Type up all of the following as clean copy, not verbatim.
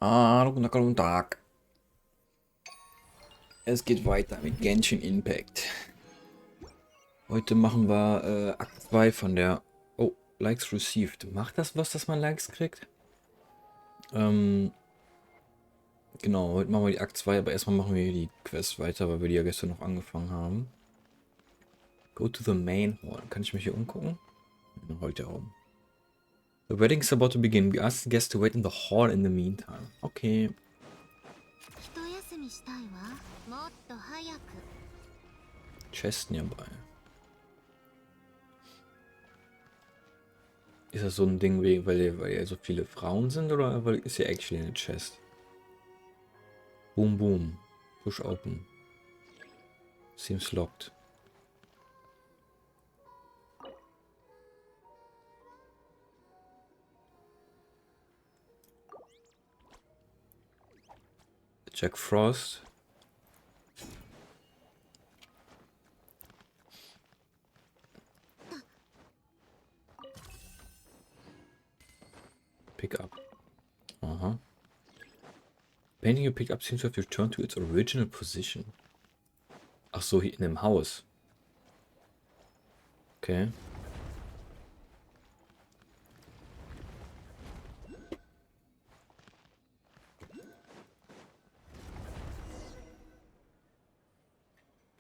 Guten Tag. Es geht weiter mit Genshin Impact. Heute machen wir Akt 2 von der... Oh, Likes received. Macht das was, dass man Likes kriegt? Genau, heute machen wir die Akt 2, aber erstmal machen wir die Quest weiter, weil wir die ja gestern noch angefangen haben. Go to the main hall. Kann ich mich hier umgucken? Heute Raum. The wedding is about to begin. We ask the guests to wait in the hall in the meantime. Okay. Chest nearby. Ist das so ein Ding, weil ja so viele Frauen sind, oder weil ist ja actually eine Chest? Boom, boom. Push open. Seems locked. Jack Frost. Pick up. Aha. Painting you picked up seems to have returned to its original position. Ach so, hier in dem Haus. Okay.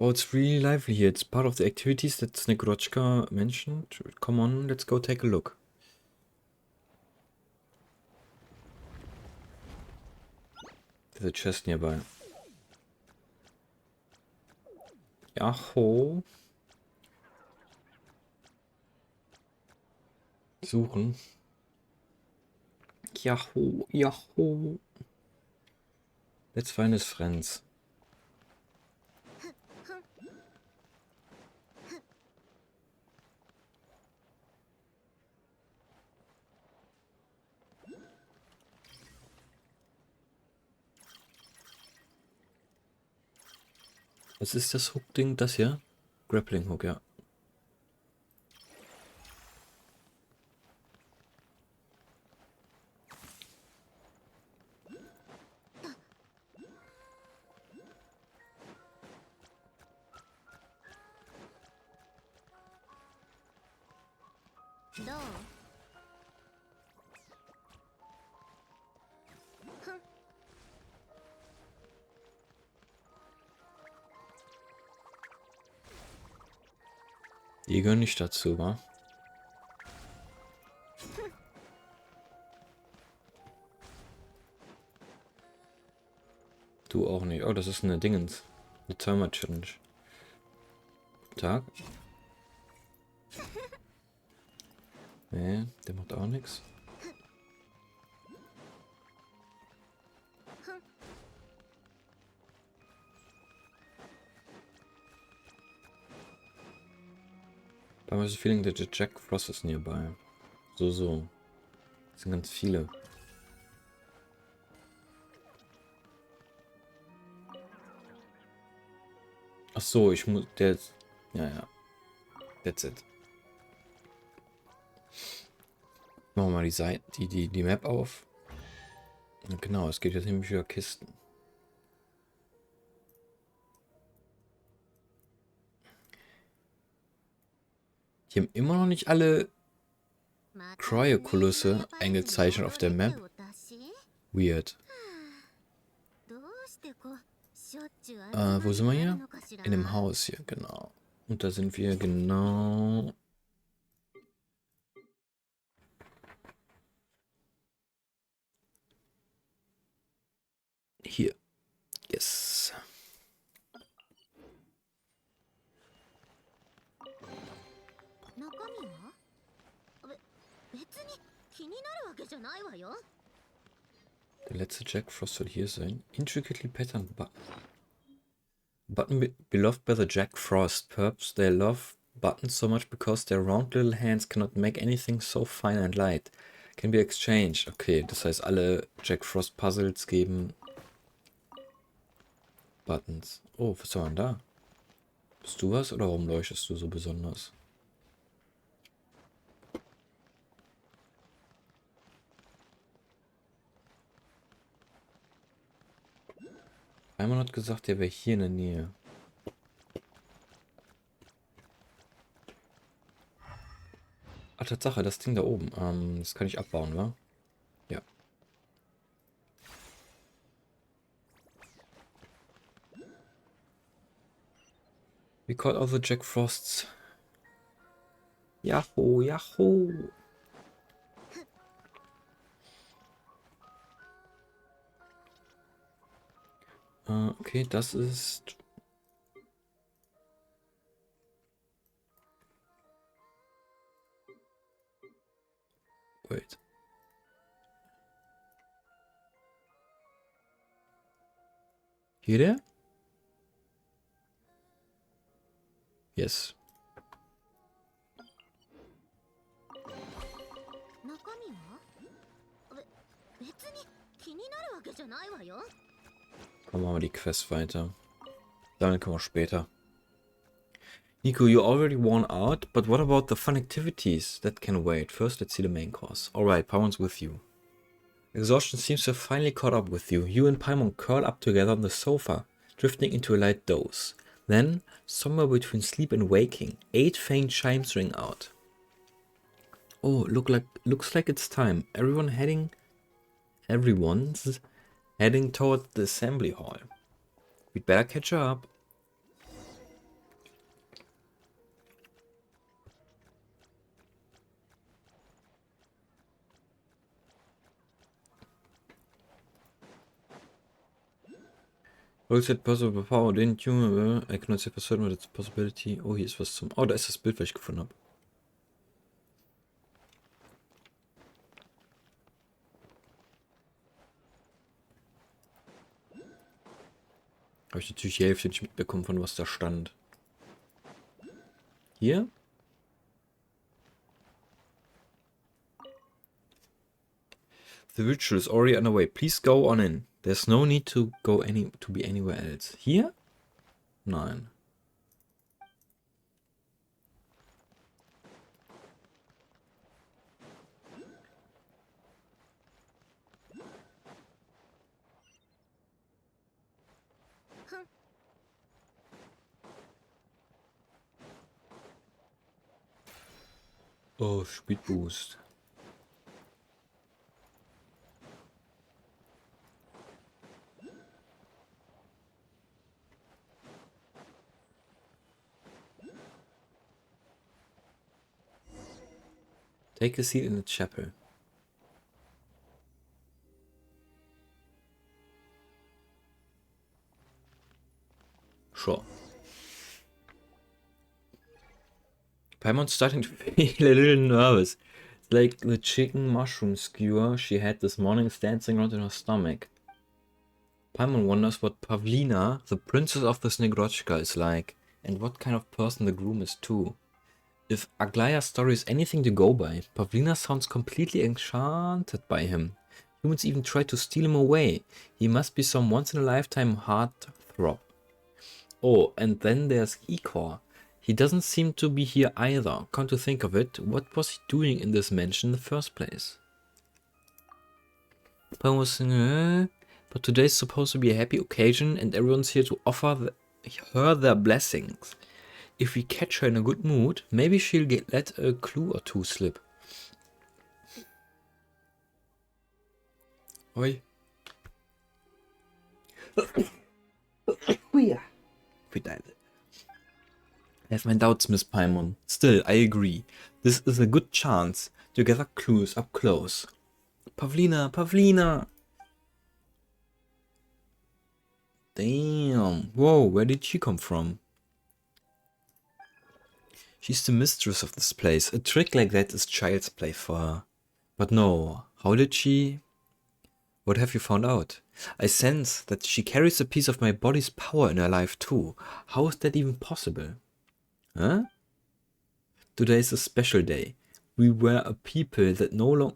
Oh, it's really lively here. It's part of the activities that Snegurochka mentioned. Come on, let's go take a look. There's a chest nearby. Jaho. Suchen. Jaho, Jaho. Let's find his friends. Was ist das Hook-Ding? Das hier? Grappling Hook, ja. Die gehören nicht dazu, wa? Du auch nicht. Oh, das ist eine Dingens. Eine Timer Challenge. Guten Tag. Nee, der macht auch nichts. I was feeling that the Jack Frost is nearby. So. Das sind ganz viele. Ach so, ich muss... Der... Ja. That's it. Machen wir mal die Seite, die Map auf. Und genau, es geht jetzt nämlich über Kisten. Die haben immer noch nicht alle Cryo-Kolosse eingezeichnet auf der Map. Weird. Wo sind wir hier? In dem Haus hier, genau. Und da sind wir genau... Hier. Yes. Der letzte Jack Frost soll hier sein. Intricately patterned button beloved by the Jack Frost. Perhaps they love buttons so much because their round little hands cannot make anything so fine and light. Can be exchanged. Okay, das heißt, alle Jack Frost Puzzles geben Buttons. Oh, was war denn da? Bist du was oder warum leuchtest du so besonders? hat gesagt, der wäre hier in der Nähe. Ah, Tatsache, das Ding da oben. Das kann ich abbauen, wa? Ja. We caught all the Jack Frosts. Yahoo, Yahoo. Okay, das ist... Wait. Hier der? Yes. 中身は？別に気になるわけじゃないわよ。 Dann machen wir die Quest weiter. Dann können wir später. Nico, you already worn out, but what about the fun activities? That can wait. First, let's see the main course. Alright, Paimon's with you. Exhaustion seems to have finally caught up with you. You and Paimon curl up together on the sofa, drifting into a light doze. Then, somewhere between sleep and waking, 8 faint chimes ring out. Oh, looks like it's time. Everyone's heading toward the assembly hall. We'd better catch up. You said possible power, didn't you? I cannot say for certain what it's a possibility. Oh, hier ist was zum... Oh, da ist das Bild, was ich gefunden habe. Habe ich natürlich die Hälfte nicht mitbekommen, von was da stand. Hier? The ritual is already underway. Please go on in. There's no need to be anywhere else. Hier? Nein. Oh, Speed Boost. Take a seat in the chapel. Sure. Paimon's starting to feel a little nervous. It's like the chicken mushroom skewer she had this morning is dancing around in her stomach. Paimon wonders what Pavlina, the princess of the Snegrochka, is like, and what kind of person the groom is too. If Aglaya's story is anything to go by, Pavlina sounds completely enchanted by him. Humans even try to steal him away. He must be some once-in-a-lifetime heartthrob. Oh, and then there's Ikor. He doesn't seem to be here either. Come to think of it, what was he doing in this mansion in the first place? Paimon was saying, but today's supposed to be a happy occasion and everyone's here to offer her their blessings. If we catch her in a good mood, maybe she'll let a clue or two slip. Oi. I have my doubts, Miss Paimon. Still, I agree. This is a good chance to gather clues up close. Pavlina, Pavlina! Damn. Whoa, where did she come from? She's the mistress of this place. A trick like that is child's play for her. But no, how did she... What have you found out? I sense that she carries a piece of my body's power in her life too. How is that even possible? Huh? Today is a special day. We were a people that no longer...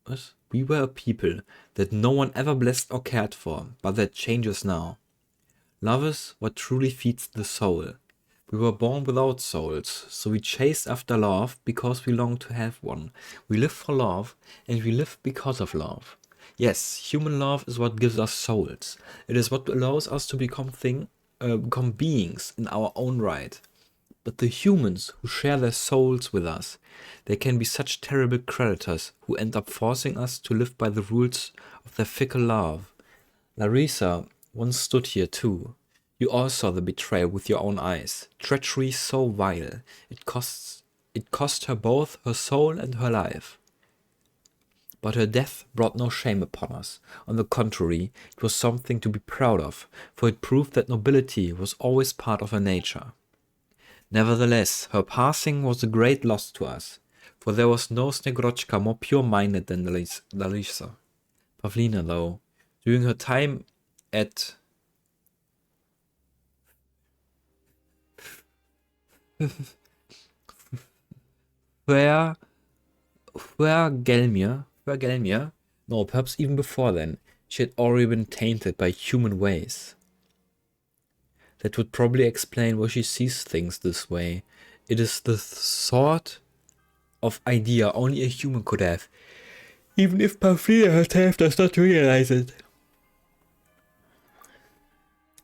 What? We were a people that no one ever blessed or cared for, but that changes now. Love is what truly feeds the soul. We were born without souls, so we chased after love because we long to have one. We live for love, and we live because of love. Yes, human love is what gives us souls. It is what allows us to become beings in our own right. But the humans who share their souls with us, they can be such terrible creditors who end up forcing us to live by the rules of their fickle love. Larissa once stood here too. You all saw the betrayal with your own eyes. Treachery so vile. It cost her both her soul and her life. But her death brought no shame upon us. On the contrary, it was something to be proud of, for it proved that nobility was always part of her nature. Nevertheless, her passing was a great loss to us, for there was no Snegrochka more pure-minded than Larissa. Pavlina, though, during her time at where Gelmir, no, perhaps even before then, she had already been tainted by human ways. That would probably explain why she sees things this way. It is the sort of idea only a human could have, even if Pavlina herself does not realize it.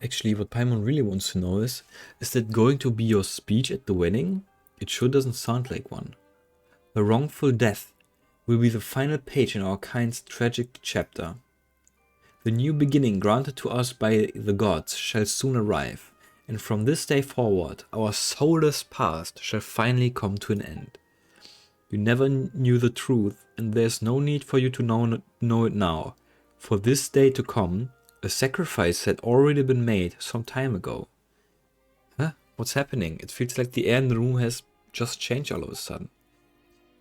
Actually, what Paimon really wants to know is that going to be your speech at the wedding? It sure doesn't sound like one. The wrongful death will be the final page in our kind's tragic chapter. The new beginning granted to us by the gods shall soon arrive, and from this day forward our soulless past shall finally come to an end. You never knew the truth, and there's no need for you to know it now. For this day to come, a sacrifice had already been made some time ago. Huh? What's happening? It feels like the air in the room has just changed all of a sudden.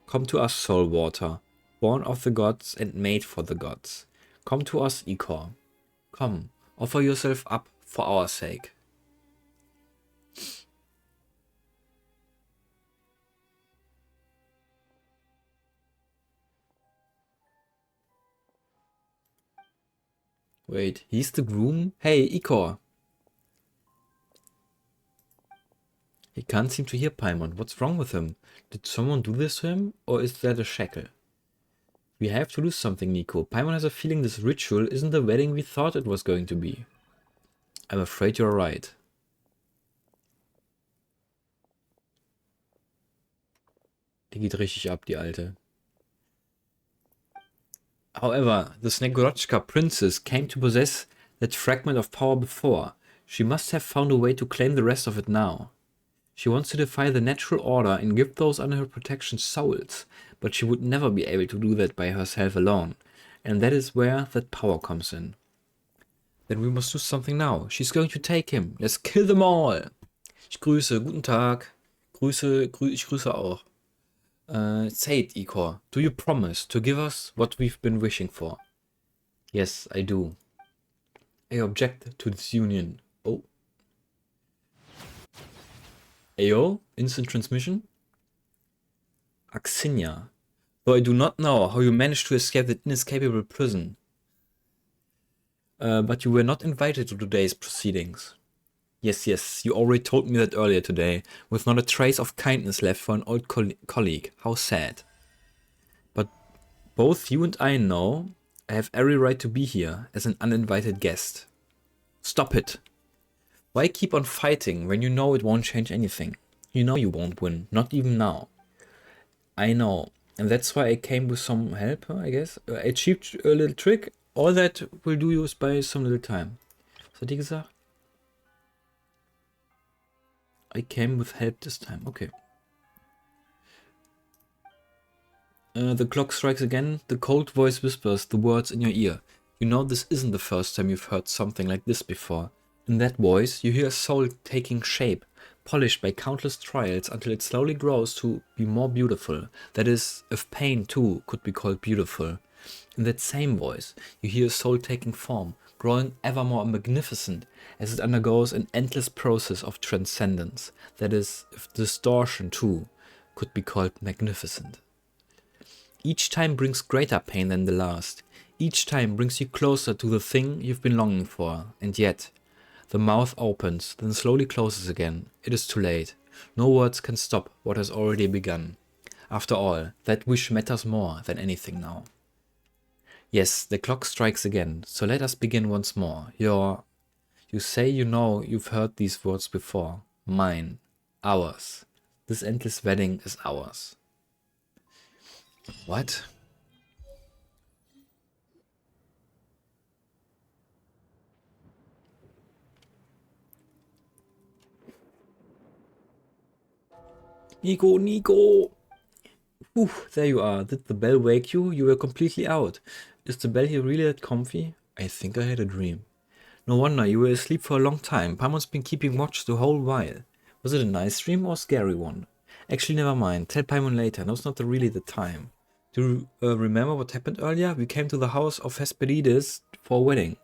Come to us, soul water, born of the gods and made for the gods. Come to us, Ikor. Come, offer yourself up for our sake. Wait, he's the groom? Hey, Ikor. He can't seem to hear Paimon. What's wrong with him? Did someone do this to him? Or is that a shackle? We have to do something, Nico. Paimon has a feeling this ritual isn't the wedding we thought it was going to be. I'm afraid you're right. Die geht richtig ab, die Alte. However, the Snegorochka princess came to possess that fragment of power before. She must have found a way to claim the rest of it now. She wants to defy the natural order and give those under her protection souls, but she would never be able to do that by herself alone, and that is where that power comes in. Then we must do something now. She's going to take him. Let's kill them all. Ich grüße, guten Tag. Ich grüße auch. Say it, Ikor. Do you promise to give us what we've been wishing for? Yes, I do. I object to this union. Oh. Ayo, instant transmission. Axinia. Though I do not know how you managed to escape that inescapable prison. But you were not invited to today's proceedings. Yes, you already told me that earlier today, with not a trace of kindness left for an old colleague. How sad. But both you and I know I have every right to be here as an uninvited guest. Stop it. Why keep on fighting when you know it won't change anything? You know you won't win, not even now. I know, and that's why I came with some help, I guess. I achieved a little trick. All that will do you is buy some little time. Was hat die gesagt? I came with help this time. Okay. The clock strikes again. The cold voice whispers the words in your ear. You know this isn't the first time you've heard something like this before. In that voice, you hear a soul taking shape, polished by countless trials until it slowly grows to be more beautiful. That is, if pain too could be called beautiful. In that same voice, you hear a soul taking form, growing ever more magnificent as it undergoes an endless process of transcendence. That is, if distortion too could be called magnificent. Each time brings greater pain than the last. Each time brings you closer to the thing you've been longing for. And yet, the mouth opens, then slowly closes again. It is too late. No words can stop what has already begun. After all, that wish matters more than anything now. Yes, the clock strikes again, so let us begin once more. You say you know you've heard these words before. Mine. Ours. This endless wedding is ours. What? Nico! Ooh, there you are. Did the bell wake you? You were completely out. Is the bell here really that comfy? I think I had a dream. No wonder, you were asleep for a long time. Paimon's been keeping watch the whole while. Was it a nice dream or a scary one? Actually, never mind. Tell Paimon later. Now's not really the time. Do you remember what happened earlier? We came to the house of Hesperides for a wedding.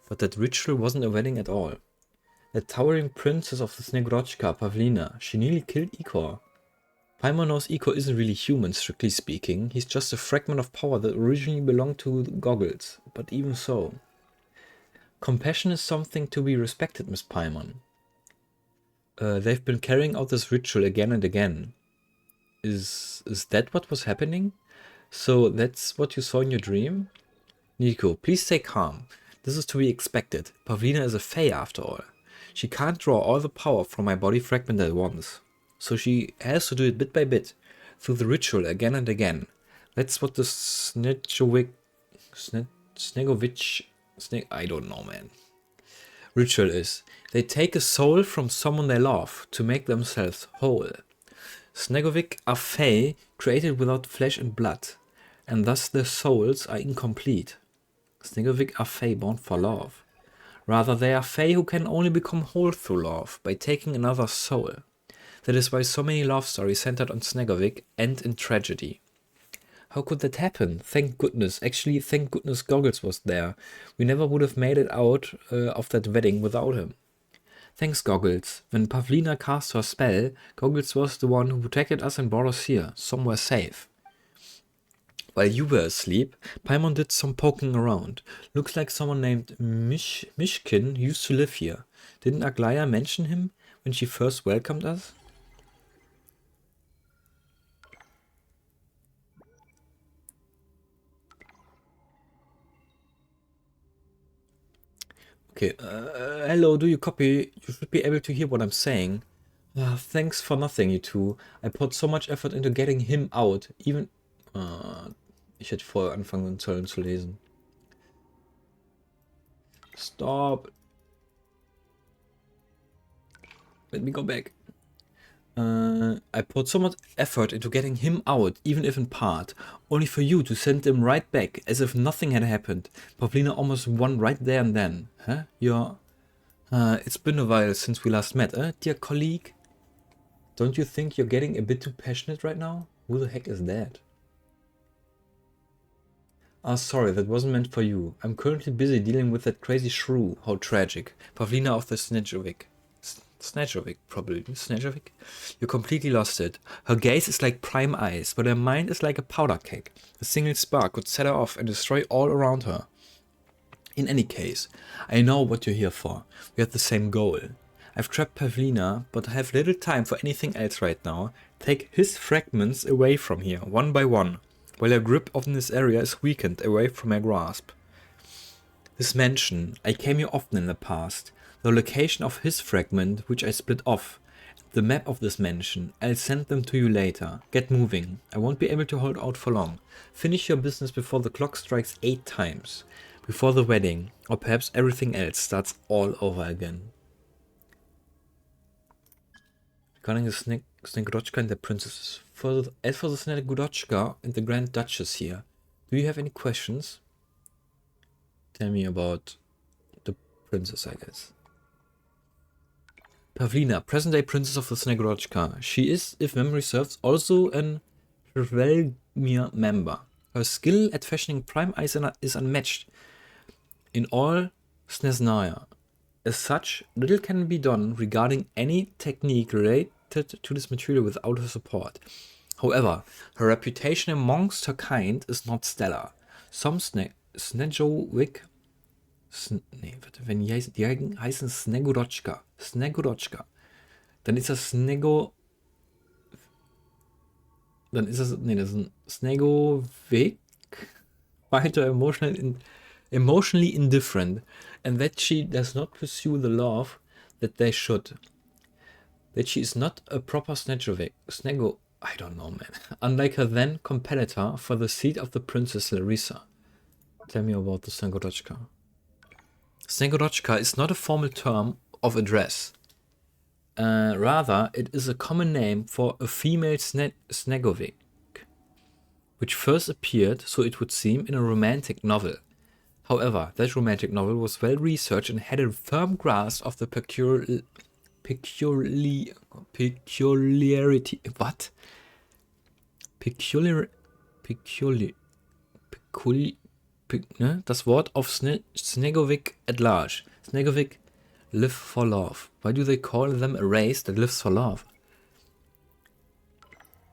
But that ritual wasn't a wedding at all. The towering princess of the Snegurochka, Pavlina, she nearly killed Ikor. Paimon knows Ikor isn't really human, strictly speaking. He's just a fragment of power that originally belonged to the Goggles. But even so. Compassion is something to be respected, Miss Paimon. They've been carrying out this ritual again and again. Is that what was happening? So that's what you saw in your dream? Nico, please stay calm. This is to be expected. Pavlina is a fae after all. She can't draw all the power from my body fragment at once. So she has to do it bit by bit, through the ritual again and again. That's what the I don't know, man. Ritual is. They take a soul from someone they love to make themselves whole. Snegovic are fae created without flesh and blood, and thus their souls are incomplete. Snegovic are fae born for love. Rather, they are fae who can only become whole through love, by taking another's soul. That is why so many love stories centered on Snegovic end in tragedy. How could that happen? Thank goodness. Actually, thank goodness Goggles was there. We never would have made it out of that wedding without him. Thanks, Goggles. When Pavlina cast her spell, Goggles was the one who protected us and brought us here, somewhere safe. While you were asleep, Paimon did some poking around. Looks like someone named Mishkin used to live here. Didn't Aglaya mention him when she first welcomed us? Okay, hello, do you copy? You should be able to hear what I'm saying. Thanks for nothing, you two. I put so much effort into getting him out. Even... ich hätte vorher anfangen sollen zu lesen. Stop. Let me go back. I put so much effort into getting him out, even if in part, only for you to send him right back, as if nothing had happened. Pavlina almost won right there and then. Huh? It's been a while since we last met, dear colleague? Don't you think you're getting a bit too passionate right now? Who the heck is that? Sorry, that wasn't meant for you. I'm currently busy dealing with that crazy shrew. How tragic. Pavlina of the Snatchovic. Snatchovic, probably. Snatchovic? You completely lost it. Her gaze is like prime ice, but her mind is like a powder keg. A single spark could set her off and destroy all around her. In any case, I know what you're here for. We have the same goal. I've trapped Pavlina, but I have little time for anything else right now. Take his fragments away from here, one by one, while her grip on this area is weakened away from my grasp. This mansion, I came here often in the past. The location of his fragment, which I split off. The map of this mansion. I'll send them to you later. Get moving. I won't be able to hold out for long. Finish your business before the clock strikes 8 times. Before the wedding. Or perhaps everything else starts all over again. Regarding the Snegurochka and the princesses. As for the Snegurochka and the Grand Duchess here. Do you have any questions? Tell me about the princess, I guess. Pavlina, present-day princess of the Snegurochka. She is, if memory serves, also an Relmir member. Her skill at fashioning prime ice is unmatched in all Snezhnaya. As such, little can be done regarding any technique related to this material without her support. However, her reputation amongst her kind is not stellar. Some Snedjowick nee, warte, wenn die heißen Snegurochka. Snegurochka. Dann ist das Dann ist das. Nee, das ist ein Snegovic. find her emotionally indifferent, and that she does not pursue the love that they should. That she is not a proper I don't know, man. Unlike her then competitor for the seat of the Princess Larissa. Tell me about the Snegorochka. Snegorochka is not a formal term of address. Rather, it is a common name for a female Snegovik, which first appeared, so it would seem, in a romantic novel. However, that romantic novel was well researched and had a firm grasp of the peculiarity. What? Das Wort of Snegovik at large. Snegovik live for love. Why do they call them a race that lives for love?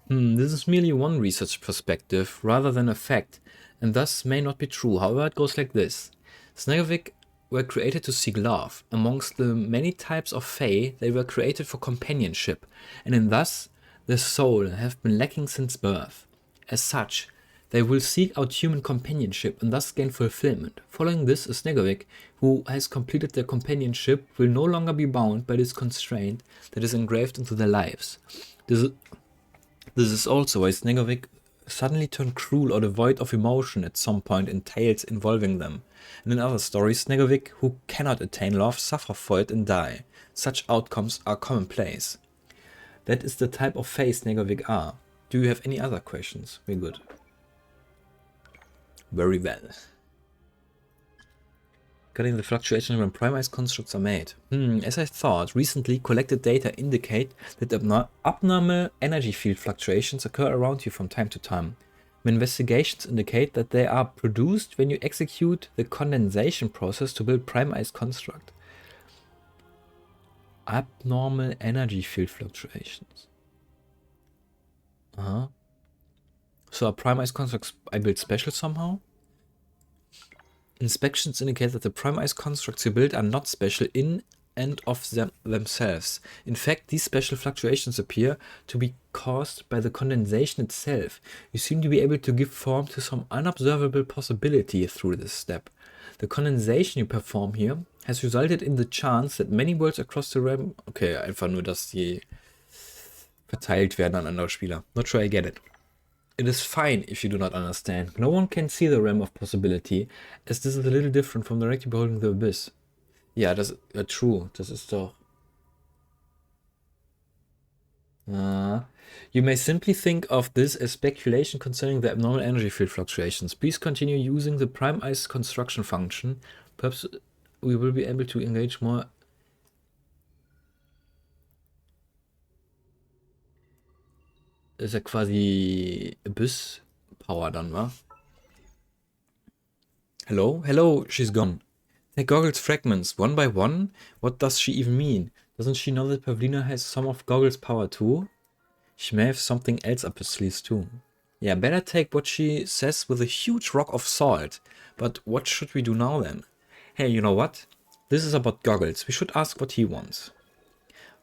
This is merely one research perspective rather than a fact, and thus may not be true. However, it goes like this. Snegovik were created to seek love. Amongst the many types of fae, they were created for companionship, and in thus their soul have been lacking since birth. As such, they will seek out human companionship and thus gain fulfillment. Following this, a Snegovik who has completed their companionship will no longer be bound by this constraint that is engraved into their lives. This is also why Snegovik suddenly turn cruel or devoid of emotion at some point in tales involving them. And in other stories, Snegovik who cannot attain love suffer for it and die. Such outcomes are commonplace. That is the type of fae Snegovik are. Do you have any other questions? We're good. Very well. Cutting the fluctuations when prime-ice constructs are made. As I thought, recently collected data indicate that abnormal energy field fluctuations occur around you from time to time. My investigations indicate that they are produced when you execute the condensation process to build prime-ice construct. Abnormal energy field fluctuations. So are prime-ice constructs I build special somehow? Inspections indicate that the prime-ice constructs you build are not special in and of themselves. In fact, these special fluctuations appear to be caused by the condensation itself. You seem to be able to give form to some unobservable possibility through this step. The condensation you perform here has resulted in the chance that many worlds across the realm... Okay, einfach nur, dass die verteilt werden an andere Spieler. Not sure I get it. It is fine if you do not understand. No one can see the realm of possibility, as this is a little different from directly beholding the abyss. Ja, das ist true. Das ist doch... You may simply think of this as speculation concerning the abnormal energy field fluctuations. Please continue using the prime-ice construction function. Perhaps we will be able to engage more... Das ist ja quasi Abyss-Power dann, wa? Hello? Hello, she's gone. Take Goggle's fragments, one by one? What does she even mean? Doesn't she know that Pavlina has some of Goggle's power too? She may have something else up her sleeves too. Yeah, better take what she says with a huge rock of salt. But what should we do now then? Hey, you know what? This is about Goggles. We should ask what he wants.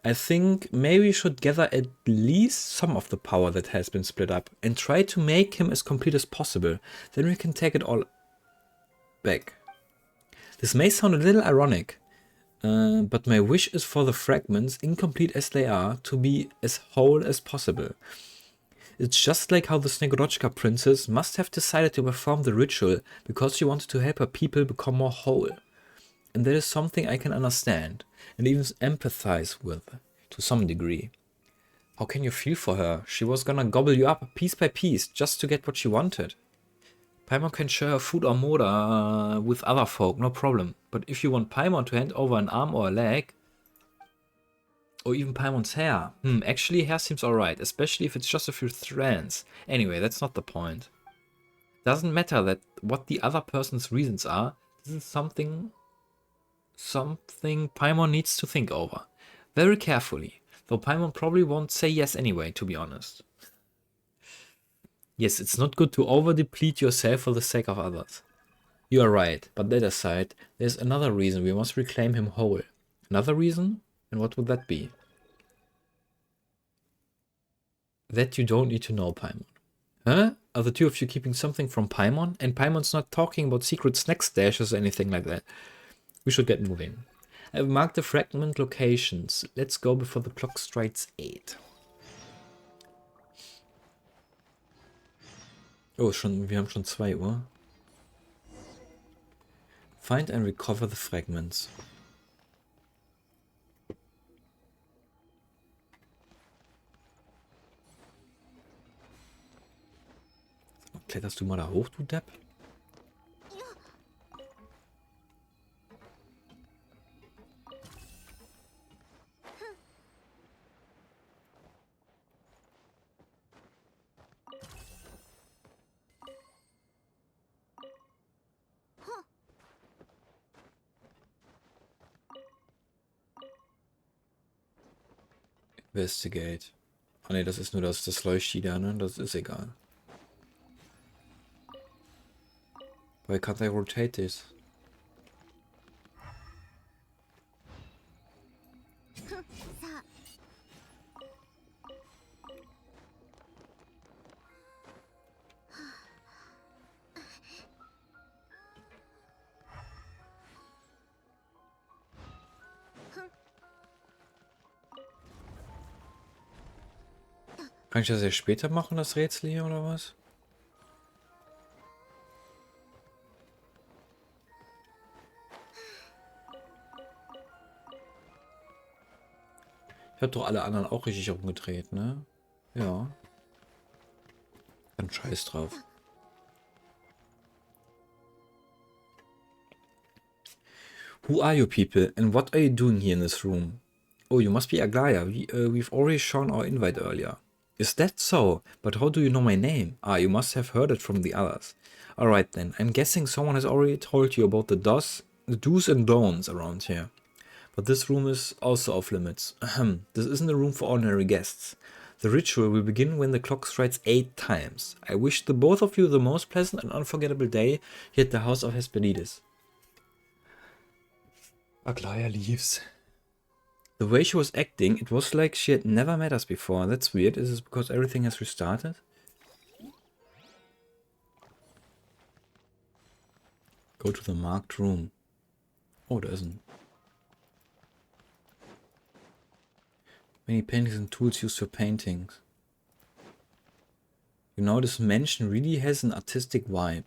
I think maybe we should gather at least some of the power that has been split up and try to make him as complete as possible. Then we can take it all back. This may sound a little ironic, but my wish is for the fragments, incomplete as they are, to be as whole as possible. It's just like how the Snegorochka princess must have decided to perform the ritual because she wanted to help her people become more whole. And that is something I can understand and even empathize with, to some degree. How can you feel for her? She was gonna gobble you up piece by piece just to get what she wanted. Paimon can share her food or moda with other folk, no problem. But if you want Paimon to hand over an arm or a leg, or even Paimon's hair, actually hair seems alright, especially if it's just a few strands. Anyway, that's not the point. Doesn't matter that what the other person's reasons are, this is something Paimon needs to think over. Very carefully, though Paimon probably won't say yes anyway, to be honest. Yes, it's not good to over-deplete yourself for the sake of others. You are right, but that aside, there's another reason we must reclaim him whole. Another reason? And what would that be? That you don't need to know, Paimon. Huh? Are the two of you keeping something from Paimon? And Paimon's not talking about secret snack stashes or anything like that. We should get moving. I've marked the fragment locations. Let's go before the clock strikes 8. Oh, wir haben schon 2 Uhr. Find and recover the fragments. Kletterst du mal da hoch, du Depp? Investigate. Ah ne, das ist nur das Leuchti da, ne? Das ist egal. Why can't I rotate this? Kann ich das ja später machen, das Rätsel hier, oder was? Ich hab doch alle anderen auch richtig umgedreht, ne? Ja. Dann scheiß drauf. Who are you people and what are you doing here in this room? Oh, you must be Aglaya. We've already shown our invite earlier. Is that so? But how do you know my name? Ah, you must have heard it from the others. Alright then, I'm guessing someone has already told you about the do's and don'ts around here. But this room is also off limits. Ahem. This isn't a room for ordinary guests. The ritual will begin when the clock strikes 8 times. I wish the both of you the most pleasant and unforgettable day here at the House of Hesperides. Aglaya leaves. The way she was acting, it was like she had never met us before. That's weird. Is this because everything has restarted? Go to the marked room. Oh, there isn't. Many paintings and tools used for paintings. You know, this mansion really has an artistic vibe.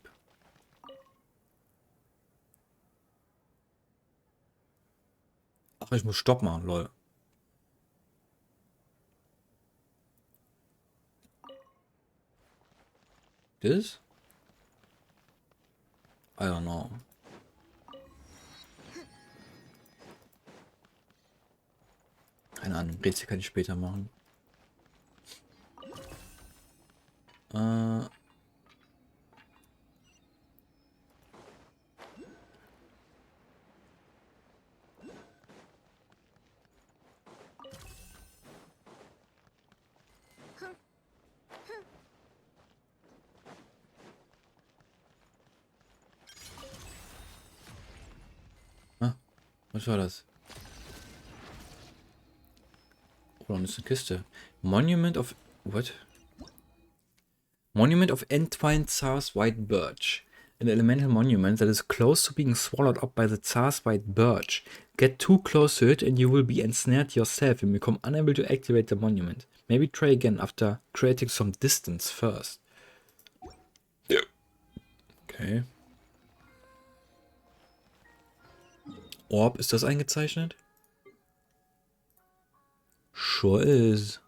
Ach, ich muss Stopp machen, lol. This? I don't know. Keine Ahnung, Rätsel kann ich später machen. Was war das? Oh, dann ist eine Kiste. Monument of... What? Monument of Entwined Tsar's White Birch. An elemental monument that is close to being swallowed up by the Tsar's White Birch. Get too close to it and you will be ensnared yourself and become unable to activate the monument. Maybe try again after creating some distance first. Yeah. Okay. Orb, ist das eingezeichnet? Sure is.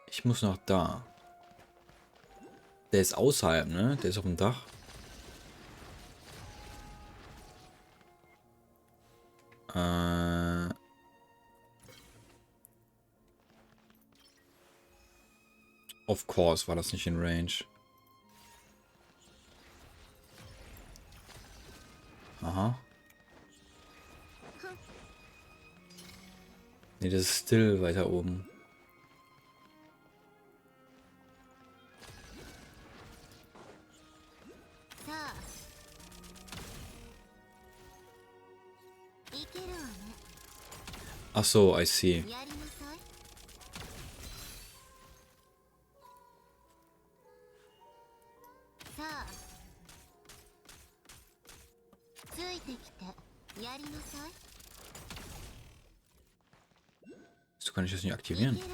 Ich muss noch da. Der ist außerhalb, ne? Der ist auf dem Dach. Of course war das nicht in Range. Aha. Ne, das ist still weiter oben. Ach so, I see. やりなさい。さあ、ついてきてやりなさい。 So kann ich das nicht いけ aktivieren. るわね。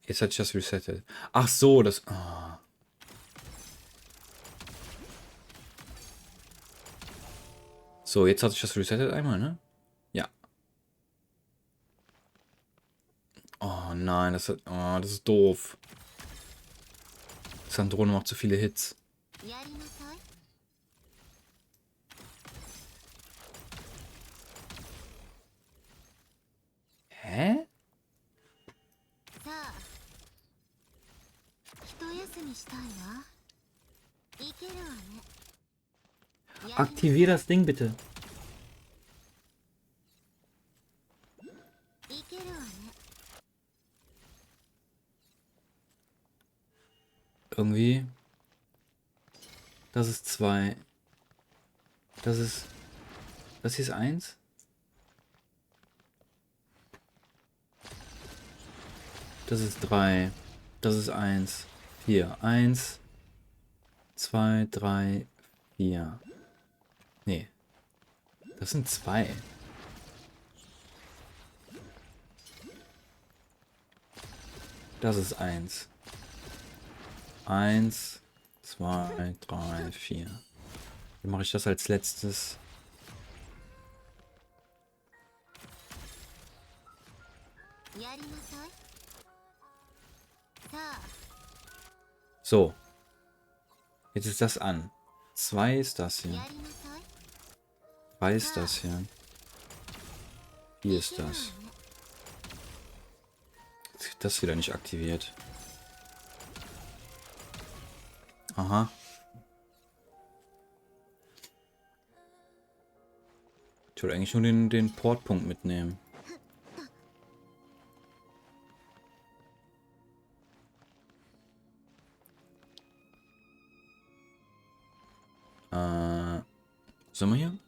Jetzt hat sich das resettet. Ach so, das... Ah. So, jetzt hat sich das resettet einmal, ne? Ja. Oh nein, das ist doof. Sandrone macht zu viele Hits. やりなさい。 Hä? さあ、一休みしたいわ。いけるわね。やりなさい。 Aktivier das Ding bitte. いけるわね。 Irgendwie. Das ist 2. Das ist... Das hier ist 1. Das ist 3. Das ist 1. 4. 1, 2, 3, 4. Nee. Das sind 2. Das ist 1. 1, 2, 3, 4. Dann mache ich das als letztes. So. Jetzt ist das an. 2 ist das hier. 3 ist das hier. 4 ist das. Jetzt wird das wieder nicht aktiviert. Aha. Ich wollte eigentlich nur den Portpunkt mitnehmen. Sind wir hier?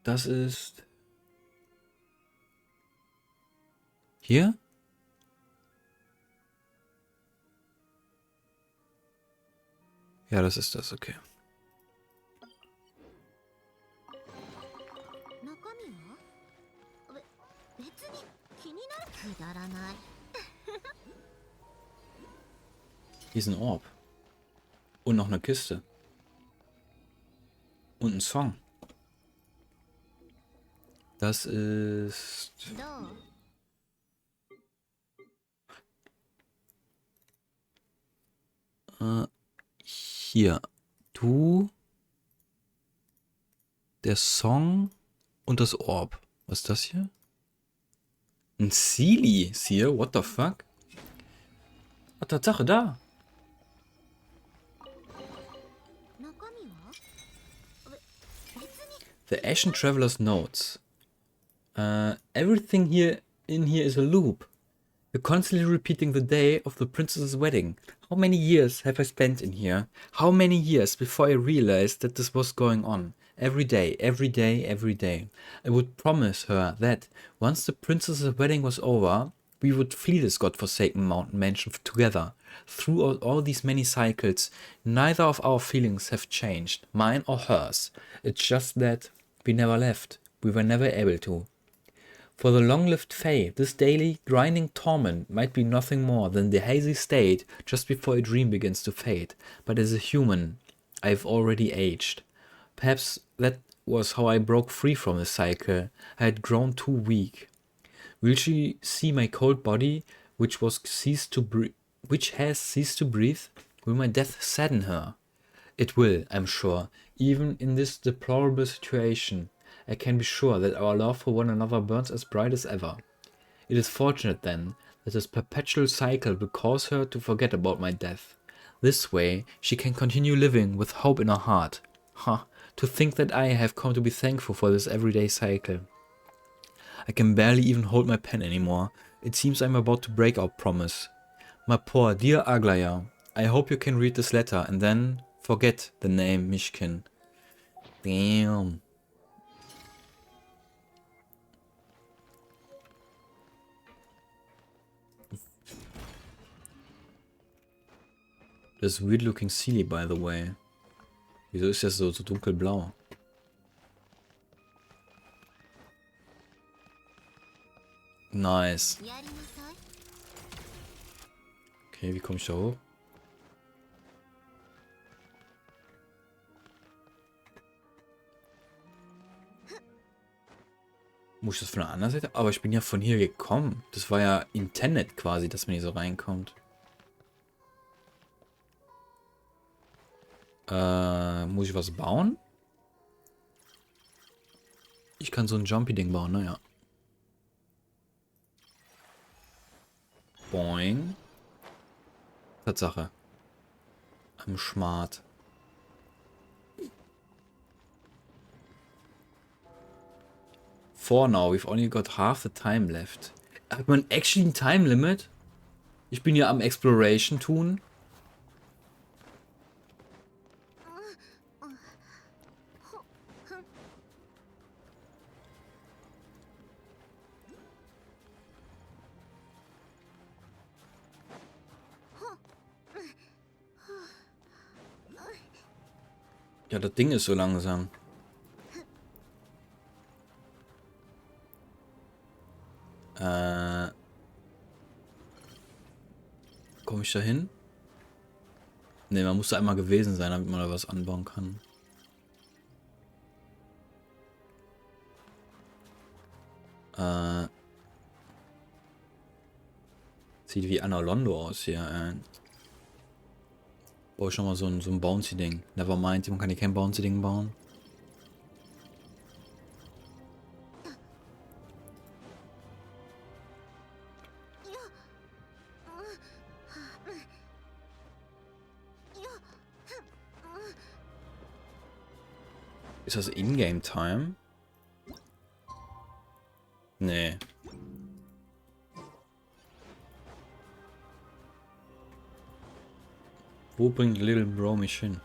Das ist... Hier? Ja, das ist das, okay. Hier ist ein Orb. Und noch eine Kiste. Und ein Song. Das ist... Hier. Du. Der Song und das Orb. Was ist das hier? Ein Sealy ist hier? What the fuck? Ah, Tatsache, da. The Ashen Traveler's Notes. Everything here in here is a loop. You're constantly repeating the day of the princess's wedding. How many years have I spent in here? How many years before I realized that this was going on? Every day, every day, every day. I would promise her that once the princess's wedding was over, we would flee this godforsaken mountain mansion together. Throughout all these many cycles, neither of our feelings have changed, mine or hers. It's just that we never left. We were never able to. For the long-lived Fae, this daily, grinding torment might be nothing more than the hazy state just before a dream begins to fade. But as a human, I've already aged. Perhaps that was how I broke free from the cycle. I had grown too weak. Will she see my cold body, which has ceased to breathe? Will my death sadden her? It will, I'm sure, even in this deplorable situation. I can be sure that our love for one another burns as bright as ever. It is fortunate, then, that this perpetual cycle will cause her to forget about my death. This way, she can continue living with hope in her heart. Ha! To think that I have come to be thankful for this everyday cycle. I can barely even hold my pen anymore. It seems I'm about to break our promise. My poor, dear Aglaya, I hope you can read this letter and then, Forget the name Mishkin. Damn. Das ist weird looking Sealy, by the way. Wieso ist das so dunkelblau? Nice. Okay, wie komme ich da hoch? Muss ich das von der anderen Seite? Aber ich bin ja von hier gekommen. Das war ja intended quasi, dass man hier so reinkommt. Muss ich was bauen? Ich kann so ein Jumpy-Ding bauen, naja. Boing. Tatsache. Am Schmart. For now, we've only got half the time left. Hat man actually ein Time Limit? Ich bin ja am Exploration tun. Ja, das Ding ist so langsam. Komme ich da hin? Ne, man muss da einmal gewesen sein, damit man da was anbauen kann. Sieht wie Analondo aus hier. Baue ich schon mal so ein Bouncy-Ding. Nevermind, man kann hier kein Bouncy-Ding bauen. Ist das Ingame-Time? Nee. Wo bringt Little Bro mich hin?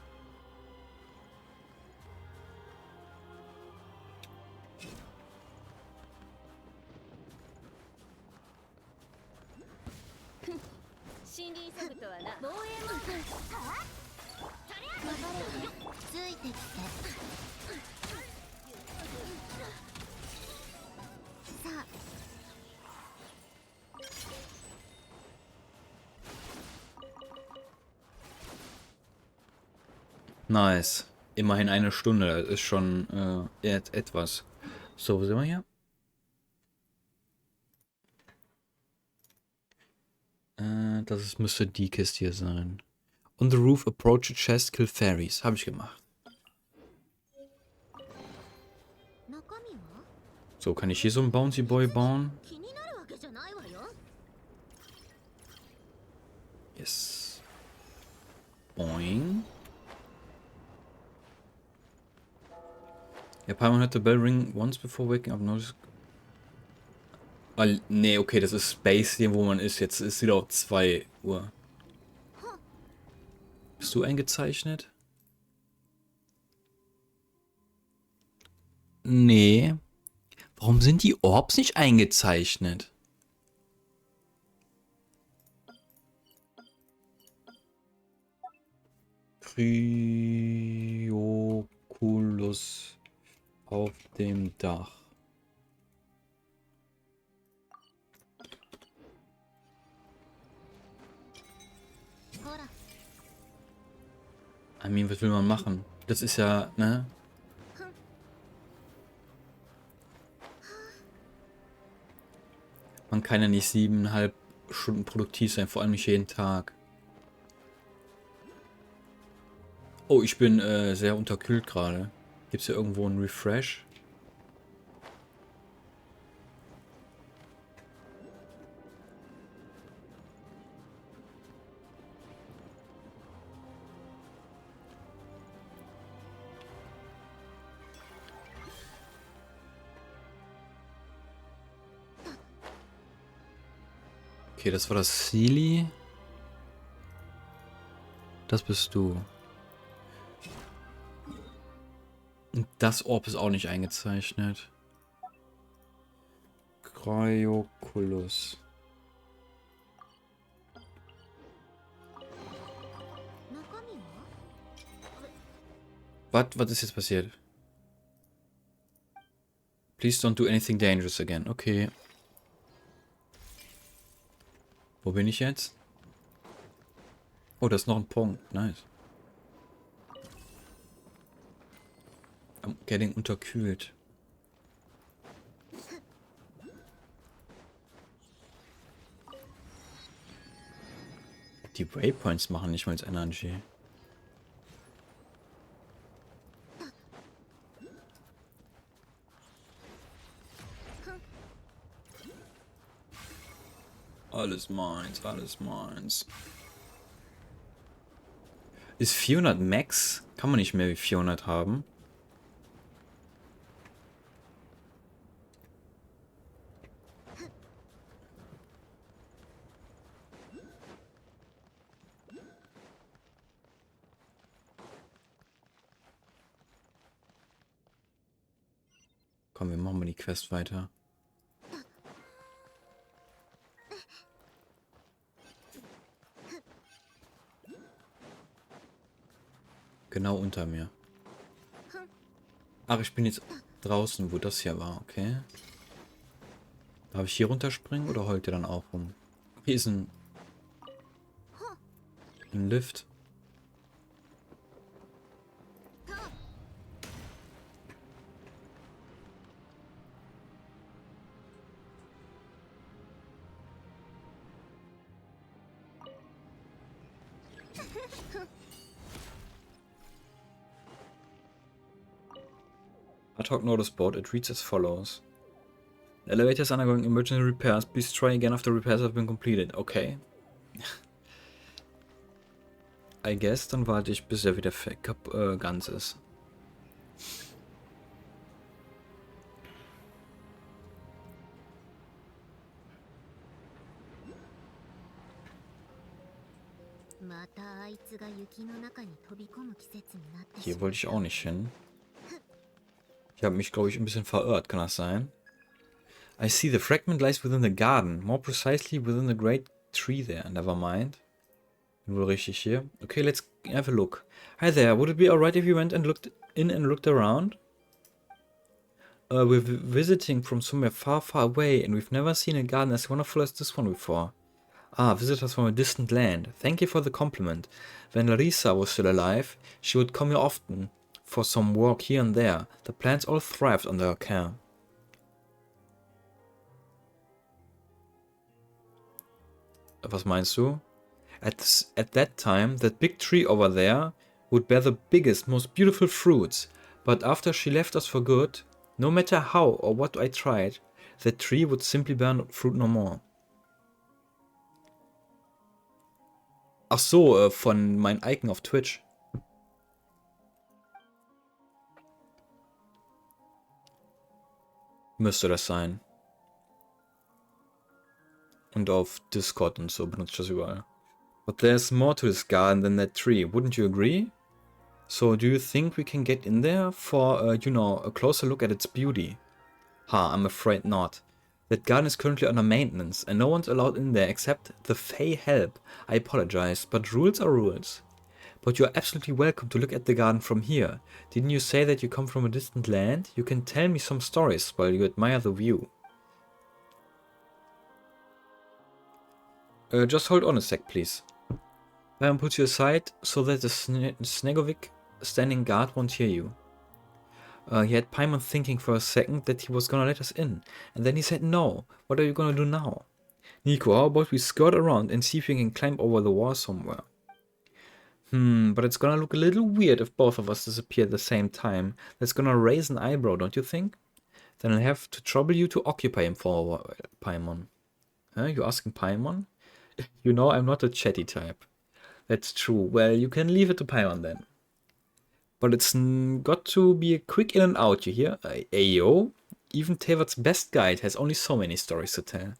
Nice. Immerhin eine Stunde. Das ist schon etwas. So, wo sind wir hier? Müsste die Kiste hier sein. On the roof, approach a chest, kill fairies. Habe ich gemacht. So, kann ich hier so einen Bouncy Boy bauen? Yes. Boing. Ja, Paimon had the bell ring once before waking up. Notice. Weil, nee, okay, das ist Space hier, wo man ist. Jetzt ist wieder auf 2 Uhr. Bist du eingezeichnet? Nee. Warum sind die Orbs nicht eingezeichnet? Trioculus auf dem Dach. I mean, was will man machen? Das ist ja, ne? Man kann ja nicht 7,5 Stunden produktiv sein, vor allem nicht jeden Tag. Oh, ich bin sehr unterkühlt gerade. Gibt es hier irgendwo einen Refresh? Okay, das war das Sealy. Das bist du. Und das Orb ist auch nicht eingezeichnet. Cryoculus. Was ist jetzt passiert? Please don't do anything dangerous again. Okay. Wo bin ich jetzt? Oh, da ist noch ein Punkt. Nice. I'm getting unterkühlt. Die Waypoints machen nicht mal als Energy. Alles meins, alles meins. Ist 400 Max? Kann man nicht mehr wie 400 haben? Komm, wir machen mal die Quest weiter. Genau unter mir. Ach, ich bin jetzt draußen, wo das hier war, okay. Darf ich hier runterspringen oder heult der dann auch rum? Hier ist ein Lift. Ad hoc notice board, it reads as follows. The elevator is undergoing emergency repairs. Please try again after repairs have been completed. Okay. I guess, dann warte ich, bis er wieder ganz ist. Hier wollte ich auch nicht hin. Ich habe mich, glaube ich, ein bisschen verirrt. Kann das sein? I see the fragment lies within the garden. More precisely within the great tree there. Never mind. Bin wohl richtig hier. Okay, let's have a look. Hi there. Would it be alright if you went and looked in and looked around? We're visiting from somewhere far, far away, and we've never seen a garden as wonderful as this one before. Ah, visitors from a distant land. Thank you for the compliment. When Larissa was still alive, she would come here often for some work here and there. The plants all thrived under her care. Was meinst du? At that time, that big tree over there would bear the biggest, most beautiful fruits. But after she left us for good, no matter how or what I tried, that tree would simply bear fruit no more. Ach so, von meinem Icon auf Twitch. Müsste das sein. Und auf Discord und so benutze ich das überall. But there's more to this garden than that tree, wouldn't you agree? So do you think we can get in there for, you know, a closer look at its beauty? Ha, I'm afraid not. That garden is currently under maintenance, and no one's allowed in there except the Fey help. I apologize, but rules are rules. But you're absolutely welcome to look at the garden from here. Didn't you say that you come from a distant land? You can tell me some stories while you admire the view. Just hold on a sec, please. I will put you aside so that the Snegovic standing guard won't hear you. He had Paimon thinking for a second that he was gonna let us in, and then he said no. What are you gonna do now? Nico, how about we skirt around and see if we can climb over the wall somewhere? But it's gonna look a little weird if both of us disappear at the same time. That's gonna raise an eyebrow, don't you think? Then I'll have to trouble you to occupy him for a while, Paimon. Huh? You asking Paimon? You know I'm not a chatty type. That's true. Well, you can leave it to Paimon then. But it's got to be a quick in and out, you hear? Ayo. Even Tevat's best guide has only so many stories to tell.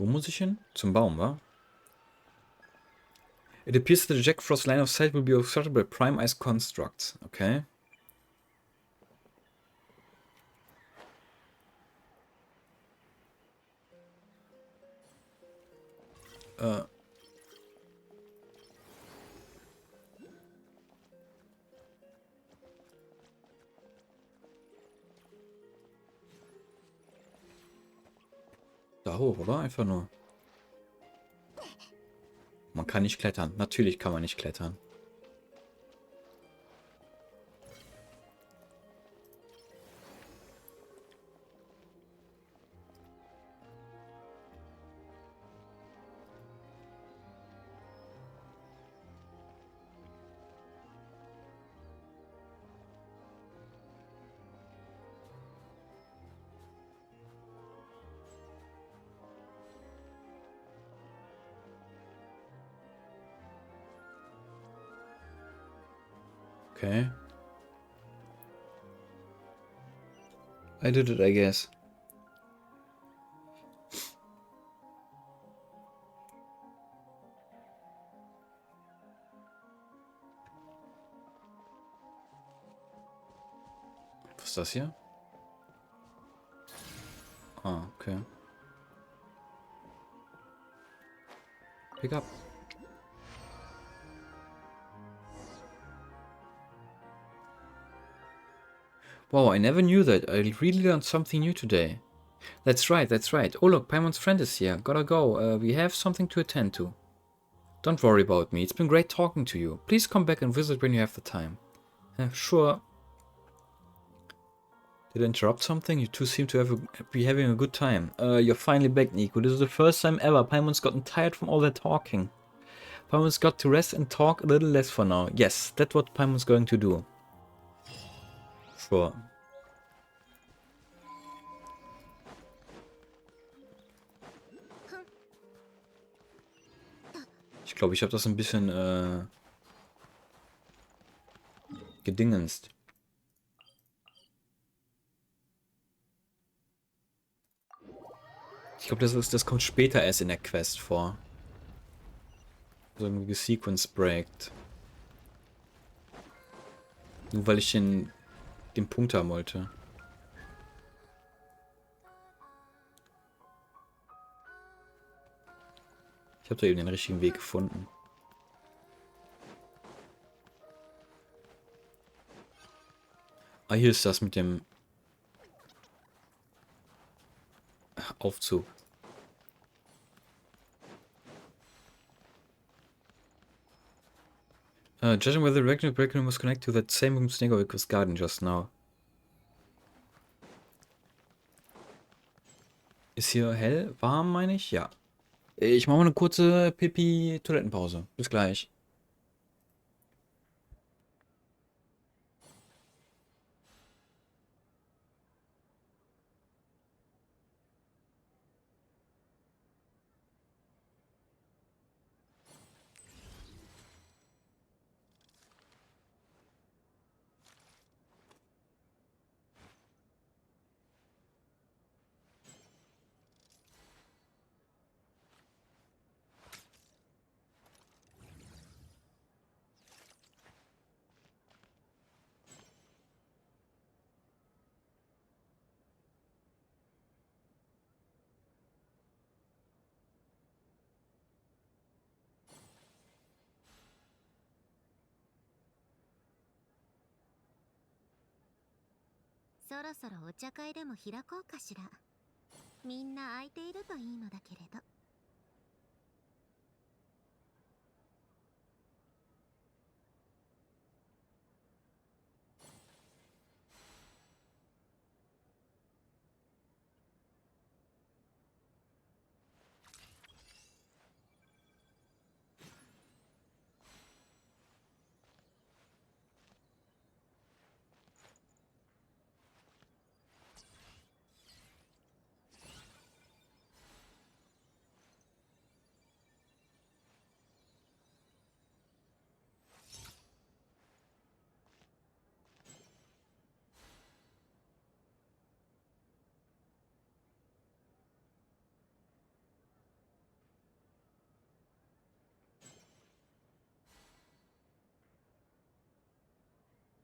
Wo muss ich hin? Zum Baum, wa? It appears that the Jack Frost line of sight will be obstructed by prime ice constructs. Okay. Da hoch, oder? Einfach nur. Man kann nicht klettern. Natürlich kann man nicht klettern. Okay. I did it, I guess. Was ist das hier? Ah, okay. Pick up. Wow, I never knew that. I really learned something new today. That's right, that's right. Oh look, Paimon's friend is here. Gotta go. We have something to attend to. Don't worry about me. It's been great talking to you. Please come back and visit when you have the time. Sure. Did I interrupt something? You two seem to be having a good time. You're finally back, Nico. This is the first time ever Paimon's gotten tired from all that talking. Paimon's got to rest and talk a little less for now. Yes, that's what Paimon's going to do. Sure. Ich glaube, ich habe das ein bisschen gedingenst. Ich glaube, das kommt später erst in der Quest vor. So irgendwie gesequence breakt. Nur weil ich den Punkt haben wollte. Ich habe da eben den richtigen Weg gefunden. Ah, hier ist das mit dem Aufzug. Judging whether the regular break room was connected to that same room Snake was guarding just now. Ist hier hell? Warm, meine ich? Ja. Ich mache mal eine kurze Pipi-Toilettenpause. Bis gleich.そろそろお茶会でも開こうかしら。みんな空いているといいのだけれど。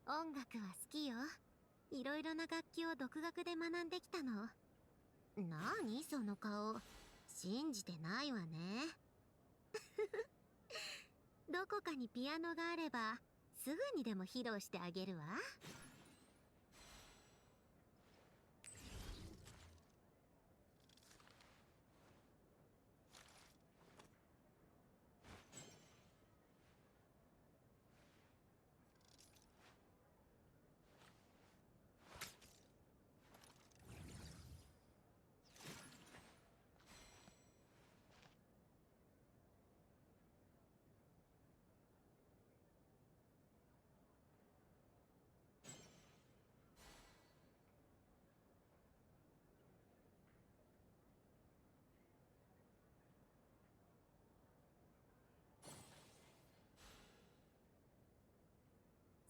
音楽は好きよ。いろいろな楽器を独学で学んできたの。なにその顔。信じてないわね。どこかにピアノがあればすぐにでも披露してあげるわ。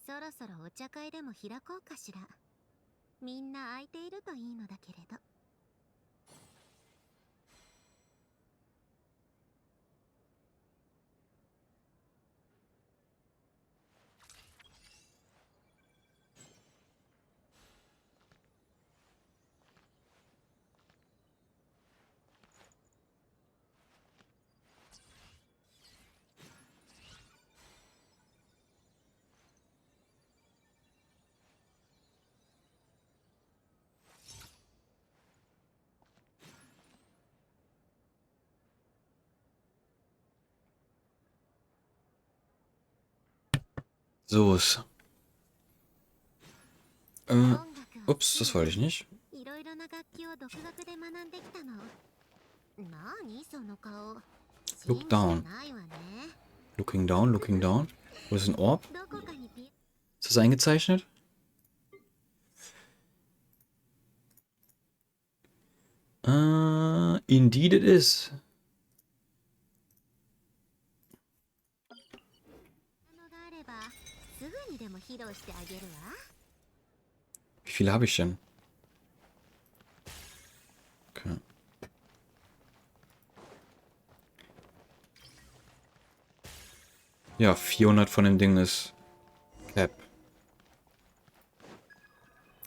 そろそろお茶会でも開こうかしら。みんな空いているといいのだけれど。So ist. 音楽は好 Ups, き das よ。 wollte ich nicht. いろいろな楽器を独学で学んできたの。なにその顔。 Look 信じて down. ないわね。 Looking down, looking down. Wo ist ein Orb? どこかにピ Ist das eingezeichnet? Indeed it is. アノがあればすぐにでも披露してあげるわ。 Wie viele habe ich denn? Okay. Ja, 400 von dem Ding ist Cap.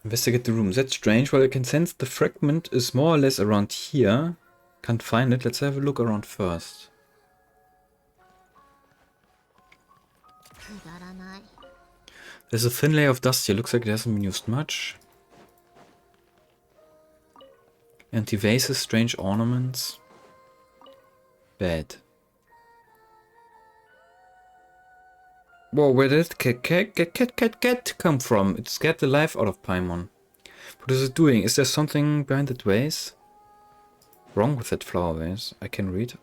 Investigate the room. That's strange. While I can sense the fragment is more or less around here. Can't find it. Let's have a look around first. くだらない。 There's a thin layer of dust here. Looks like it hasn't been used much. Empty vases, strange ornaments. Bad. Whoa, where did cat come from? It scared the life out of Paimon. What is it doing? Is there something behind that vase? Wrong with that flower vase? I can read.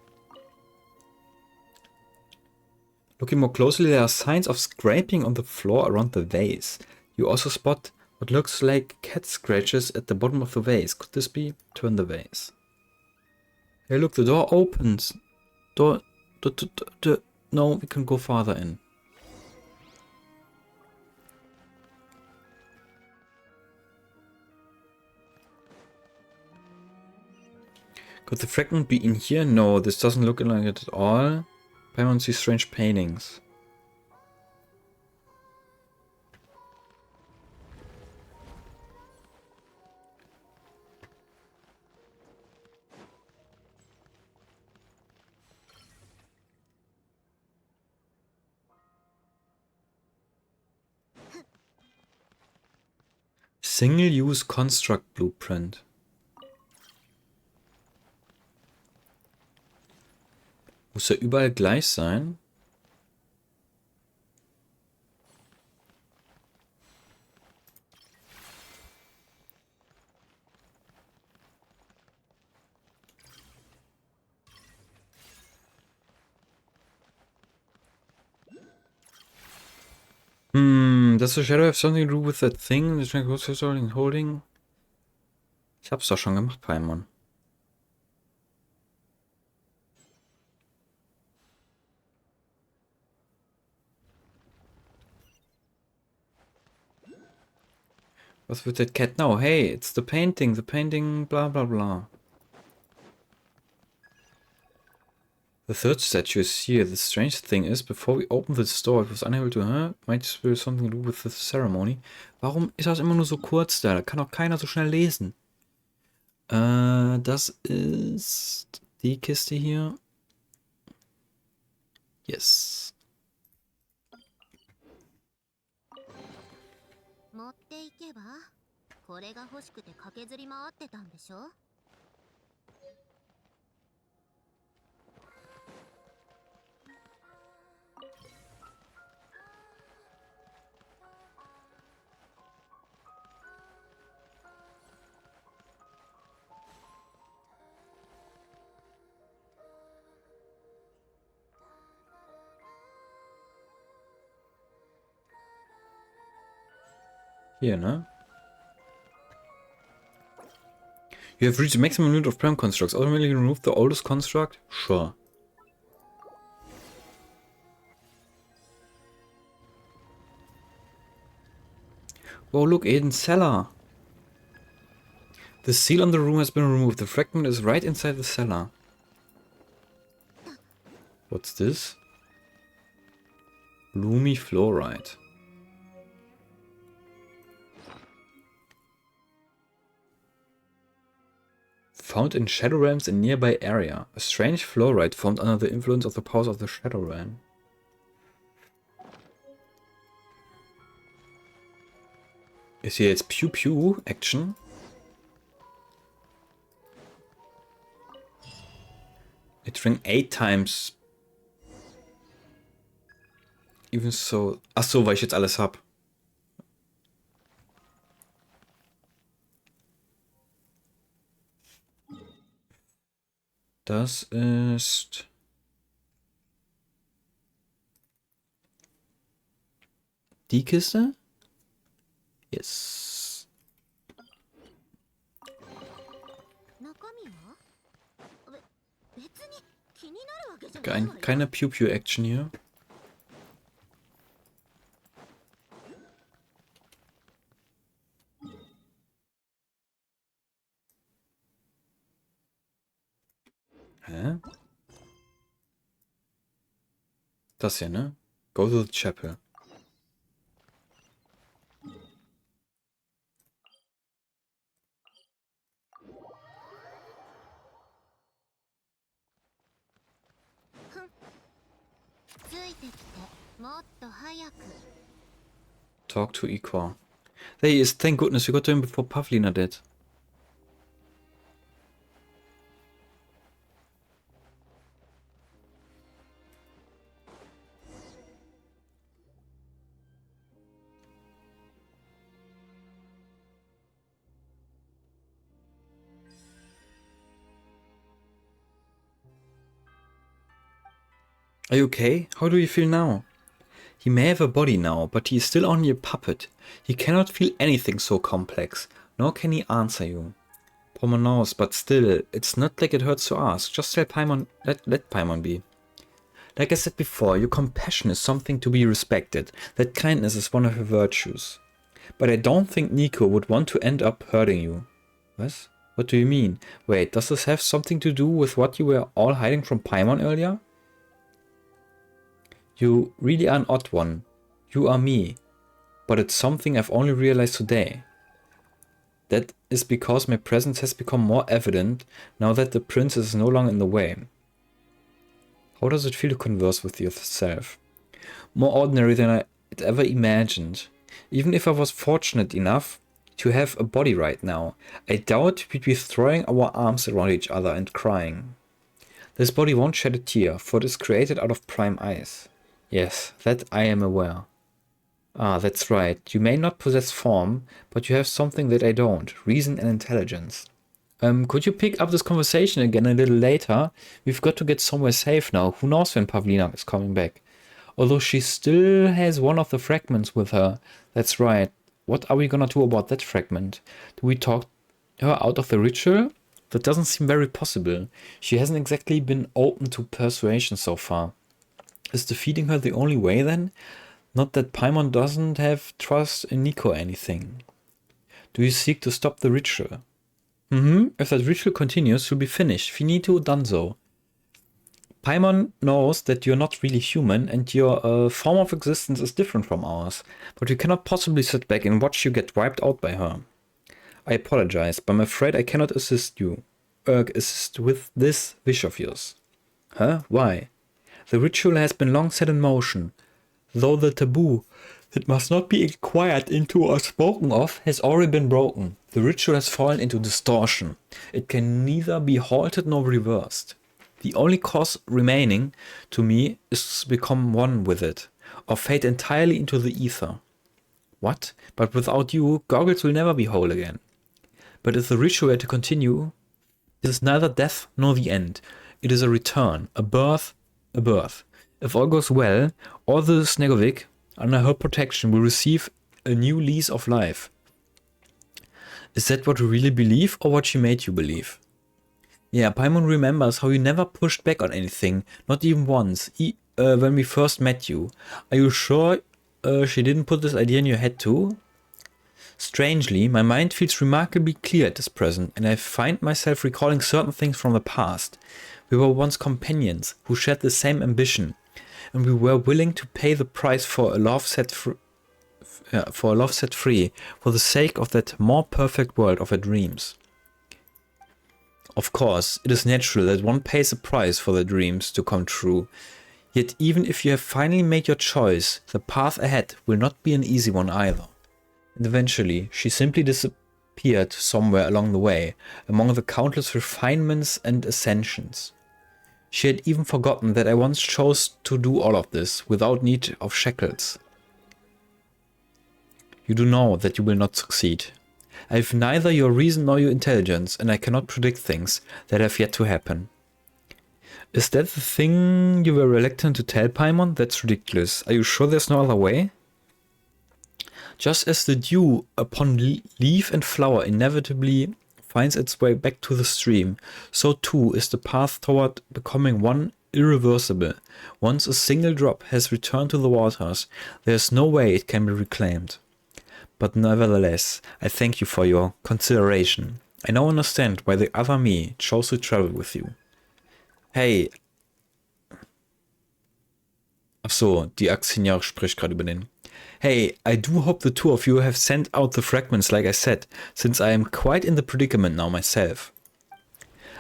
Looking more closely, there are signs of scraping on the floor around the vase. You also spot what looks like cat scratches at the bottom of the vase. Could this be? Turn the vase. Hey, look, the door opens. No, we can go farther in. Could the fragment be in here? No, this doesn't look like it at all. Paimon sees strange paintings. Single-use construct blueprint. Muss ja überall gleich sein. Does the shadow have something to do with that thing? Holding? Ich hab's doch schon gemacht, Paimon. What's with that cat now? Hey, it's the painting, blah blah blah. The third statue is here. The strange thing is, before we opened the door, it was unable to, might be something to do with the ceremony. Warum ist das immer nur so kurz da? Da kann auch keiner so schnell lesen. Das ist die Kiste hier. Yes. 持っていけばこれが欲しくて駆けずり回ってたんでしょ Hier, ne? You have reached the maximum limit of prime constructs. Automatically remove the oldest construct? Sure. Whoa, look, Aiden's cellar. The seal on the room has been removed. The fragment is right inside the cellar. What's this? Bloomy fluoride. Found in Shadow Realms in nearby area. A strange fluoride formed under the influence of the powers of the Shadow Realm. Ist hier jetzt Pew Pew Action? It rang 8 times. Even so. Ach so, weil ich jetzt alles hab. Das ist die Kiste? Yes. Keine Pew-Pew-Action hier. Hä? Das hier, ne? Go to the chapel. Talk to Iqua. There he is. Thank goodness we got to him before Pavlina did. Are you okay? How do you feel now? He may have a body now, but he is still only a puppet. He cannot feel anything so complex, nor can he answer you. Poor knows, but still, it's not like it hurts to ask. Just tell Paimon, let Paimon be. Like I said before, your compassion is something to be respected. That kindness is one of your virtues. But I don't think Nico would want to end up hurting you. What? What do you mean? Wait, does this have something to do with what you were all hiding from Paimon earlier? You really are an odd one. You are me. But it's something I've only realized today. That is because my presence has become more evident now that the princess is no longer in the way. How does it feel to converse with yourself? More ordinary than I had ever imagined. Even if I was fortunate enough to have a body right now, I doubt we'd be throwing our arms around each other and crying. This body won't shed a tear, for it is created out of prime ice. Yes, that I am aware. Ah, that's right. You may not possess form, but you have something that I don't. Reason and intelligence. Could you pick up this conversation again a little later? We've got to get somewhere safe now. Who knows when Pavlina is coming back? Although she still has one of the fragments with her. That's right. What are we gonna do about that fragment? Do we talk her out of the ritual? That doesn't seem very possible. She hasn't exactly been open to persuasion so far. Is defeating her the only way then? Not that Paimon doesn't have trust in Nico or anything. Do you seek to stop the ritual? If that ritual continues, you'll be finished. Finito, done so. Paimon knows that you're not really human and your form of existence is different from ours, but we cannot possibly sit back and watch you get wiped out by her. I apologize, but I'm afraid I cannot assist with this wish of yours. Huh? Why? The ritual has been long set in motion, though the taboo that must not be inquired into or spoken of has already been broken. The ritual has fallen into distortion. It can neither be halted nor reversed. The only course remaining to me is to become one with it, or fade entirely into the ether. What? But without you, Goggles will never be whole again. But if the ritual were to continue, it is neither death nor the end. It is a return, a birth, a birth. If all goes well, all the Snegovic, under her protection, will receive a new lease of life. Is that what you really believe, or what she made you believe? Yeah, Paimon remembers how you never pushed back on anything, not even once, when we first met you. Are you sure she didn't put this idea in your head too? Strangely, my mind feels remarkably clear at this present, and I find myself recalling certain things from the past. We were once companions who shared the same ambition, and we were willing to pay the price for a love set free, for the sake of that more perfect world of our dreams. Of course, it is natural that one pays a price for their dreams to come true. Yet even if you have finally made your choice, the path ahead will not be an easy one either. And eventually, she simply disappeared somewhere along the way, among the countless refinements and ascensions. She had even forgotten that I once chose to do all of this without need of shackles. You do know that you will not succeed. I have neither your reason nor your intelligence, and I cannot predict things that have yet to happen. Is that the thing you were reluctant to tell Paimon? That's ridiculous. Are you sure there's no other way? Just as the dew upon leaf and flower inevitably finds its way back to the stream, so too is the path toward becoming one irreversible. Once a single drop has returned to the waters, there is no way it can be reclaimed. But nevertheless, I thank you for your consideration. I now understand why the other me chose to travel with you. Hey. Ach so, die Aktionäre spricht gerade über den. Hey, I do hope the two of you have sent out the fragments like I said, since I am quite in the predicament now myself.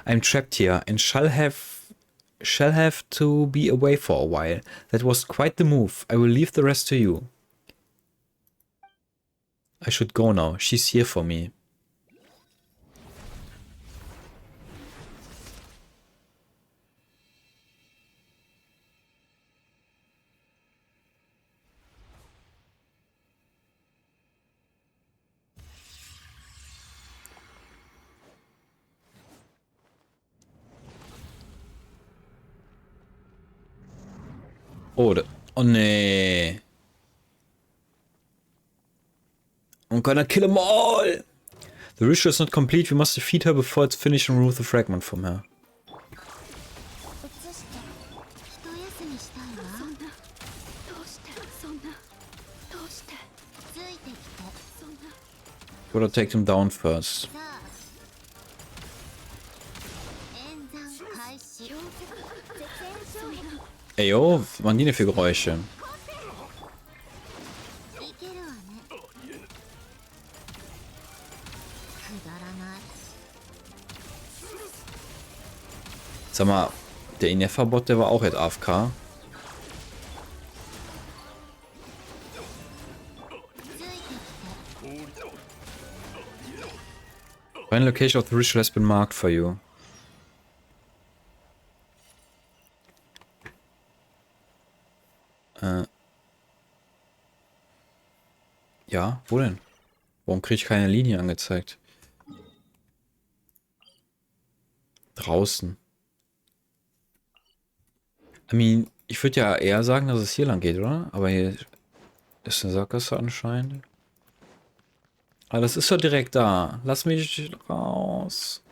I am trapped here and shall have to be away for a while. That was quite the move. I will leave the rest to you. I should go now. She's here for me. Oh, oh nee. I'm gonna kill them all! The ritual is not complete. We must defeat her before it's finished and remove the fragment from her. Gotta take them down first. Ey, oh, was waren die denn für Geräusche? Sag mal, der Ineffa-Bot, der war auch jetzt AFK. Final location of the ritual has been marked for you. Ja, wo denn? Warum kriege ich keine Linie angezeigt? Draußen. I mean, ich würde ja eher sagen, dass es hier lang geht, oder? Aber hier ist eine Sackgasse anscheinend. Ah, das ist doch direkt da. Lass mich raus.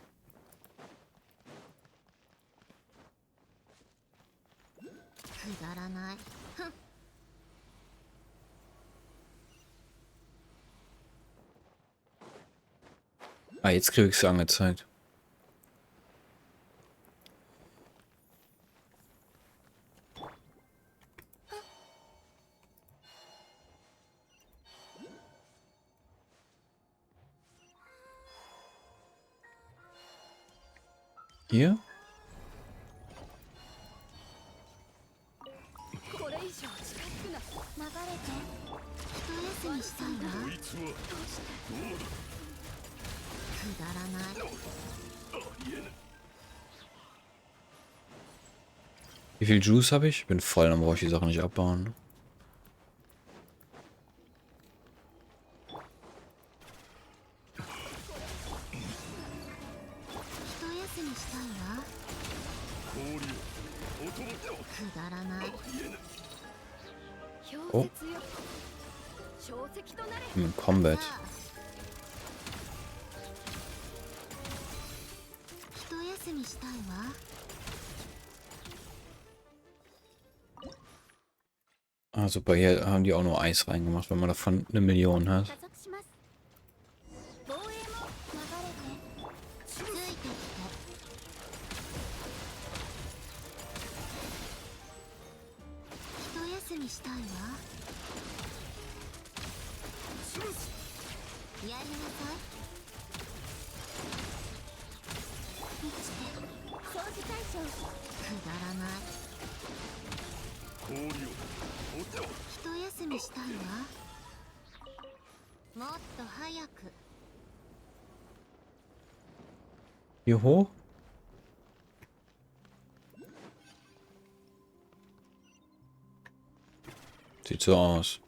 Ah, jetzt kriege ich es angezeigt. Hier? これ以上近づくな。流れて。一休みしたいわ。くだらない。 Wie viel Juice habe ich? Ich bin voll, dann brauche ich die Sache nicht abbauen. Oh. Im Combat. Ah, super, hier haben die auch nur Eis reingemacht, wenn man davon 1.000.000 hat. Hier hoch? Sieht so aus.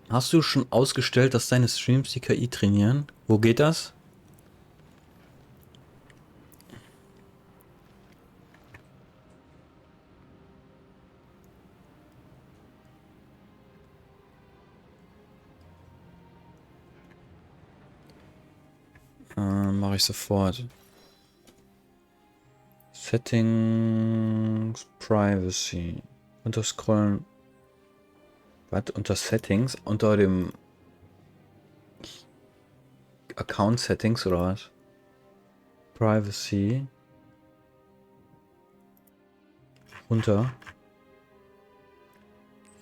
Hast du schon ausgestellt, dass deine Streams die KI trainieren? Wo geht das? Mache ich sofort. Settings, Privacy. Unterscrollen. Was? Unter Settings? Unter dem Account Settings oder was? Privacy. Unter.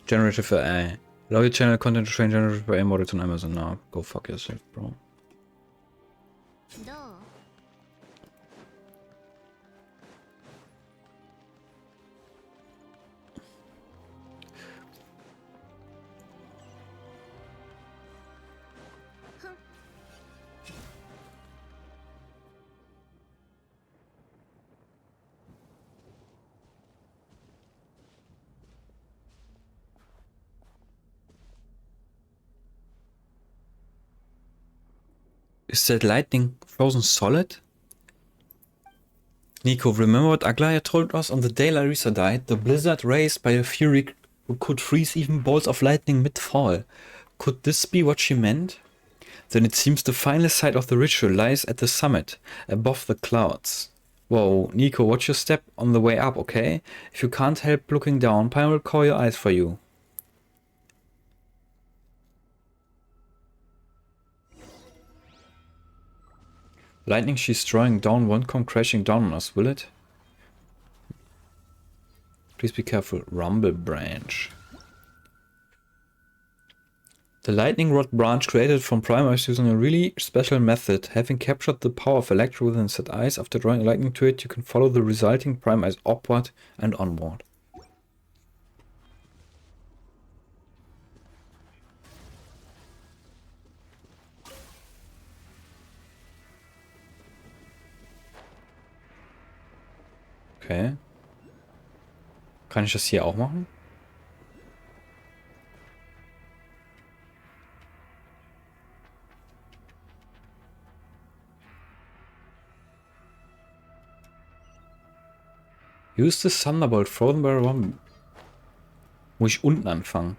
Generative AI. Allow your channel content to train generative AI models on Amazon now. Go fuck yourself, bro. どう？ Is that lightning frozen solid? Nico, remember what Aglaya told us on the day Larissa died? The blizzard raised by a fury could freeze even bolts of lightning mid-fall. Could this be what she meant? Then it seems the final site of the ritual lies at the summit, above the clouds. Whoa, Nico, watch your step on the way up, okay? If you can't help looking down, Pine will call your eyes for you. Lightning she's drawing down won't come crashing down on us, will it? Please be careful. Rumble branch. The lightning rod branch created from primers using a really special method. Having captured the power of Electro within set eyes, after drawing lightning to it, you can follow the resulting prime eyes upward and onward. Okay. Kann ich das hier auch machen? Use the Thunderbolt frozen by a rumble. Muss ich unten anfangen?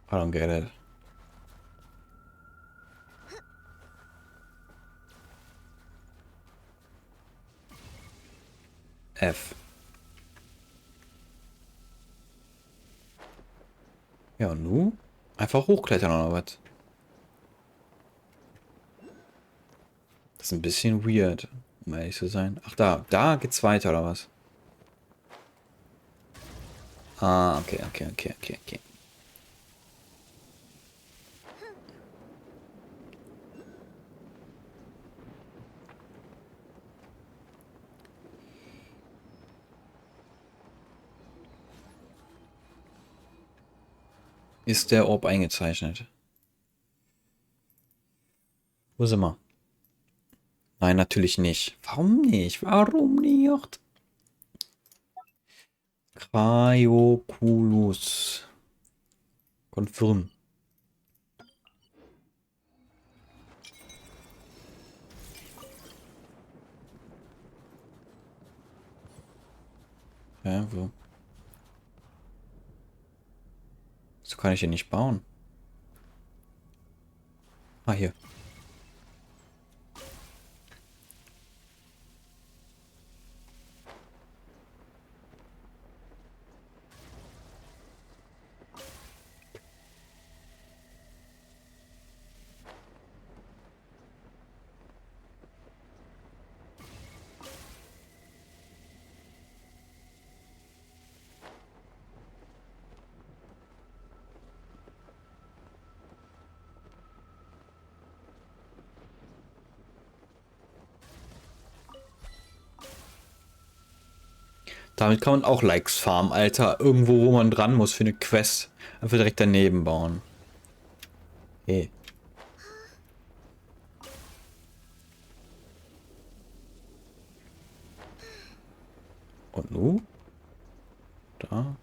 I don't get it. F. Ja, und nu? Einfach hochklettern oder was? Das ist ein bisschen weird. Um ehrlich zu sein. Ach, da geht's weiter, oder was? Ah, okay. Ist der Orb eingezeichnet? Wo sind wir? Nein, natürlich nicht. Warum nicht? Warum nicht? Cryoculus. Confirm. Ja, wo? So kann ich den nicht bauen. Ah, hier. Damit kann man auch Likes farmen, Alter. Irgendwo, wo man dran muss für eine Quest. Einfach direkt daneben bauen. Hey. Und nu? Da.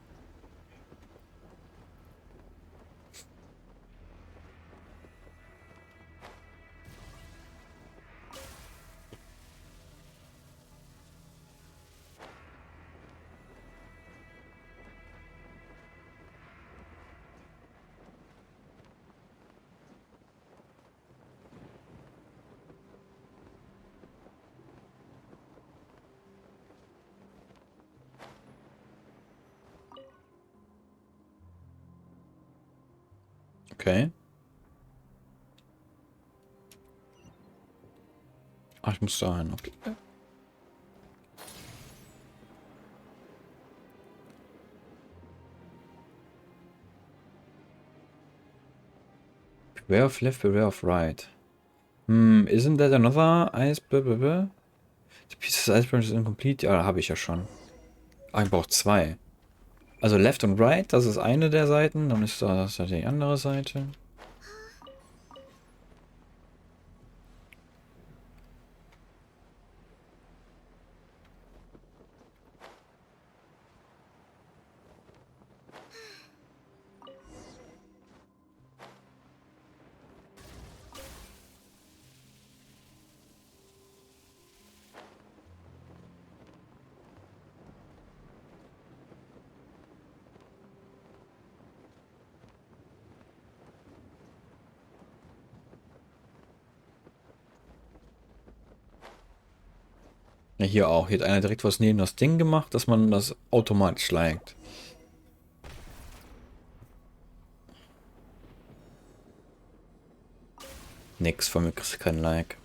Okay. Ach, ich muss da hin. Okay. Beware of left, beware of right. Isn't that another ice? The piece of ice branch is incomplete. Ja, habe ich ja schon. Ah, ich brauche zwei. Also left und right, das ist eine der Seiten. Dann ist das die andere Seite. Ja, hier auch. Hier hat einer direkt was neben das Ding gemacht, dass man das automatisch liked. Nix, von mir kriegst du kein Like.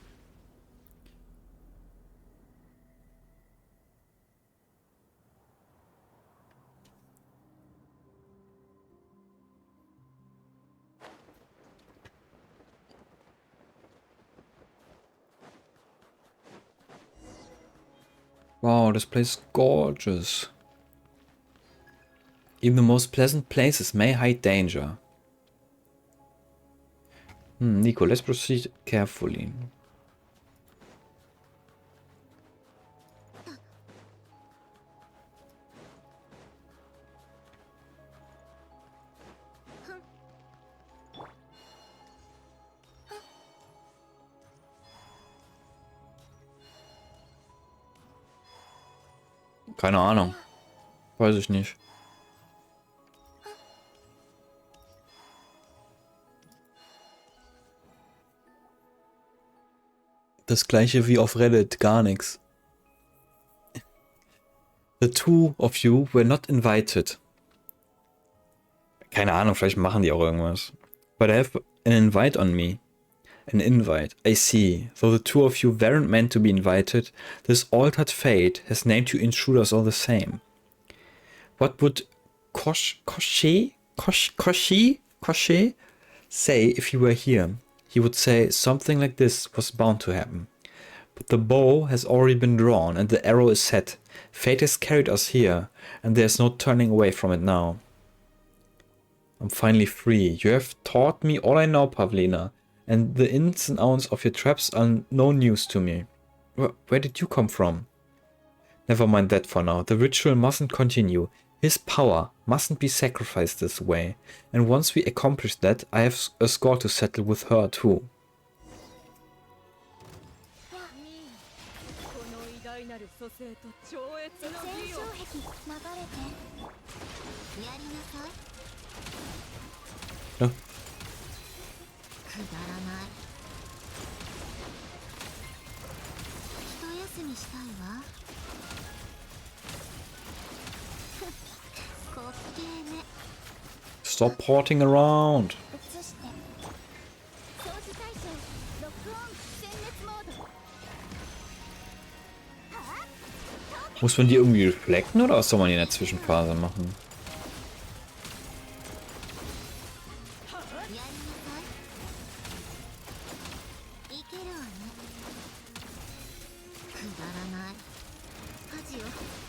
Wow, this place is gorgeous. Even the most pleasant places may hide danger. Nico, let's proceed carefully. Keine Ahnung. Weiß ich nicht. Das gleiche wie auf Reddit, gar nichts. The two of you were not invited. Keine Ahnung, vielleicht machen die auch irgendwas. But I have an invite on me. An invite, I see. Though the two of you weren't meant to be invited, this altered fate has named you intruders all the same. What would Koshi say if he were here? He would say something like this was bound to happen. But the bow has already been drawn and the arrow is set. Fate has carried us here, and there's no turning away from it now. I'm finally free. You have taught me all I know, Pavlina, and the ins and outs of your traps are no news to me. Where did you come from? Never mind that for now. The ritual mustn't continue. His power mustn't be sacrificed this way. And once we accomplish that, I have a score to settle with her too. No. Stop porting around. Muss man die irgendwie reflekten oder was soll man in der Zwischenphase machen?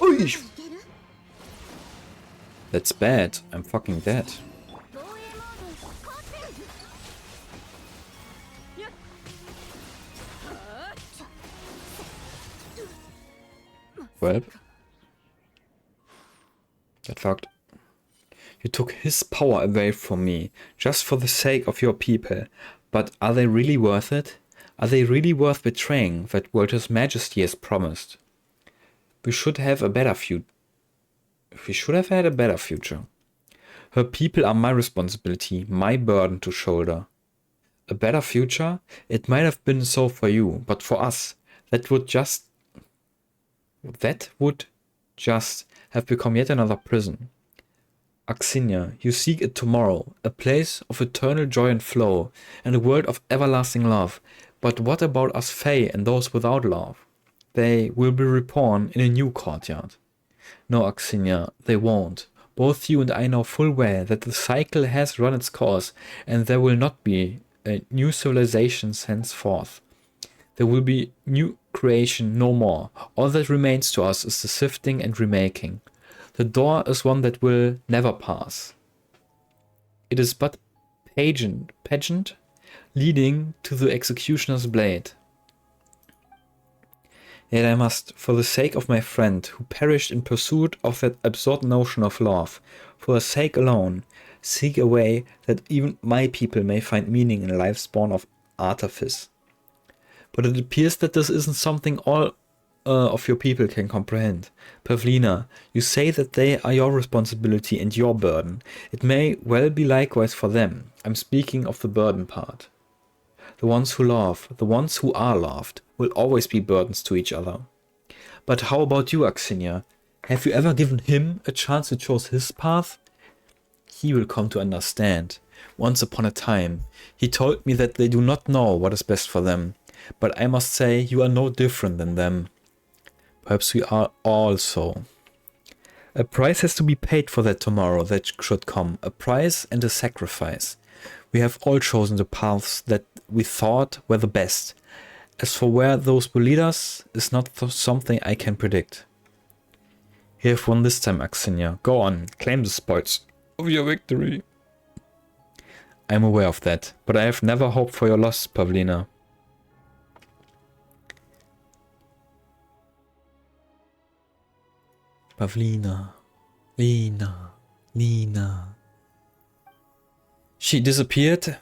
Ui. That's bad. I'm fucking dead. Well, that fucked. You took his power away from me, just for the sake of your people. But are they really worth it? Are they really worth betraying that what His Majesty has promised? We should have a better future. We should have had a better future. Her people are my responsibility, my burden to shoulder. A better future? It might have been so for you, but for us, that would just have become yet another prison. Axinia, you seek a tomorrow, a place of eternal joy and flow, and a world of everlasting love. But what about us Fae and those without love? They will be reborn in a new courtyard. No, Axinia, they won't. Both you and I know full well that the cycle has run its course, and there will not be a new civilization henceforth. There will be new creation no more. All that remains to us is the sifting and remaking. The door is one that will never pass. It is but pageant leading to the executioner's blade. Yet I must, for the sake of my friend who perished in pursuit of that absurd notion of love, for her sake alone, seek a way that even my people may find meaning in life's born of artifice. But it appears that this isn't something all of your people can comprehend. Pavlina, you say that they are your responsibility and your burden. It may well be likewise for them. I'm speaking of the burden part. The ones who love, the ones who are loved, will always be burdens to each other. But how about you, Axinia? Have you ever given him a chance to choose his path? He will come to understand. Once upon a time, he told me that they do not know what is best for them. But I must say, you are no different than them. Perhaps we are all so. A price has to be paid for that tomorrow that should come. A price and a sacrifice. We have all chosen the paths that we thought were the best. As for where those will lead us, is not something I can predict. You have won this time, Axinia. Go on, claim the spoils of your victory. I am aware of that, but I have never hoped for your loss, Pavlina. Pavlina, Lina. She disappeared,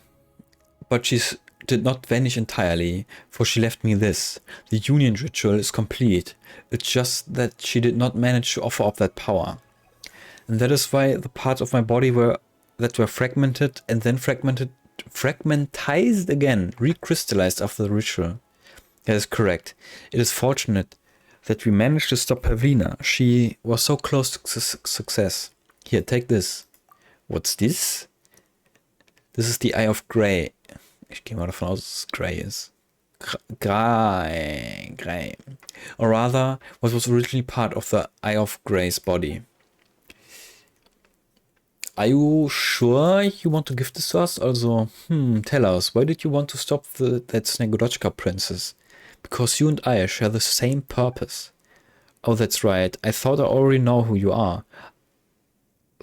but she did not vanish entirely, for she left me this. The union ritual is complete. It's just that she did not manage to offer up that power. And that is why the parts of my body were fragmented and then fragmentized again, recrystallized after the ritual. That is correct. It is fortunate that we managed to stop Pavlina. She was so close to success. Here, take this. What's this? This is the Eye of Grey. Ich gehe mal davon aus, dass es Grey ist. Grey. Or rather, what was originally part of the Eye of Grey's body. Are you sure you want to give this to us? Also, tell us, why did you want to stop that Snegurochka princess? Because you and I share the same purpose. Oh, that's right. I thought I already know who you are.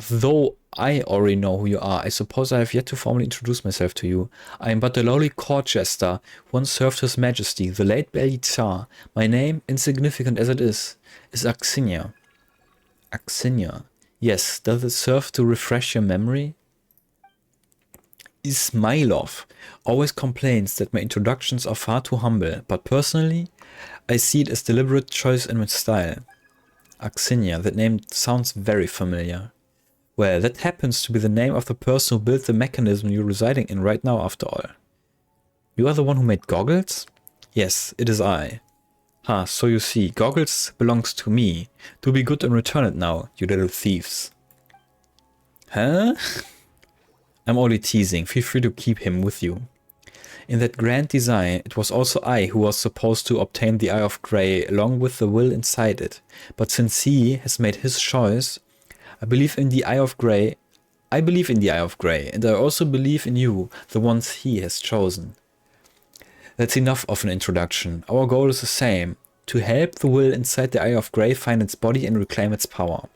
Though I already know who you are, I suppose I have yet to formally introduce myself to you. I am but a lowly court jester, who once served His Majesty, the late Tsar. My name, insignificant as it is Axinia. Axinia. Yes, does it serve to refresh your memory? Ismailov always complains that my introductions are far too humble, but personally, I see it as deliberate choice in my style. Axinia, that name sounds very familiar. Well, that happens to be the name of the person who built the mechanism you're residing in right now, after all. You are the one who made goggles? Yes, it is I. So you see, goggles belongs to me. Do be good and return it now, you little thieves. Huh? I'm only teasing, feel free to keep him with you. In that grand design, it was also I who was supposed to obtain the Eye of Grey along with the will inside it. But since he has made his choice, I believe in the Eye of Grey. And I also believe in you, the ones he has chosen. That's enough of an introduction. Our goal is the same, to help the will inside the Eye of Grey find its body and reclaim its power.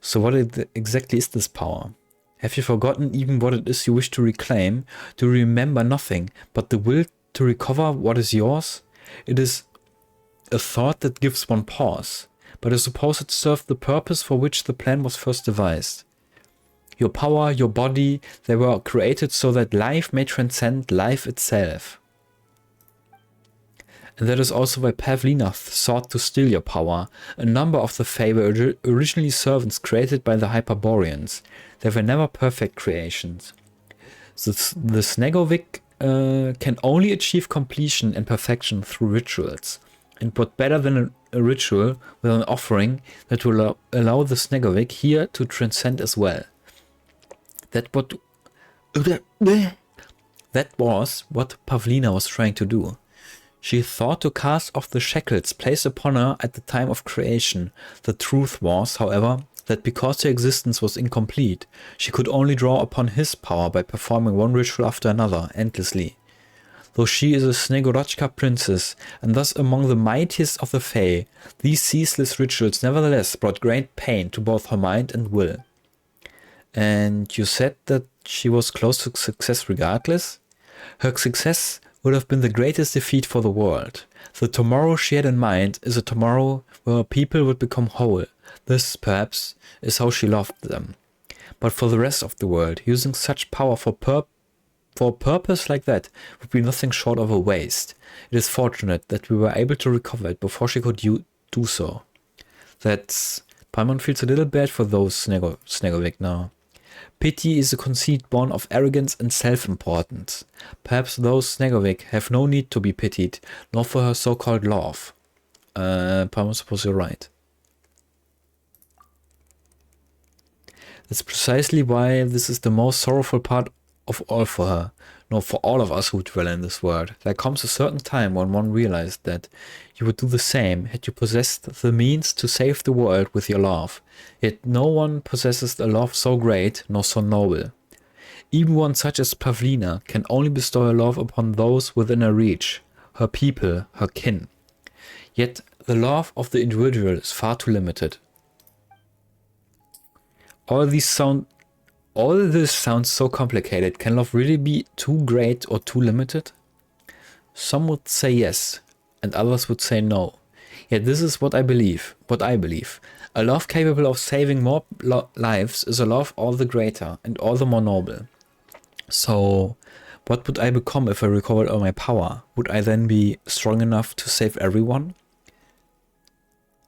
So what exactly is this power? Have you forgotten even what it is you wish to reclaim? Do you remember nothing but the will to recover what is yours? It is a thought that gives one pause, but I suppose it served the purpose for which the plan was first devised. Your power, your body, they were created so that life may transcend life itself. And that is also why Pavlina sought to steal your power. A number of the Fae were originally servants created by the Hyperboreans. They were never perfect creations. So the Snegovic can only achieve completion and perfection through rituals. And what better than a ritual with an offering that will allow the Snegovic here to transcend as well. That was what Pavlina was trying to do. She thought to cast off the shackles placed upon her at the time of creation. The truth was, however, that because her existence was incomplete, she could only draw upon his power by performing one ritual after another, endlessly. Though she is a Snegurochka princess, and thus among the mightiest of the Fae, these ceaseless rituals nevertheless brought great pain to both her mind and will. And you said that she was close to success regardless? Her success would have been the greatest defeat for the world. The tomorrow she had in mind is a tomorrow where people would become whole. This, perhaps, is how she loved them. But for the rest of the world, using such power for a purpose like that would be nothing short of a waste. It is fortunate that we were able to recover it before she could do so. Paimon feels a little bad for those Snegovic now. Pity is a conceit born of arrogance and self-importance. Perhaps those Snegovic have no need to be pitied, nor for her so-called love. Paimon, suppose you're right. That's precisely why this is the most sorrowful part of all for her, nor for all of us who dwell in this world. There comes a certain time when one realized that you would do the same had you possessed the means to save the world with your love. Yet no one possesses a love so great nor so noble. Even one such as Pavlina can only bestow her love upon those within her reach, her people, her kin. Yet the love of the individual is far too limited. All this sounds so complicated. Can love really be too great or too limited? Some would say yes, and others would say no. Yet this is what I believe. A love capable of saving more lives is a love all the greater and all the more noble. So, what would I become if I recovered all my power? Would I then be strong enough to save everyone?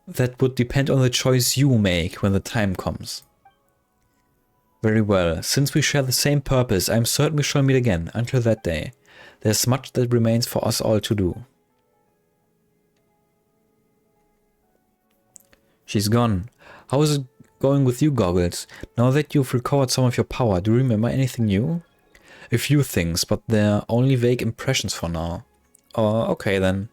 That would depend on the choice you make when the time comes. Very well. Since we share the same purpose, I am certain we shall meet again. Until that day, there's much that remains for us all to do. She's gone. How is it going with you, Goggles? Now that you've recovered some of your power, do you remember anything new? A few things, but they're only vague impressions for now. Oh, okay then.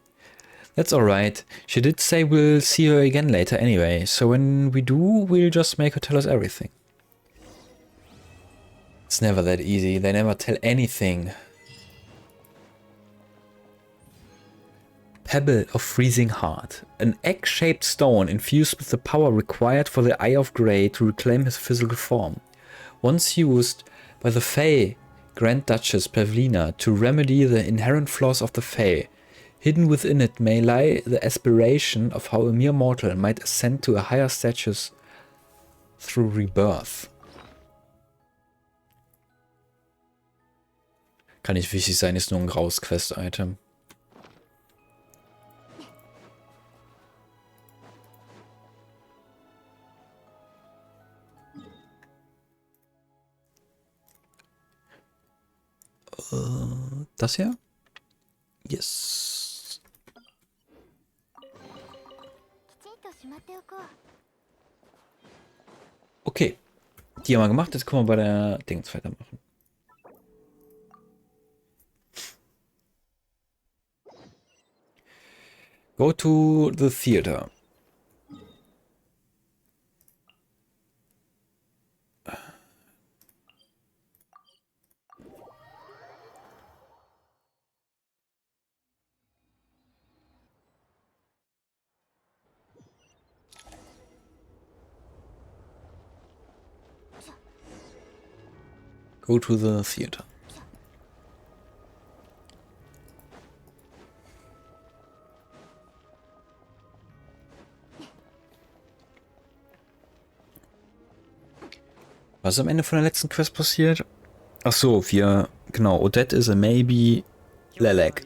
That's alright. She did say we'll see her again later anyway, so when we do, we'll just make her tell us everything. It's never that easy. They never tell anything. Pebble of Freezing Heart. An egg-shaped stone infused with the power required for the Eye of Grey to reclaim his physical form. Once used by the Fae Grand Duchess Pavlina to remedy the inherent flaws of the Fae, hidden within it may lie the aspiration of how a mere mortal might ascend to a higher status through rebirth. Kann nicht wichtig sein, ist nur ein graues Quest-Item. Das hier? Yes. Okay. Die haben wir gemacht, jetzt können wir bei der Dings weitermachen. Go to the theater. Go to the theater. Was ist am Ende von der letzten Quest passiert? Ach so, wir, genau, Odette is a maybe, Lelek.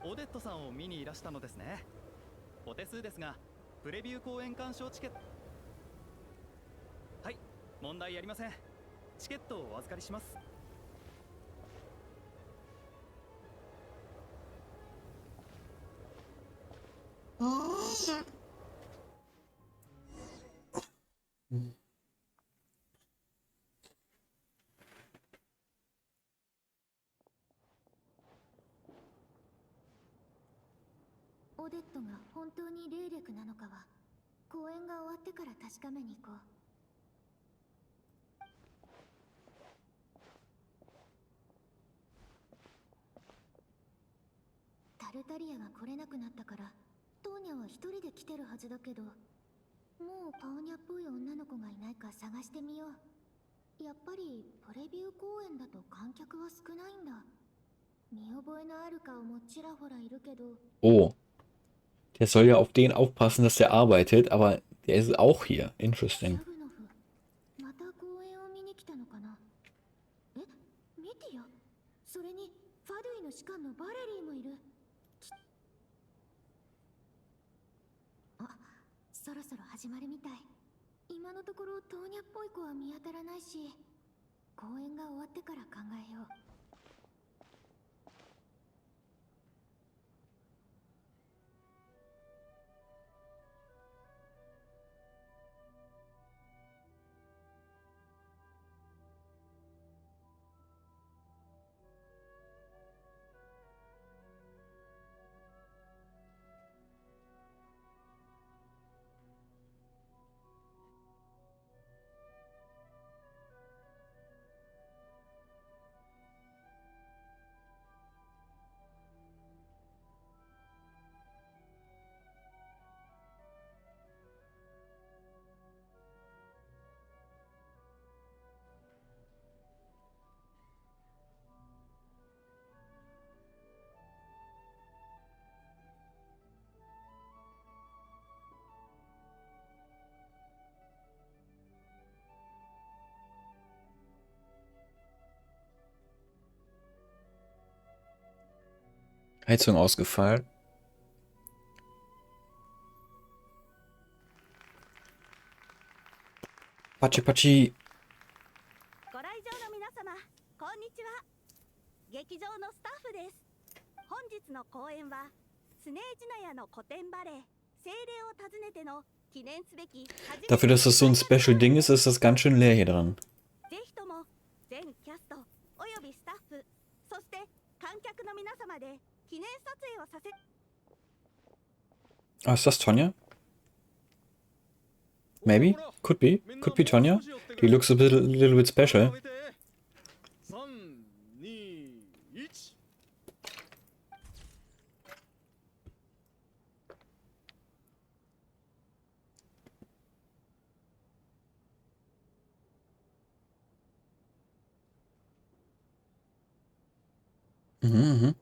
オデットさんを見にいらしたのですね。お手数ですが、プレビュー公演鑑賞チケット。はい、問題ありません。チケットをお預かりします。オデットが本当に霊力なのかは公演が終わってから確かめに行こう。タルタリアが来れなくなったからトーニャは一人で来てるはずだけど、もうパオニャっぽい女の子がいないか探してみよう。やっぱりプレビュー公演だと観客は少ないんだ。見覚えのある顔もちらほらいるけど。Oh. Der soll ja auf den aufpassen, dass der arbeitet, aber der ist auch hier. Interesting. また公演を見に来たのかな。え、ミティア。それにファドゥイの士官のバレリーもいる。あ、そろそろ始まるみたい。今のところトーニャっぽい子は見当たらないし、公演が終わってから考えよう。Heizung ausgefallen. Patschi Patschi. ご来場の皆様、こんにちは。劇場のスタッフです。本日の公演はスネージナヤの古典バレエ精霊を訪ねての記念すべき初めて Dafür, dass das so ein Special-Ding ist, ist das ganz schön leer hier dran. ぜひとも全キャストおよびスタッフ、そして観客の皆様で記念撮影をさせ Ah, ist das Tonja? Maybe? Could be. Could be Tonja. He looks a little bit special. 3、2、1。Mhm,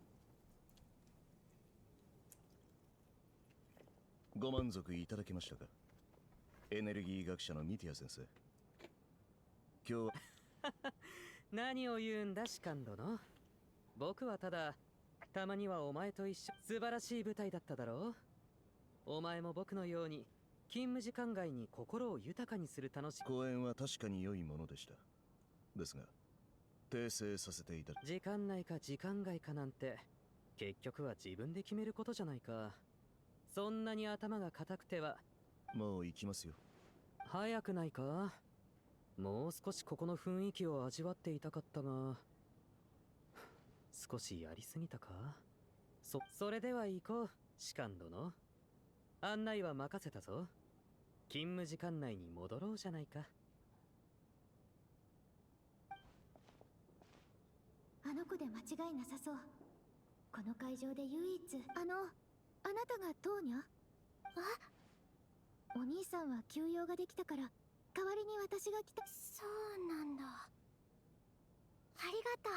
ご満足いただけましたか？エネルギー学者のミティア先生。今日は何を言うんだシカン殿。僕はただたまにはお前と一緒。素晴らしい舞台だっただろう。お前も僕のように勤務時間外に心を豊かにする楽し公演は確かに良いものでした。ですが訂正させていただ時間内か時間外かなんて結局は自分で決めることじゃないか。そんなに頭が固くてはもう行きますよ。早くないか。もう少しここの雰囲気を味わっていたかったが少しやりすぎたか。それでは行こうシカン殿。案内は任せたぞ。勤務時間内に戻ろうじゃないか。あの子で間違いなさそう。この会場で唯一あなたがトーニャ？お兄さんは休養ができたから代わりに私が来た。そうなんだ。ありがとう。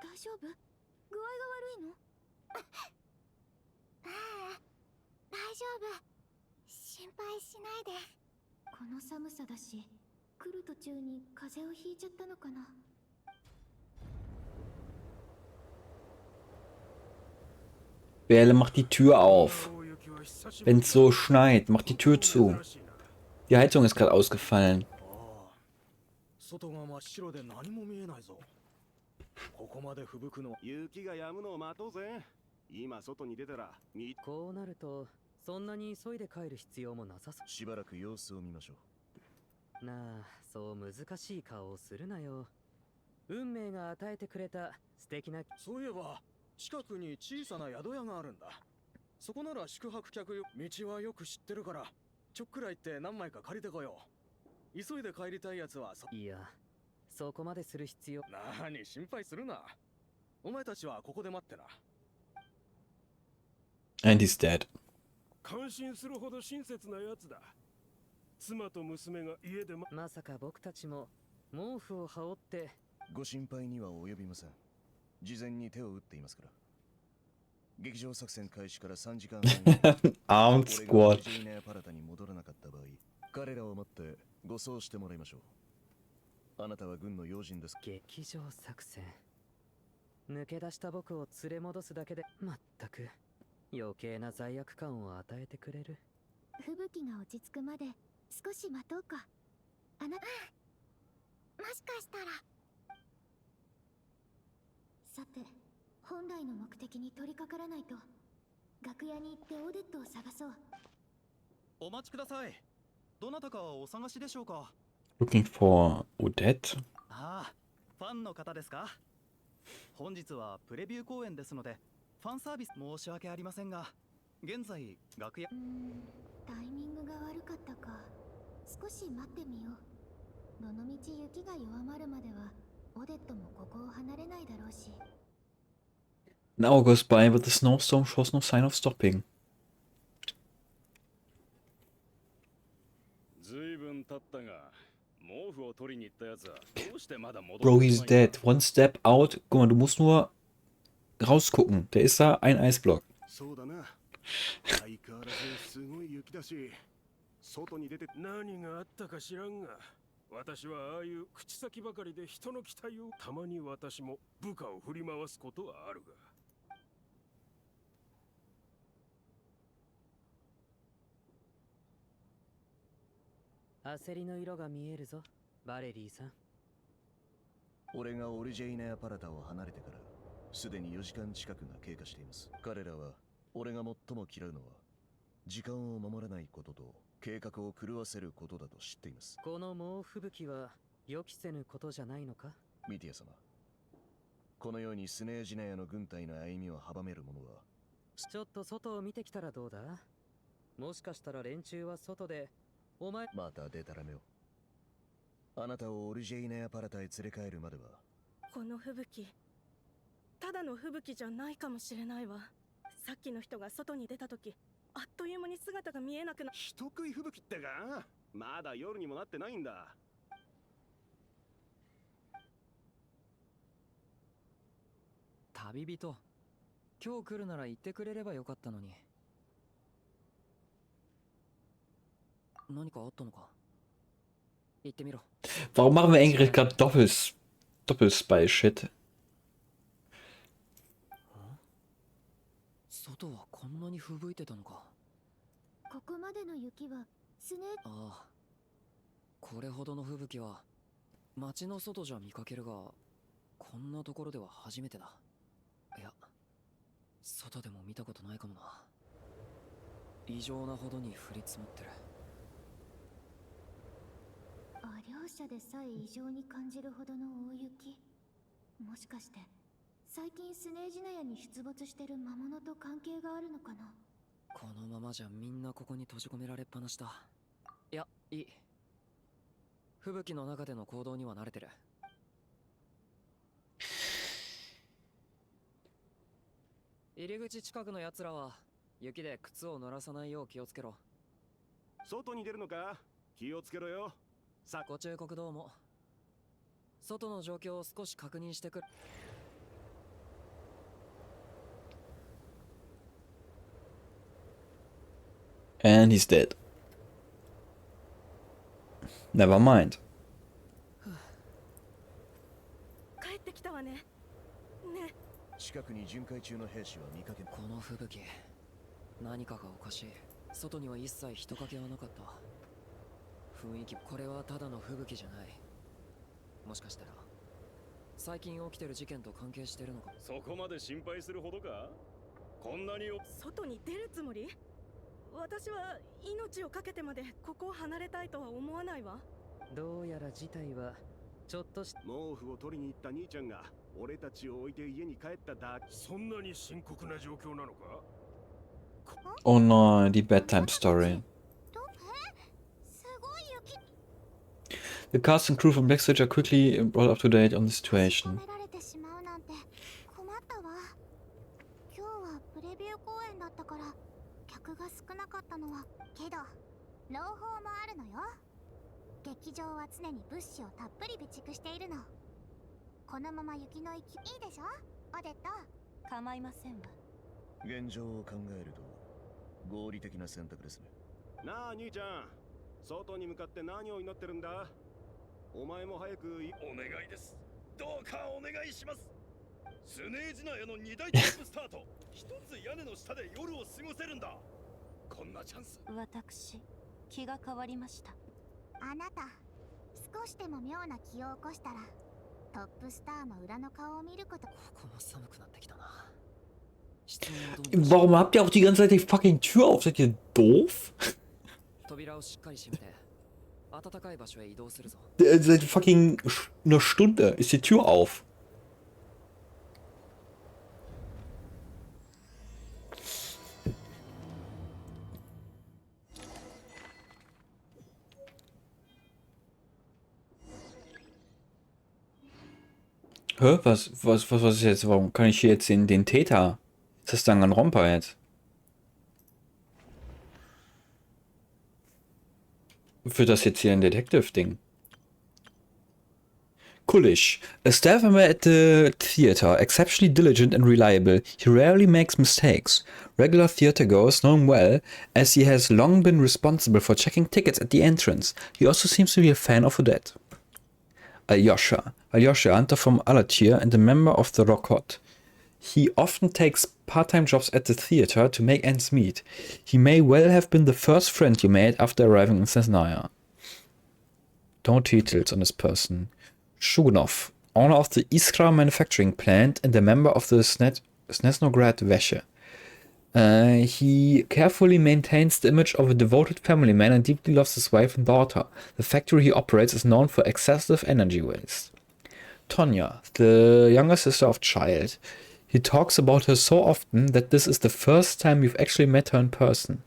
大丈夫？具合が悪いの？ああ、大丈夫。心配しないで。この寒さだし、来る途中に風邪をひいちゃったのかな。Bärle, mach die Tür auf. Wenn es so schneit, mach die Tür zu. Die Heizung ist gerade ausgefallen. 外が真っ白で何も見えないぞ。ここまで吹雪くの。雪が止むのを待とうぜ。今外に出たらこうなるとそんなに急いで帰る必要もなさそう。しばらく様子を見ましょう。なあ、そう難しい顔をするなよ。運命が与えてくれた素敵な。そういえば近くに小さな宿屋があるんだ。そこなら宿泊客よ。道はよく知ってるからちょっくら行って何枚か借りてこよう。急いで帰りたいやつはいや、そこまでする必要。なに心配するな。お前たちはここで待ってな。 And he's dead. 感心するほど親切なやつだ。妻と娘が家でまさか僕たちも毛布を羽織って。ご心配には及びません。事前に手を打っていますから。劇場作戦開始から3時間Armed 半。 Squad. ジェイネアパラタに戻らなかった場合、彼らを待って護送してもらいましょう。あなたは軍の要人です。劇場作戦。抜け出した僕を連れ戻すだけでまったく余計な罪悪感を与えてくれる。吹雪が落ち着くまで少し待とうか。もしかしたら。さて、本来の目的に取り掛からないと。楽屋に行ってオデットを探そう。お待ちください。どなたかお探しでしょうか？ Looking for Odette? ああ、ファンの方ですか？本日はプレビュー公演ですので、ファンサービス申し訳ありませんが、現在楽屋。タイミングが悪かったか。少し待ってみよう。どのみち雪が弱まるまではオデットもここを離れないだろうし。 An hour goes by, but the snowstorm shows no sign of stopping. ずいぶん経ったが、毛布を取りに行ったやつはどうしてまだ戻って Bro, こない he's んだ。 dead. One step out. Guck mal, du musst nur rausgucken. Der ist da, ein Eisblock. そうだな。相変わらずすごい雪だし、外に出て何があったか知らんが、私はああいう口先ばかりで人の期待を。たまに私も部下を振り回すことはあるが。焦りの色が見えるぞ、バレリーさん。俺がオルジェイネアパラタを離れてからすでに4時間近くが経過しています。彼らは俺が最も嫌うのは時間を守らないことと計画を狂わせることだと知っています。この猛吹雪は予期せぬことじゃないのか？ミティア様、このようにスネージナヤの軍隊の歩みを阻める者は、ちょっと外を見てきたらどうだ？もしかしたら連中は外で、お前。またデタラメを。あなたをオルジェイナヤパラタへ連れ帰るまでは。この吹雪、ただの吹雪じゃないかもしれないわ。さっきの人が外に出た時、あっという間に姿が見えなくな。人食い吹雪ってか？まだ夜にもなってないんだ。旅人、今日来るなら言ってくれればよかったのに。何かあったのか？言ってみろ。 Warum machen wir eigentlich gerade Doppelspy-Shit? 外はこんなに吹雪いてたのか。ここまでの雪はスネー。ああ、これほどの吹雪は街の外じゃ見かけるが、こんなところでは初めてだ。いや、外でも見たことないかもな。異常なほどに降り積もってる。両者でさえ異常に感じるほどの大雪。もしかして最近スネージナヤに出没してる魔物と関係があるのかな。このままじゃみんなここに閉じ込められっぱなしだ。いや、いい。吹雪の中での行動には慣れてる。入り口近くの奴らは雪で靴を濡らさないよう気をつけろ。外に出るのか？気をつけろよ。さ、ご忠告どうも。外の状況を少し確認してくる。And he's dead. Never mind. 帰ってきたわね。ね。近くに巡回中の兵士は見かけ。この吹雪、何かがおかしい。外には一切人影はなかった。雰囲気、これはただの吹雪じゃない。もしかしたら最近起きてる事件と関係してるのか。そこまで心配するほどか？こんなに外に出るつもり？私は命をかけてまでここを離れたいとは思わないわ。どうやら事態はちょっとし。毛布を取りに行った兄ちゃんが俺たちを置いて家に帰っただ。そんなに深刻な状況なのか？ Oh nein, die Bedtime Story. The cast and crew from backstage are quickly brought up to date on the situation. 今日はプレビュー公演だったから客が少なかったのはけど朗報もあるのよ。劇場は常に物資をたっぷり備蓄しているの。このまま雪の勢いいいでしょオデット。構いませんわ。現状を考えると合理的な選択ですね。なあ兄ちゃん、外に向かって何を祈ってるんだ？お前も早くお願いです。どうかお願いします。スネージナヤの2大トップスタート。一つ屋根の下で夜を過ごせるんだ。こんなチャンス。私、気が変わりました。あなた少しでも妙な気を起こしたらトップスターの裏の顔を見ること。ここも寒くなってきたな。Warum habt ihr auch die ganze Zeit die fucking Tür auf? Seid ihr doof? 扉をしっかり閉めて暖かい場所へ移動するぞ。 Seit fucking einer Stunde ist die Tür auf. Hä? Was ist jetzt? Warum kann ich hier jetzt den Täter? Ist das Danganronpa jetzt? Für das jetzt hier ein Detective-Ding? Coolish. A staff member at the theater, exceptionally diligent and reliable. He rarely makes mistakes. Regular theater goers know him well, as he has long been responsible for checking tickets at the entrance. He also seems to be a fan of Odette. Alyosha. Alyosha, a hunter from Alatyr and a member of the Rockot. He often takes part-time jobs at the theater to make ends meet. He may well have been the first friend you made after arriving in Snezhnaya. No titles on this person. Shugunov, owner of the Iskra manufacturing plant and a member of the Snezhnograd Wäsche. He carefully maintains the image of a devoted family man and deeply loves his wife and daughter. The factory he operates is known for excessive energy waste. Tonya, the younger sister of Child. He talks about her so often that this is the first time you've actually met her in person.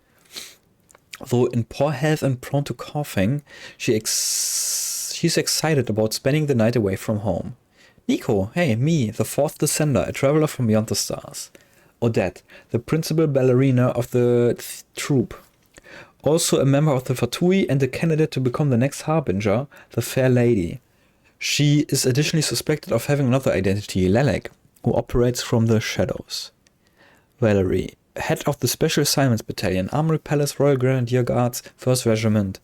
Though in poor health and prone to coughing, she's excited about spending the night away from home. Nico, hey, me, the fourth descender, a traveler from beyond the stars. Odette, the principal ballerina of the troupe. Also a member of the Fatui and a candidate to become the next Harbinger, the Fair Lady. She is additionally suspected of having another identity, Lelek, who operates from the shadows. Valerie, head of the Special Assignments Battalion, Armory Palace Royal Grenadier Guards, 1st Regiment.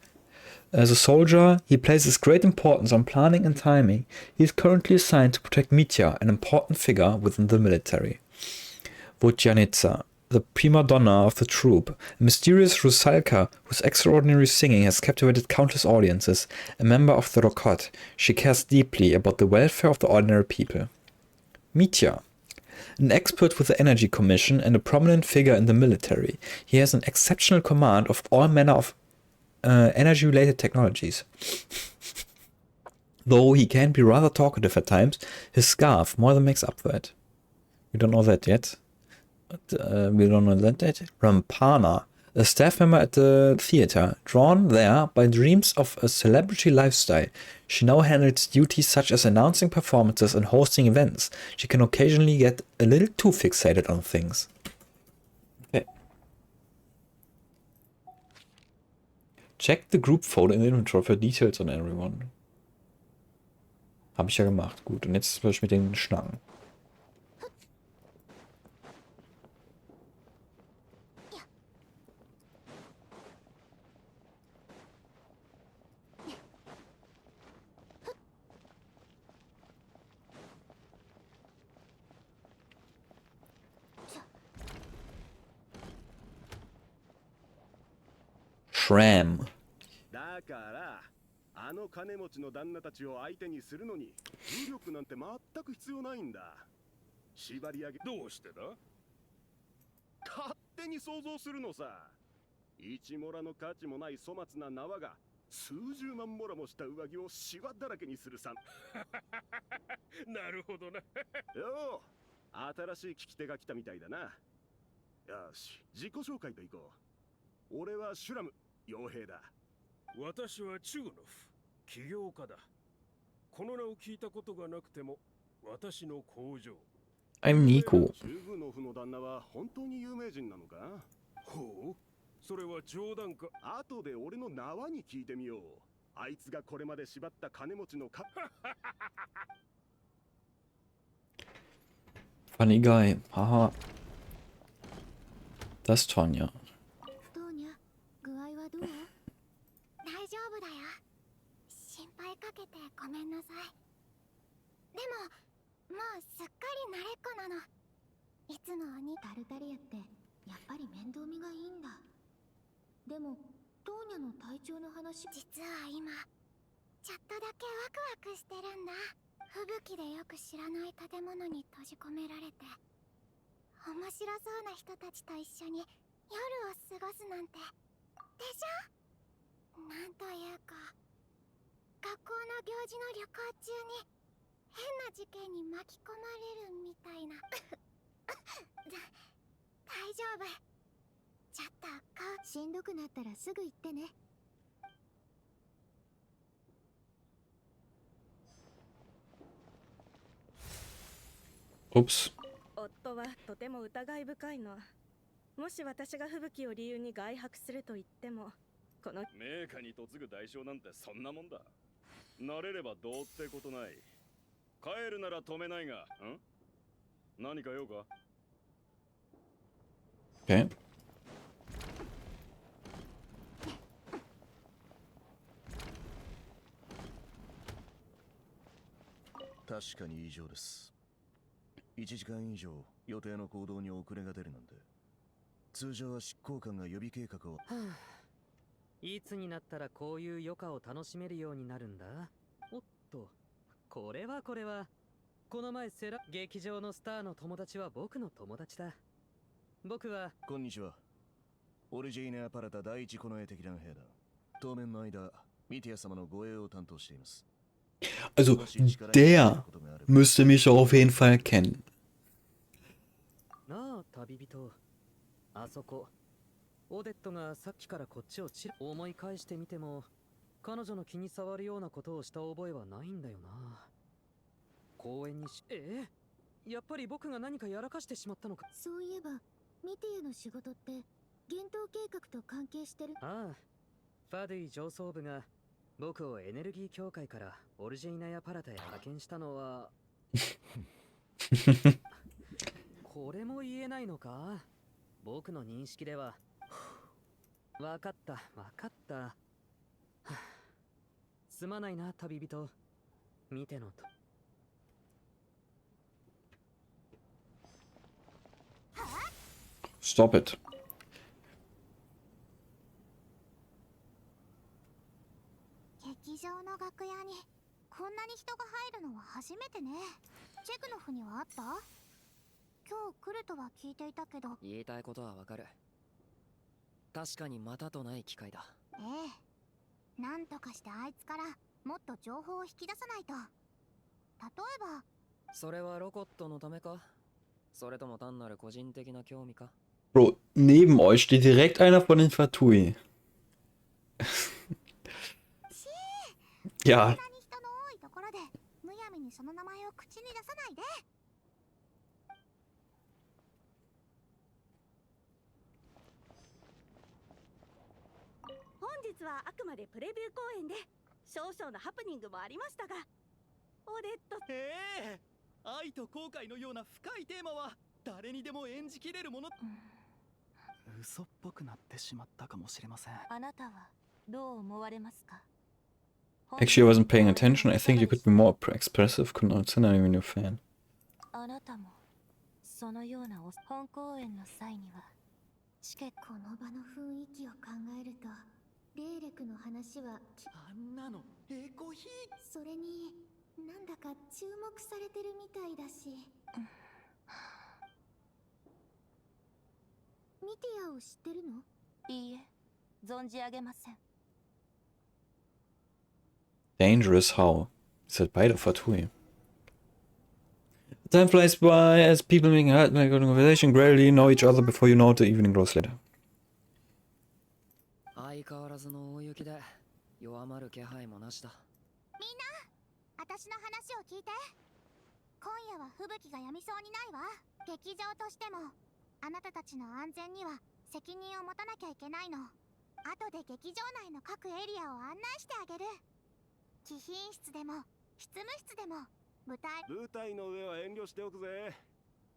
As a soldier, he places great importance on planning and timing. He is currently assigned to protect Mitya, an important figure within the military. Vodjanitsa, the prima donna of the troupe, a mysterious Rusalka whose extraordinary singing has captivated countless audiences, a member of the Rokot. She cares deeply about the welfare of the ordinary people. Mitya, an expert with the Energy Commission and a prominent figure in the military. He has an exceptional command of all manner of energy-related technologies. Though he can be rather talkative at times, his scarf more than makes up for it. We don't know that yet. We don't know that yet. Rampana, a staff member at the theater, drawn there by dreams of a celebrity lifestyle. She now handles duties such as announcing performances and hosting events. She can occasionally get a little too fixated on things. Okay. Check the group photo in the inventory for details on everyone. Habe ich ja gemacht. Gut, und jetzt was mit den Schlangen. Shram. だからあの金持ちの旦那たちを相手にするのに武力なんて全く必要ないんだ。縛り上げどうしてだ？勝手に想像するのさ。一モラの価値もない粗末な縄が数十万モラもした上着をシワだらけにするさ。なるほどな。よう、新しい聞き手が来たみたいだな。よし、自己紹介といこう。俺はシュラム、傭兵だ。私はチュグノフ、起業家だ。この名を聞いたことがなくても、私の工場。I'm Nico. チュグノフの旦那は本当に有名人なのか？ほう、それは冗談か。後で俺の縄に聞いてみよう。あいつがこれまで縛った金持ちのか。Funny guy. Haha. Das ist Tonya. トーニャ、具合はどう？大丈夫だよ。心配かけてごめんなさい。でも、もうすっかり慣れっこなの。いつもにタルタリアってやっぱり面倒見がいいんだ。でも、トーニャの体調の話、実は今ちょっとだけワクワクしてるんだ。吹雪でよく知らない建物に閉じ込められて、面白そうな人たちと一緒に夜を過ごすなんて。でしょ？なんというか、学校の行事の旅行中に変な事件に巻き込まれるみたいな。大丈夫。ちょっと顔しんどくなったらすぐ行ってね。Ups. 夫はとても疑い深いの。もし私が吹雪を理由に外泊すると言っても、この名家に嫁ぐ代償なんてそんなもんだ。慣れればどうってことない。帰るなら止めないが、何か用か？ Okay. 確かに異常です。1時間以上予定の行動に遅れが出るなんて。通常は執行官が予備計画を。いつになったらこういう余暇を楽しめるようになるんだ？おっと、これはこの前劇場のスターの友達は僕の友達だ。僕はこんにちは。オリジーネアパラタ第一近衛敵団兵団。当面の間、ミティア様の護衛を担当しています。Also, der müsste mich doch auf jeden Fall kennen. なあ旅人、あそこオデットがさっきからこっちを思い返してみても彼女の気に障るようなことをした覚えはないんだよな。公園にやっぱり僕が何かやらかしてしまったのか。そういえばミティアの仕事って幻冬計画と関係してる。ああ、ファドゥイ上層部が僕をエネルギー協会からオルジェイナやパラタへ派遣したのはこれも言えないのか。僕の認識ではわかったわかった、はあ、すまないな旅人。見てのとStop it. 劇場の楽屋にこんなに人が入るのは初めてね。チェクノフにはあった？今日来るとは聞いていたけど。言いたいことはわかる。確かにまたとない機会だ。ええ、なんとかしてあいつからもっと情報を引き出さないと。例えばそれはロコットのためか、それとも単なる個人的な興味か。 Bro, neben euch steht direkt einer von den Fatui. Ja. こんなに人の多いところでむやみにその名前を口に出さないで。本日はあくまでプレビュー公演で少々のハプニングもありましたが、オデット、愛と後悔のような深いテーマは誰にでも演じきれるもの。嘘っぽくなってしまったかもしれません。あなたはどう思われますか？ Actually, I wasn't paying attention. I think you could be more expressive considering you're a fan. あなたもそのような本公演の際にはこの場の雰囲気を考えるとレーレクの話はあんなのエコヒー。それになんだか注目されてるみたいだし、ミティアを知ってるの？いいえ、存じ上げません。 Dangerous how? Ihr seid beide Fatui. Time flies by as people make a conversation, gradually know each other before you know it, the evening grows later. 相変わらずの大雪で弱まる気配もなしだ。みんな、私の話を聞いて。今夜は吹雪が止みそうにないわ。劇場としてもあなたたちの安全には責任を持たなきゃいけないの。後で劇場内の各エリアを案内してあげる。貴賓室でも執務室でも舞台の上は遠慮しておくぜ。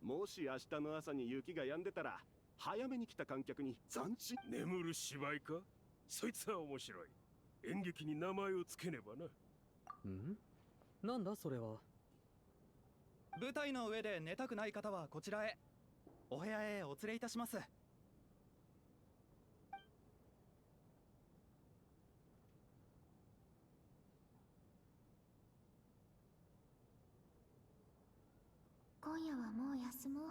もし明日の朝に雪が止んでたら早めに来た観客に残地。眠る芝居か？そいつは面白い。演劇に名前をつけねばな。なんだそれは。舞台の上で寝たくない方はこちらへ。お部屋へお連れいたします。今夜はもう休もう。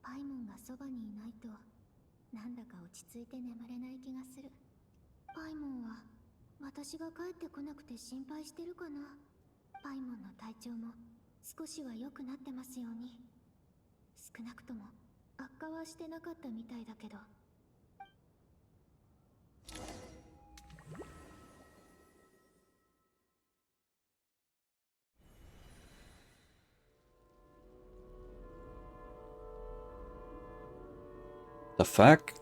パイモンがそばにいないとなんだか落ち着いて眠れない気がする。パイモンは私が帰ってこなくて心配してるかな。パイモンの体調も少しは良くなってますように。少なくとも悪化はしてなかったみたいだけど。The fuck?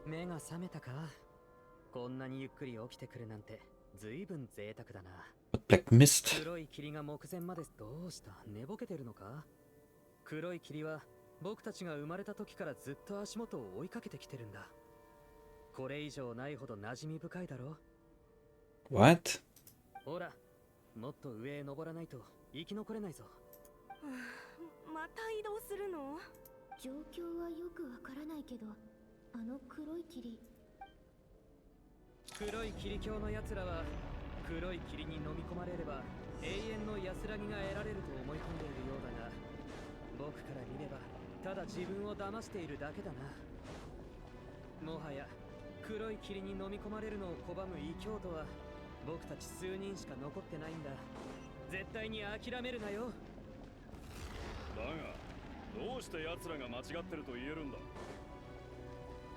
目が覚めたか。こんなにゆっくり起きてくるなんてずいぶん贅沢だな。 Black Mist. 黒い霧が目前まで。どうした？寝ぼけてるのか？黒い霧は僕たちが生まれた時からずっと足元を追いかけてきてるんだ。これ以上ないほど馴染み深いだろ。 What? ほら、もっと上へ登らないと生き残れないぞ。また移動するの？状況はよくわからないけど、黒い霧。黒い霧鏡の奴らは黒い霧に飲み込まれれば永遠の安らぎが得られると思い込んでいるようだが、僕から見ればただ自分を騙しているだけだな。もはや黒い霧に飲み込まれるのを拒む異教徒は僕たち数人しか残ってないんだ。絶対に諦めるなよ。だがどうして奴らが間違ってると言えるんだ。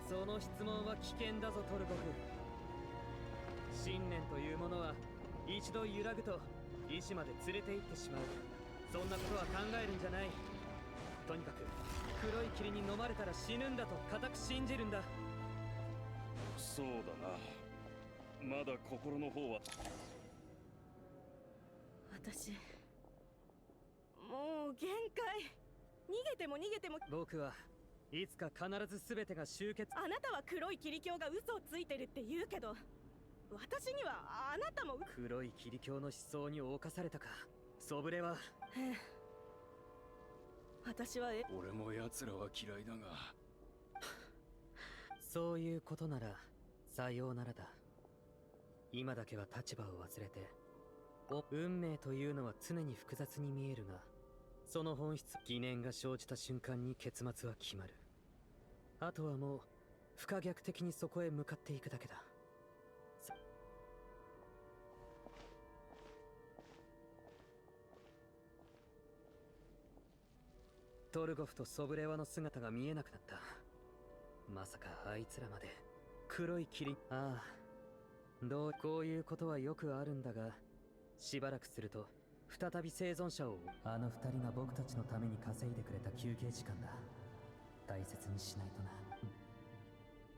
その質問は危険だぞトルコフ。信念というものは一度揺らぐと意志まで連れて行ってしまう。そんなことは考えるんじゃない。とにかく黒い霧に飲まれたら死ぬんだと固く信じるんだ。そうだな。まだ心の方は。私もう限界。逃げても逃げても。僕はいつか必ず全てが終結。あなたは黒い霧鏡が嘘をついてるって言うけど、私にはあなたも。黒い霧鏡の思想に侵されたか。ソブレは。ええ、私は俺も奴らは嫌いだが。そういうことならさようならだ。今だけは立場を忘れて。運命というのは常に複雑に見えるが、その本質、疑念が生じた瞬間に結末は決まる。あとはもう不可逆的にそこへ向かっていくだけだ。トルゴフとソブレワの姿が見えなくなった。まさかあいつらまで黒い霧。ああ、こういうことはよくあるんだが、しばらくすると再び生存者を。あの二人が僕たちのために稼いでくれた休憩時間だ。大切にしないとな。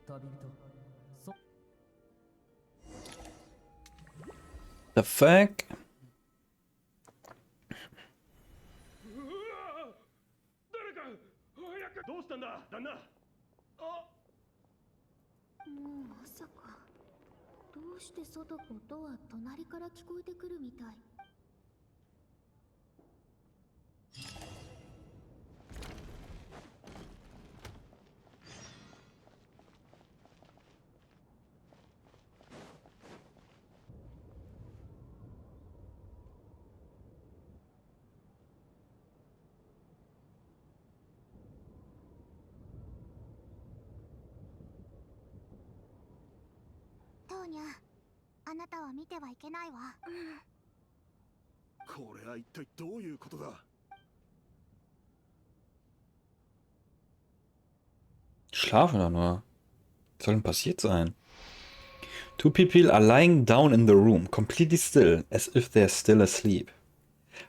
旅人。The fuck? 誰か早く。どうしたんだ旦那。もうまさか。どうして外と音は隣から聞こえてくるみたい。トーニャ、あなたは見てはいけないわ。これは一体どういうことだ。Schlafen da nur. Was soll denn passiert sein? Two people are lying down in the room, completely still, as if they're still asleep.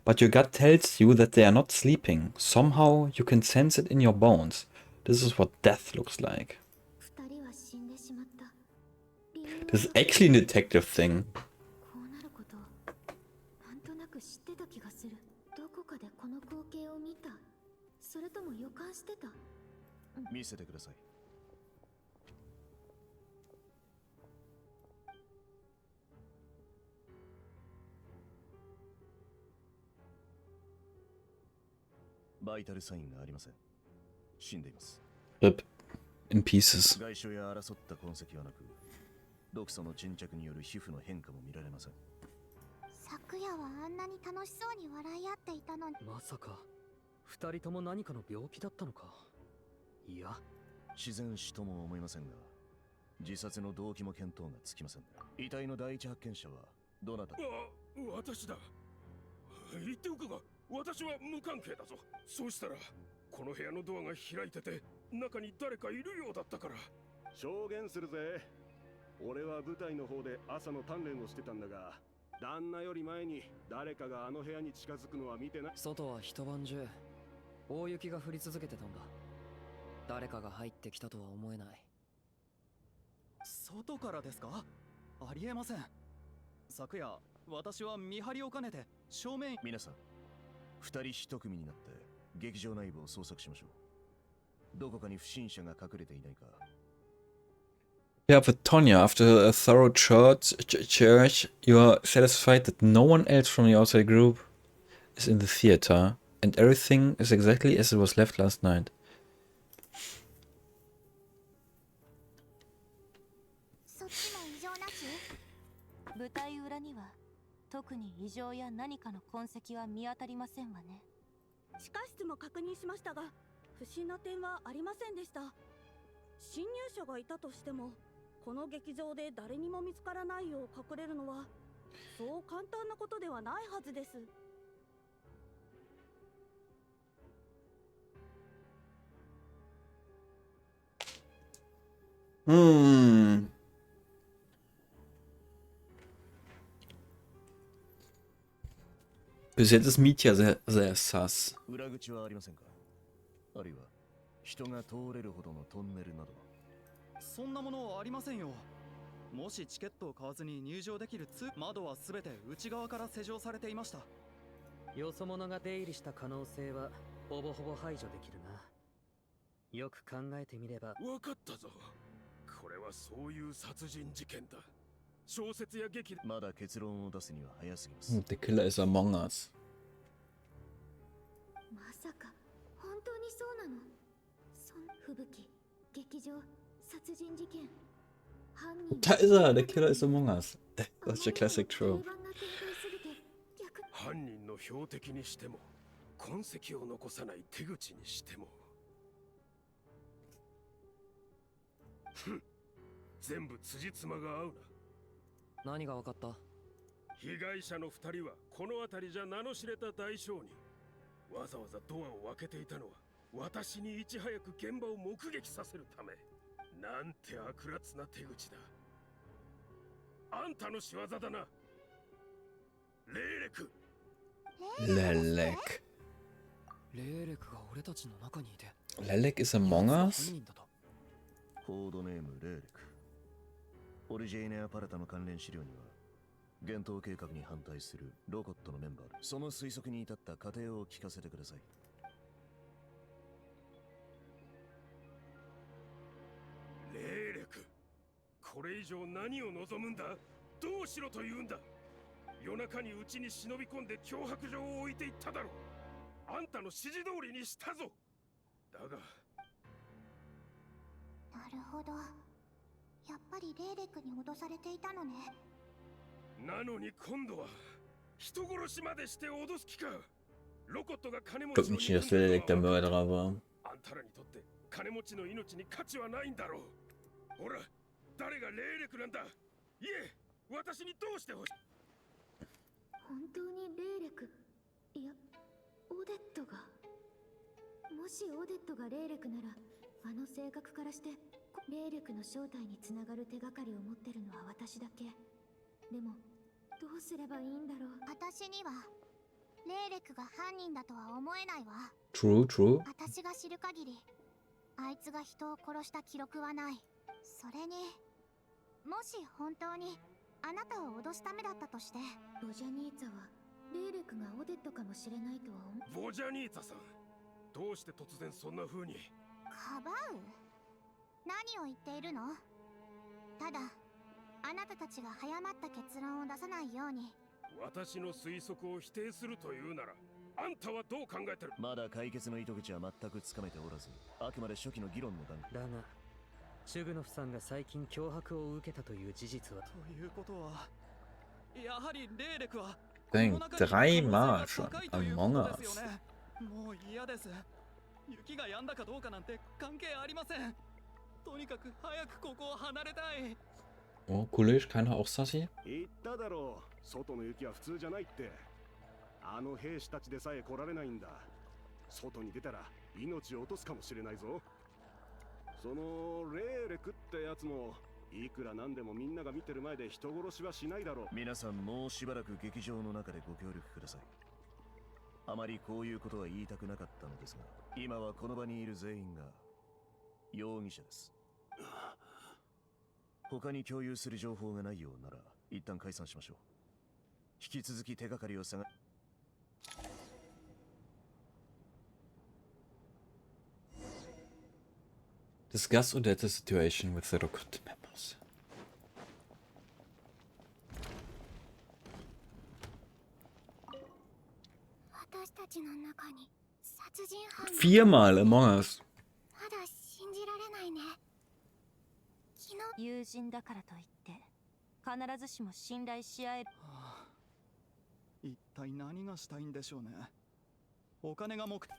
But your gut tells you that they are not sleeping. Somehow you can sense it in your bones. This is what death looks like. 二人は死んでしまった。理由は This is actually a detective thing. こうなることなんとなく知ってた気がする。どこかでこの光景を見た。それとも予感してた。見せてください。バイタルサインがありません。死んでいます。 Rip. In pieces. 外傷や争った痕跡はなく、毒素の沈着による皮膚の変化も見られません。昨夜はあんなに楽しそうに笑い合っていたのに。まさか二人とも何かの病気だったのか。いや、自然死とも思いませんが、自殺の動機も見当がつきません。遺体の第一発見者はどなた？私だ。言っておくが、私は無関係だぞ。そうしたらこの部屋のドアが開いてて中に誰かいるようだったから。証言するぜ。俺は舞台の方で朝の鍛錬をしてたんだが、旦那より前に誰かがあの部屋に近づくのは見てない。外は一晩中大雪が降り続けてたんだ。誰かが入ってきたとは思えない。外からですか？ありえません。昨夜私は見張りを兼ねて正面。皆さん、二人一組になって劇場内部を捜索しましょう。どこかに不審者が隠れていないか。Yeah, with Tonya, after a thorough search, you are satisfied that no one else from the outside group is in the theater, and everything is exactly as it was left last night. そっちも異常なし？舞台裏には特に異常や何かの痕跡は見当たりませんわね。地下室も確認しましたが、不審な点はありませんでした。侵入者がいたとしても、この劇場で誰にも見つからないよう隠れるのはそう簡単なことではないはずです。Bis jetzt ist Mietja sehr sass. 裏口はありませんか？あるいは人が通れるほどのトンネルなどは？そんなものはありませんよ。もしチケットを買わずに入場できる窓はすべて内側から施錠されていました。よそ者が出入りした可能性はほぼほぼ排除できるな。よく考えてみれば。わかったぞ。これはそういう殺人事件だ。小説や劇でまだ結論を出すには早すぎます。Der Killer ist Among Us. まさか本当にそうなの？吹雪、劇場、殺人事件。Da ist er, der Killer ist Among Us. Such a classic trope. 犯人の標的にしても痕跡を残さない手口にしても全部辻褄が合うな。何が分かった？被害者の2人はこの辺りじゃ名の知れた大商人。わざわざドアを開けていたのは私にいち早く現場を目撃させるため。なんて悪辣な手口だ。あんたの仕業だな。レーレク。Lelek. レーレクが俺たちの中にいて。Lelek ist Among Us? コードネームレーレク。オリジェイネアパラタの関連資料には幻冬計画に反対するロコットのメンバーで、その推測に至った過程を聞かせてください。レーレク、これ以上何を望むんだ？どうしろと言うんだ？夜中にうちに忍び込んで脅迫状を置いていっただろう。あんたの指示通りにしたぞ。だがなるほど。やっぱりレーレクに脅されていたのね。なのに今度は人殺しまでして脅す気か。ロコットが金持 Guck ちの nicht, dass Lelek der Mörderer war. あんたらにとって金持ちの命に価値はないんだろう。ほら、誰がレーレクなんだ。いえ、私にどうしてほしい。本当にレーレク、いや、オデットが。もしオデットがレーレクなら、あの性格からしてレーレクの正体につながる手がかりを持ってるのは私だけ。でもどうすればいいんだろう。私にはレーレクが犯人だとは思えないわ。 True, true. 私が知る限りあいつが人を殺した記録はない。それにもし本当にあなたを脅すためだったとして、ボジャニーツァはレーレクがオデットかもしれないとは思う。ボジャニーツァさん、どうして突然そんな風に。かばう？何を言っているの？ただあなたたちが早まった結論を出さないように。私の推測を否定するというなら、あんたはどう考えてる？まだ解決の糸口は全くつかめておらず、あくまで初期の議論の段階だが、シュグノフさんが最近脅迫を受けたという事実は。ということは、やはりレーレクは Denk dreimal schon Among Us. もう嫌です。雪が止んだかどうかなんて関係ありません。とにかく早くここを離れたい。 Oh, Kulisch, keiner auch Sassy? 言っただろう。外の雪は普通じゃないって。あの兵士たちでさえ来られないんだ。外に出たら命を落とすかもしれないぞ。そのレーレクってやつもいくらなんでもみんなが見てる前で人殺しはしないだろう。皆さんもうしばらく劇場の中でご協力ください。あまりこういうことは言いたくなかったのですが、今はこの場にいる全員が容疑者です。他に共有する情報がないようなら一旦解散しましょう。引き続き手がかりを探。 Discuss or data situation with the Rocket members. 私たちの中に殺人犯が。 Viermal Among Us. まだ信じられないね。友人だからといって必ずしも信頼し合える。体何がしたいんでしょうね。お金が目的。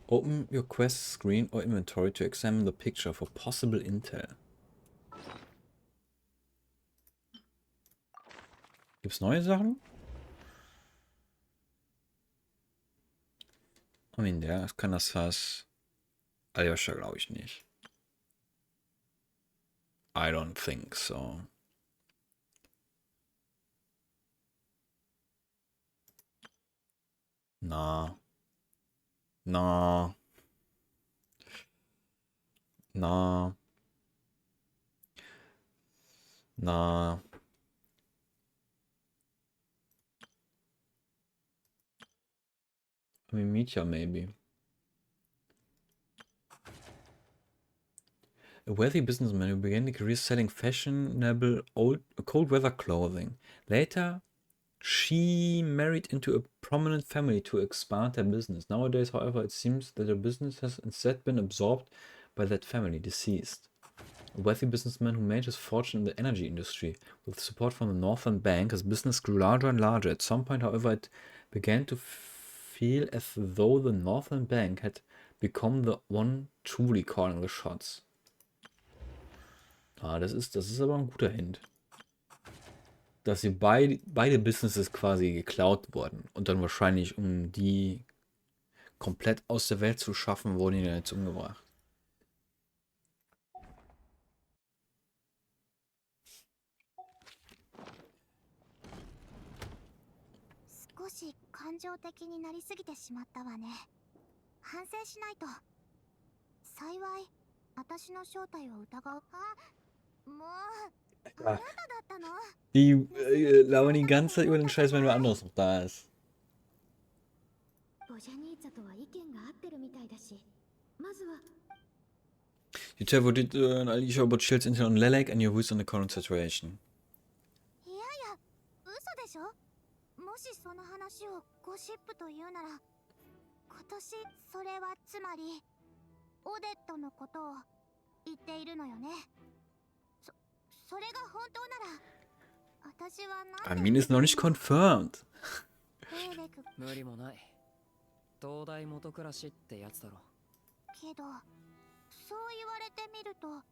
Open your quest screen or inventory to examine the picture for possible intel. Gibt's neue Sachen? I mean, ja, kann das was. Aljoscha glaube ich nicht. I don't think so. Na. Na. Na. Na. I mean, Mitya maybe. A wealthy businessman who began a career selling fashionable cold weather clothing. Later, she married into a prominent family to expand their business. Nowadays, however, it seems that her business has instead been absorbed by that family, deceased. A wealthy businessman who made his fortune in the energy industry. With support from the Northern Bank, his business grew larger and larger. At some point, however, it began to feel as though the Northern Bank had become the one truly calling the shots. Ah, das ist aber ein guter Hint. Dass sie beide Businesses quasi geklaut wurden und dann wahrscheinlich, um die komplett aus der Welt zu schaffen, wurden die dann jetzt umgebracht. 少し感情的になりすぎてしまったわね。反省しないと。幸い、私の正体を疑う。あ、もう、あなただったの？ Die labern die ganze Zeit über den Scheiß, wenn wer anderes noch da ist. ボジャニーツァとは意見が合ってるみたいだし、まずは。You tell what did Alicia about Shield's intel on Lelek and your views on the current situation. いやいや、嘘でしょ？もしその話をゴシップというなら、今年それはつまりオデットのことを言っているのよね。それが本当なら、私は何 I mean, it's noch nicht confirmed. 無理もない。東大元暮らしってやつだろ。けど、そう言われてみると、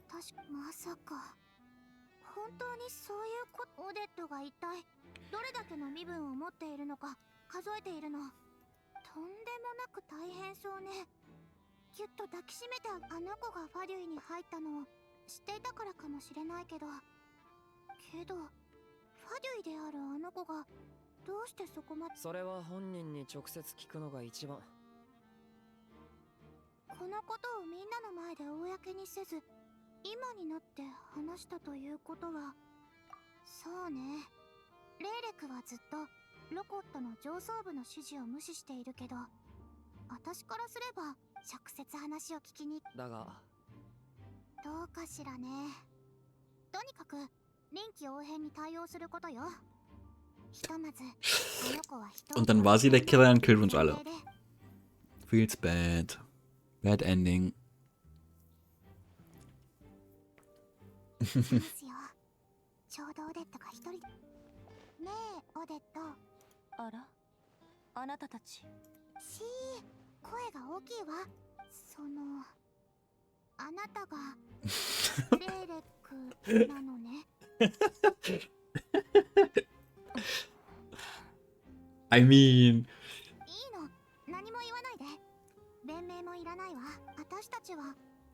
確かまさか本当にそういうオデットが一体どれだけの身分を持っているのか数えているの。とんでもなく大変そうね。ぎゅっと抱きしめたあの子がファデュイに入ったのを知っていたからかもしれないけど、ファデュイであるあの子がどうしてそこまで。それは本人に直接聞くのが一番。このことをみんなの前で公にせず、今になって話したということは、そうね。レイレクはずっとロコットの上層部の指示を無視しているけど、私からすれば直接話を聞きに。だがどうかしらね。とにかく臨機応変に対応することよ。ひとまずあの子は人 Und dann war sie der Killer und killt uns alle. Feels bad. Bad ending. ちょうどオデットが一人。ねえオデット。あら、あなたたち。声が大きいわ。あなたがレイレックなのね。I mean. いいの、何も言わないで。弁明もいらないわ。私たちは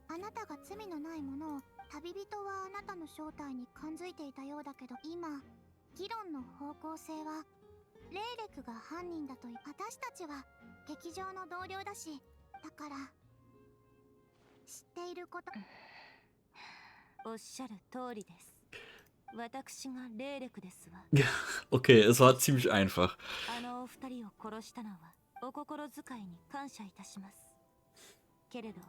あなたが罪のないものを、旅人はあなたの正体に感づいていたようだけど、今議論の方向性はレイレクが犯人だと。私たちは劇場の同僚だし、だから知っていること。おっしゃる通りです。私がレイレクですわ。Okay, es war ziemlich einfach. あのお二人を殺したのはお心遣いに感謝いたします。けれど。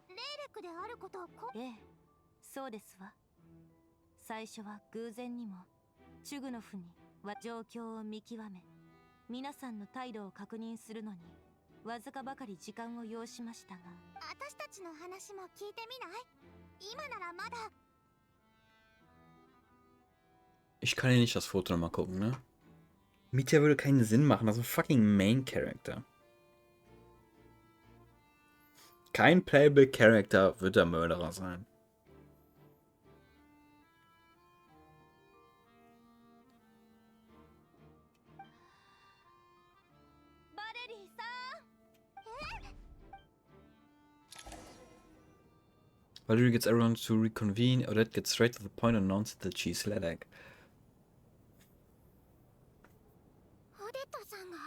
レイレクであることをええ、そうですわ。最初は偶然にもチュグノフに状況を見極め、皆さんの態度を確認するのにわずかばかり時間を要しましたが、私たちの話も聞いてみない？今ならまだ。 Ich kann ja nicht das Foto nochmal gucken, ne? Mitya würde keinen Sinn machen, das ist ein fucking Main Character. Kein Playable Character wird der Mörderer sein. Valerie gets everyone to reconvene. Odette gets straight to the point and announces that she's Lilac. オデットさんが。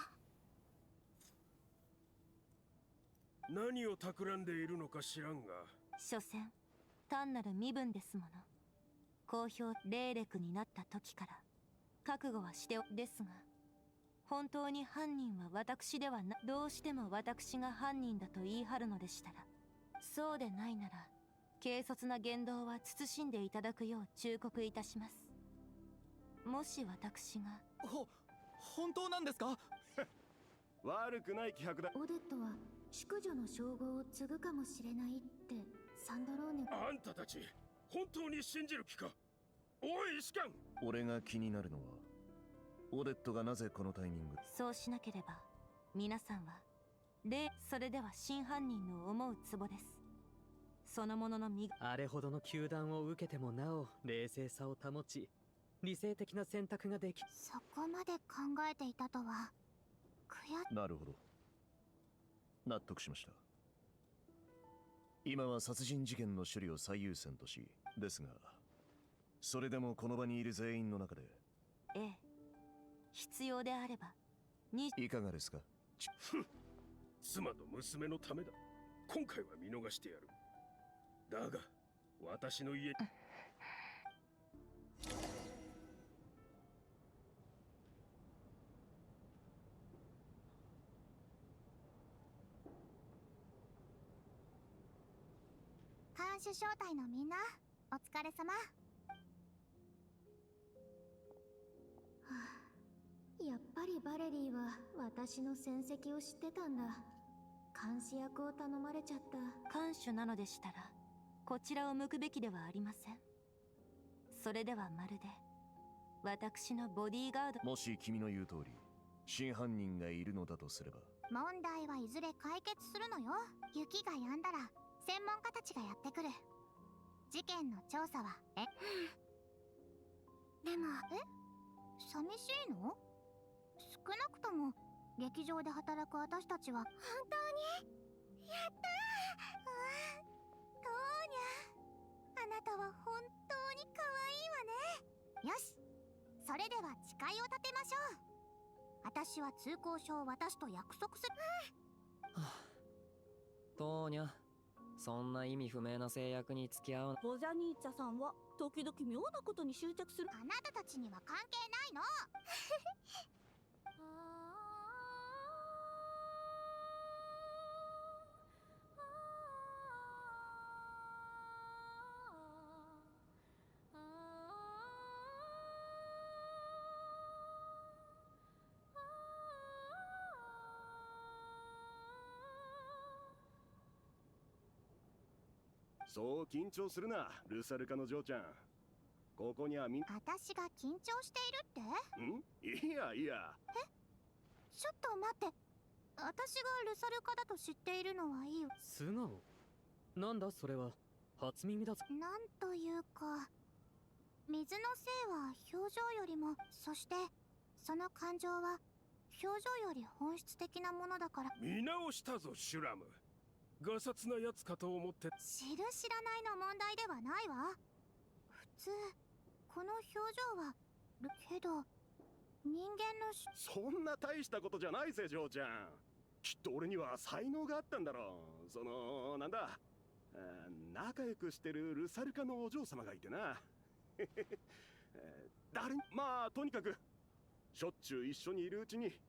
何を企んでいるのか知らんが。所詮単なる身分ですもの。公表霊力になった時から覚悟はしてですが、本当に犯人は私ではな、どうしても私が犯人だと言い張るのでしたら、そうでないなら軽率な言動は慎んでいただくよう忠告いたします。もし私が本当なんですか？悪くない気迫だ。オデットは淑女の称号を継ぐかもしれないってサンドローネが。あんたたち本当に信じる気か？おい士官。俺が気になるのはオデットがなぜこのタイミング。そうしなければ皆さんはそれでは真犯人の思うツボです。そのもののあれほどの糾弾を受けてもなお冷静さを保ち、理性的な選択ができ。そこまで考えていたとは。なるほど、納得しました。今は殺人事件の処理を最優先とし、ですがそれでもこの場にいる全員の中で。ええ、必要であればいかがですか？妻と娘のためだ。今回は見逃してやる。だが私の家。監視招待のみんな、お疲れ様。やっぱりバレリーは私の戦績を知ってたんだ。監視役を頼まれちゃった。看守なのでしたらこちらを向くべきではありません。それではまるで私のボディーガード。もし君の言う通り真犯人がいるのだとすれば、問題はいずれ解決するのよ。雪が止んだら専門家たちがやってくる。事件の調査はでも寂しいの？少なくとも劇場で働く私たちは。本当にやったー。トーニャ、あなたは本当に可愛いわね。よし、それでは誓いを立てましょう。私は通行証を渡すと約束する。トーニャ、そんな意味不明な制約に付き合う。ボジャニーチャさんは時々妙なことに執着する。あなたたちには関係ないの。そう緊張するな、ルサルカの嬢ちゃん。ここには私が緊張しているって？いやいや。ちょっと待って。私がルサルカだと知っているのはいい。素顔？なんだそれは。初耳だぞ。なんというか、水のせいは表情よりも、そしてその感情は表情より本質的なものだから。見直したぞシュラム。ガサツなやつかと思って。知る知らないの問題ではないわ。普通この表情はけど人間のそんな大したことじゃないぜ嬢ちゃん。きっと俺には才能があったんだろう。なんだ、仲良くしてるルサルカのお嬢様がいてな。まあとにかくしょっちゅう一緒にいるうちに。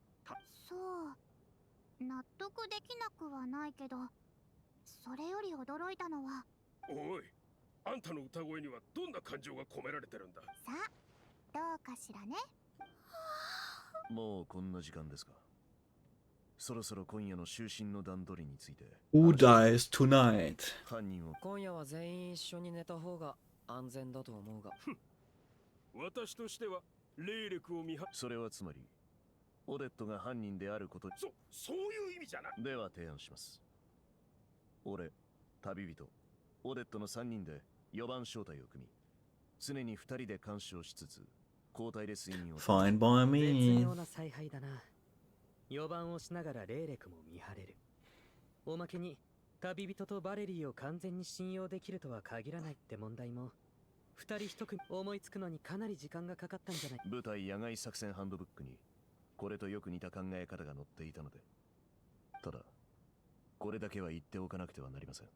そう、納得できなくはないけど、それより驚いたのは。おい、あんたの歌声にはどんな感情が込められてるんだ。さあ、どうかしらね。もうこんな時間ですか。そろそろ今夜の就寝の段取りについて。 Who dies tonight? 犯人を今夜は全員一緒に寝た方が安全だと思うが。私としては霊力を見張それはつまりオデットが犯人であること。そういう意味じゃな。では提案します。俺、旅人、オデットの3人で4番小隊を組み、常に2人で監視をしつつ交代で睡眠を。 Fine by 絶 me. 妙な采配だな。4番をしながら霊力も見張れる。おまけに旅人とバレリーを完全に信用できるとは限らないって問題も2人1組思いつくのにかなり時間がかかったんじゃない。部隊野外作戦ハンドブックにこれとよく似た考え方が載っていたので、ただこれだけは言っておかなくてはなりません。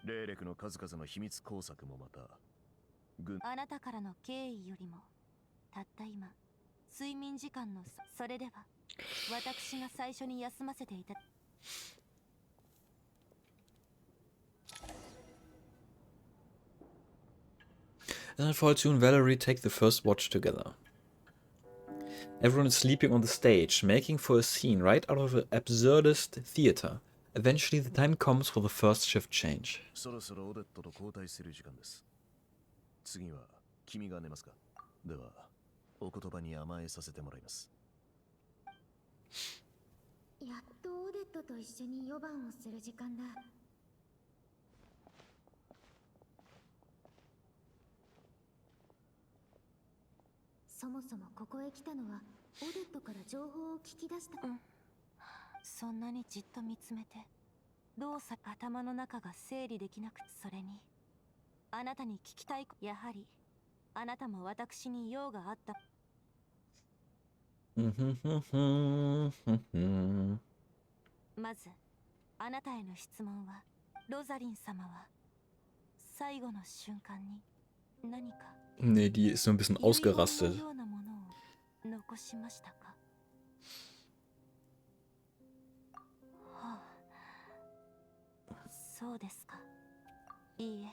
霊力の数々の秘密工作もまたあなたからの敬意よりもたった今睡眠時間のそれでは私が最初に休ませていた。Then Fortune and Valerie take the first watch together. Everyone is sleeping on the stage, making for a scene right out of an absurdist theater. Eventually, the time comes for the first shift change. そろそろオデットと交代する時間です。次は君が寝ますか。ではお言葉に甘えさせてもらいます。やっとオデットと一緒に4番をする時間だ。そもそもここへ来たのはオデットから情報を聞き出した。そんなにじっと見つめてどうさ頭の中が整理できなく。それにあなたに聞きたい。やはりあなたも私に用があった。まずあなたへの質問は、ロザリン様は最後の瞬間に何か Nee, die ist so ein bisschen 遺言 ausgerastet. のようなものを残しましたか。はあ、そうですか。いいえ、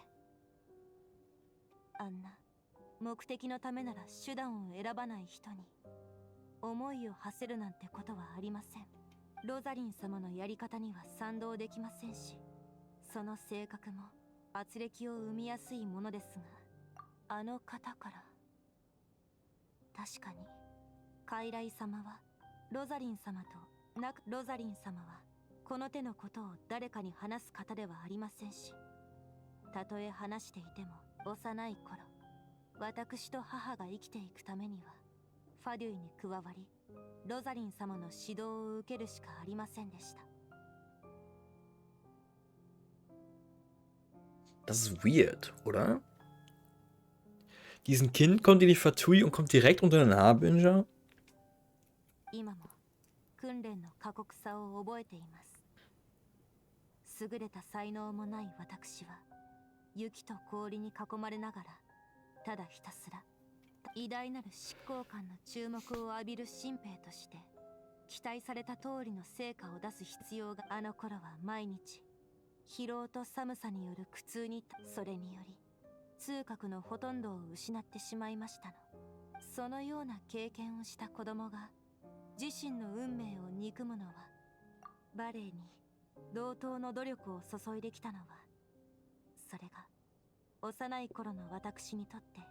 あんな目的のためなら手段を選ばない人に思いを馳せるなんてことはありません。ロザリン様のやり方には賛同できませんし、その性格も圧力を生みやすいものですが、あの方から確かに傀儡様はロザリン様とロザリン様はこの手のことを誰かに話す方ではありませんし、たとえ話していても幼い頃、私と母が生きていくためにはファデュイに加わりロザリン様の指導を受けるしかありませんでした。 Das ist weird, oder? Diesen Kind kommt in die Fatui und kommt direkt unter den Harbinger? 今も訓練の過酷さを覚えています。優れた才能もない私は雪と氷に囲まれながらただひたすら偉大なる執行官の注目を浴びる新兵として期待された通りの成果を出す必要が。あの頃は毎日疲労と寒さによる苦痛に、それにより痛覚のほとんどを失ってしまいましたの。そのような経験をした子供が自身の運命を憎むのは、バレエに同等の努力を注いできたのは、それが幼い頃の私にとって、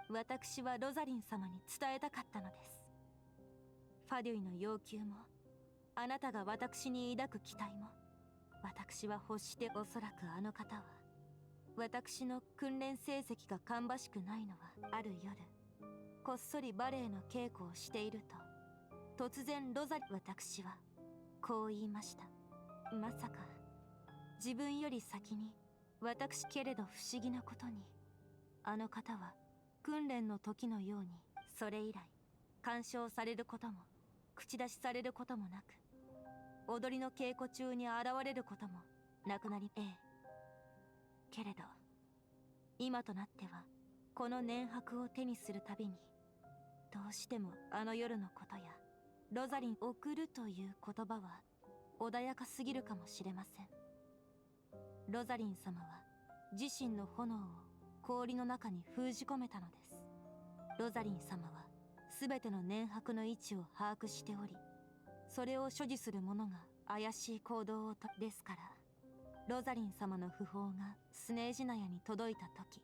私はロザリン様に伝えたかったのです。ファデュイの要求も、あなたが私に抱く期待も、私は欲して、おそらくあの方は私の訓練成績が芳しくないのは、ある夜こっそりバレエの稽古をしていると、突然私はこう言いました。まさか自分より先に私。けれど不思議なことに、あの方は訓練の時のようにそれ以来干渉されることも口出しされることもなく、踊りの稽古中に現れることもなくなり、けれど今となってはこの念白を手にするたびに、どうしてもあの夜のことやロザリン送るという言葉は穏やかすぎるかもしれません。ロザリン様は自身の炎を氷の中に封じ込めたのです。ロザリン様は全ての念白の位置を把握しており、それを所持する者が怪しい行動をとですから、ロザリン様の訃報がスネージナヤに届いた時、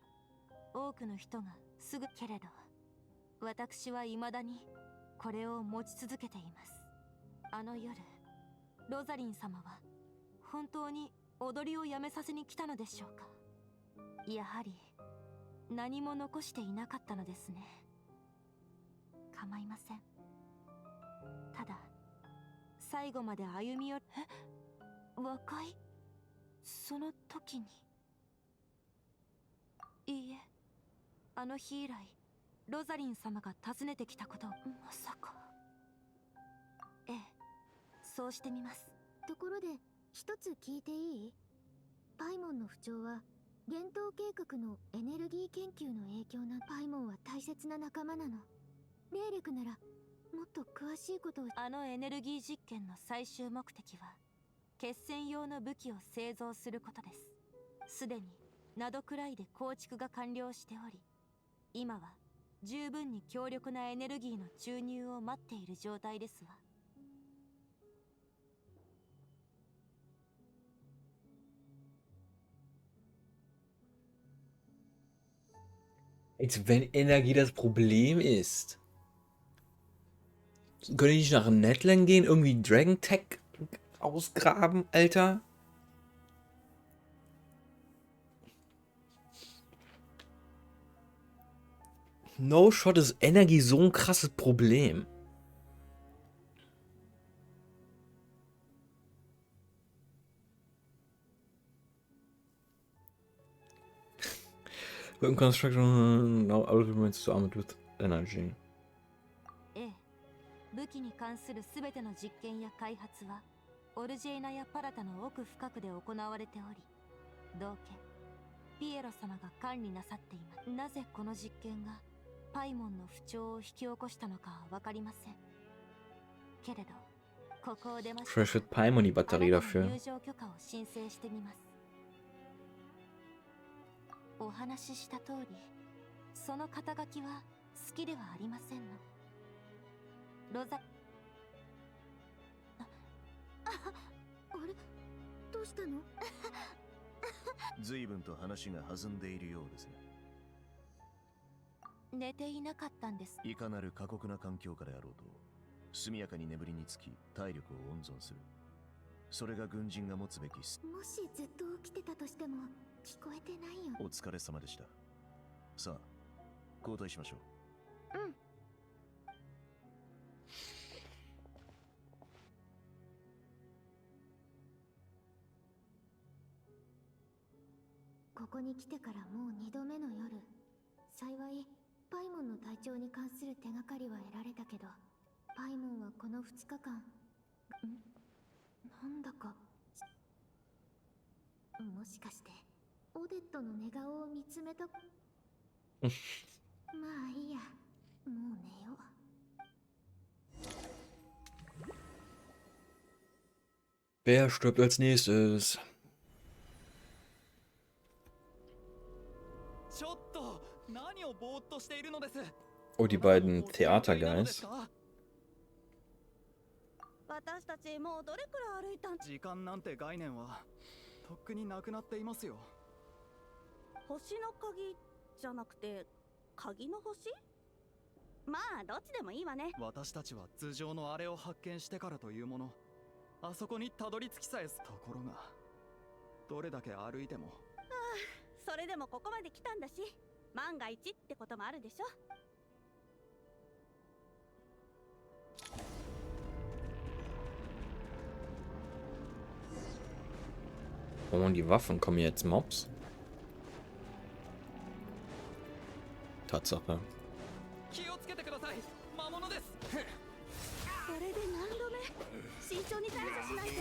多くの人がすぐけれど、私は未だにこれを持ち続けています。あの夜、ロザリン様は本当に踊りをやめさせに来たのでしょうか。やはり何も残していなかったのですね。構いません。ただ最後まで歩み寄る。和解？その時に。いいえ、あの日以来ロザリン様が訪ねてきたことを。まさか。ええ、そうしてみます。ところで一つ聞いていい？パイモンの不調は幻冬計画のエネルギー研究の影響な。パイモンは大切な仲間なの。レーレクならもっと詳しいことを。あのエネルギー実験の最終目的は決戦用の武器を製造することです。すでにナドくらいで構築が完了しており、今は十分に強力なエネルギーの注入を待っている状態ですわ。Als wenn Energie das Problem ist. Können die nicht nach Netland gehen? Irgendwie Dragon Tech ausgraben, Alter? No Shot ist Energie so ein krasses Problem. Weapon construction, no elements to armored with energy. ええ、武器に関するすべての実験や開発はオルジェイナやパラタの奥深くで行われており、同家ピエロ様が管理なさっています。なぜこの実験がパイモンの不調を引き起こしたのかは分かりませんけれど、ここを出まして Fresh with Paimon die Batterie あなたの dafür. 入場許可を申請してみます。お話しした通り、その肩書きは好きではありませんの。ロザあれ、どうしたの？随分と話が弾んでいるようですね。寝ていなかったんです。いかなる過酷な環境下であろうと、速やかに眠りにつき体力を温存する。それが軍人が持つべきもしずっと起きてたとしても聞こえてないよ。お疲れ様でした。さあ、交代しましょう。うん。ここに来てからもう2度目の夜。幸いパイモンの体調に関する手がかりは得られたけど、パイモンはこの2日間なんだか、もしかしてオデットの寝顔を見つめた。まあいいや、もう寝よう。 Wer stirbt als nächstes? ちょっと何をぼーっとしているのです。 Oh, die beiden Theaterguys. 私たちもうどれくらい歩いたん？時間なんて概念はとっくになくなっていますよ。星の鍵じゃなくて鍵の星？まあどっちでもいいわね。私たちは頭上のあれを発見してからというもの、あそこにたどり着きさえすところが、どれだけ歩いても。それでもここまで来たんだし、万が一ってこともあるでしょ。Oh, und die Waffen kommen jetzt Mobs? Tatsache. 気をつけてください。魔物です。それで何度目？慎重に対処しないと。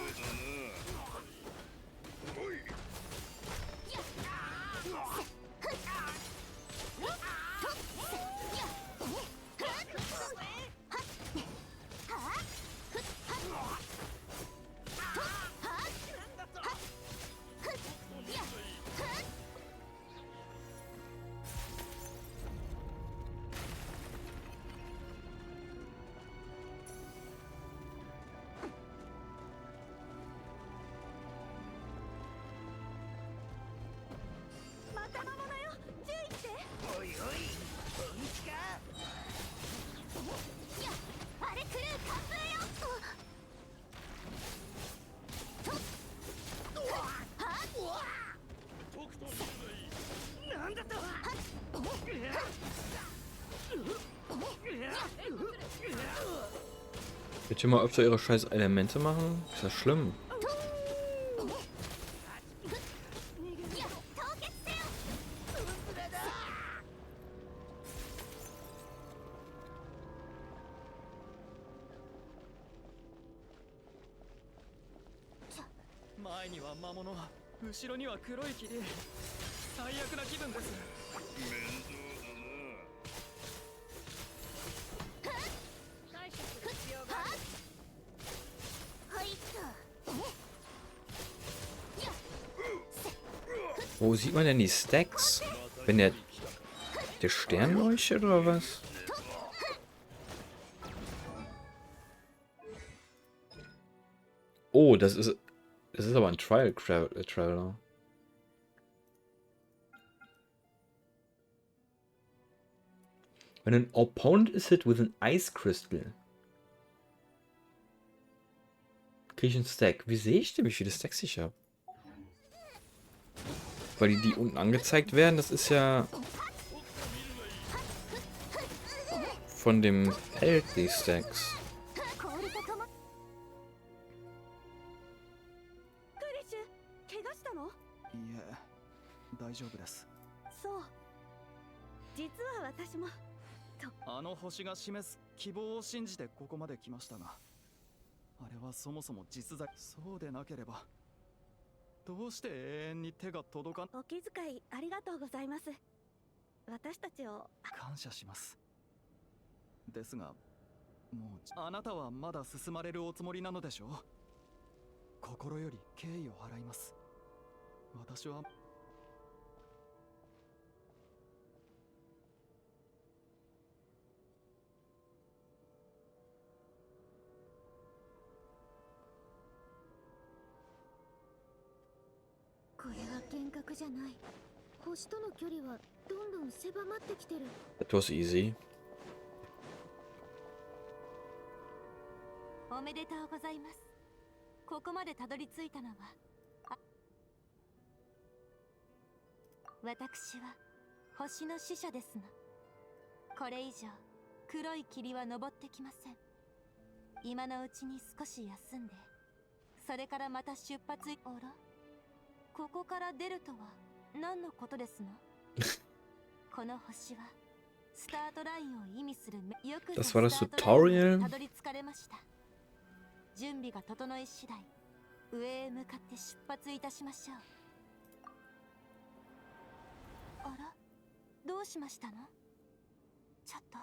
あれクルー完封よ。なんだと。Bitte mal öfter ihre scheiß Elemente machen? Ist das schlimm?前には魔物、後ろには黒い霧。最悪な気分です。面倒だな。Wo sieht man denn die Stacks? Wenn der Stern leuchtet oder was? Oh, das ist aber ein Trailer. When an opponent is hit with an ice crystal, kriege ich einen Stack. Wie sehe ich denn, wie viele Stacks ich habe? Weil die unten angezeigt werden, das ist ja von dem Feld, die Stacks. いいえ、大丈夫です。そう。実は私も。あの星が示す希望を信じてここまで来ましたが、あれはそもそも実在。そうでなければどうして永遠に手が届かん。お気遣いありがとうございます。私たちを感謝します。ですが、もうあなたはまだ進まれるおつもりなのでしょう。心より敬意を払います。私はこれは幻覚じゃない。星との距離はどんどん狭まってきてる。 That was easy. おめでとうございます。ここまでたどり着いたのは私は星の使者ですの。これ以上黒い霧は昇ってきません。今のうちに少し休んで、それからまた出発。あら、ここから出るとは何のことですの？この星はスタートラインを意味するよく Das war das Tutorial? たどり着かれました。準備が整い次第、上へ向かって出発いたしましょう。あら、どうしましたの？ちょっと。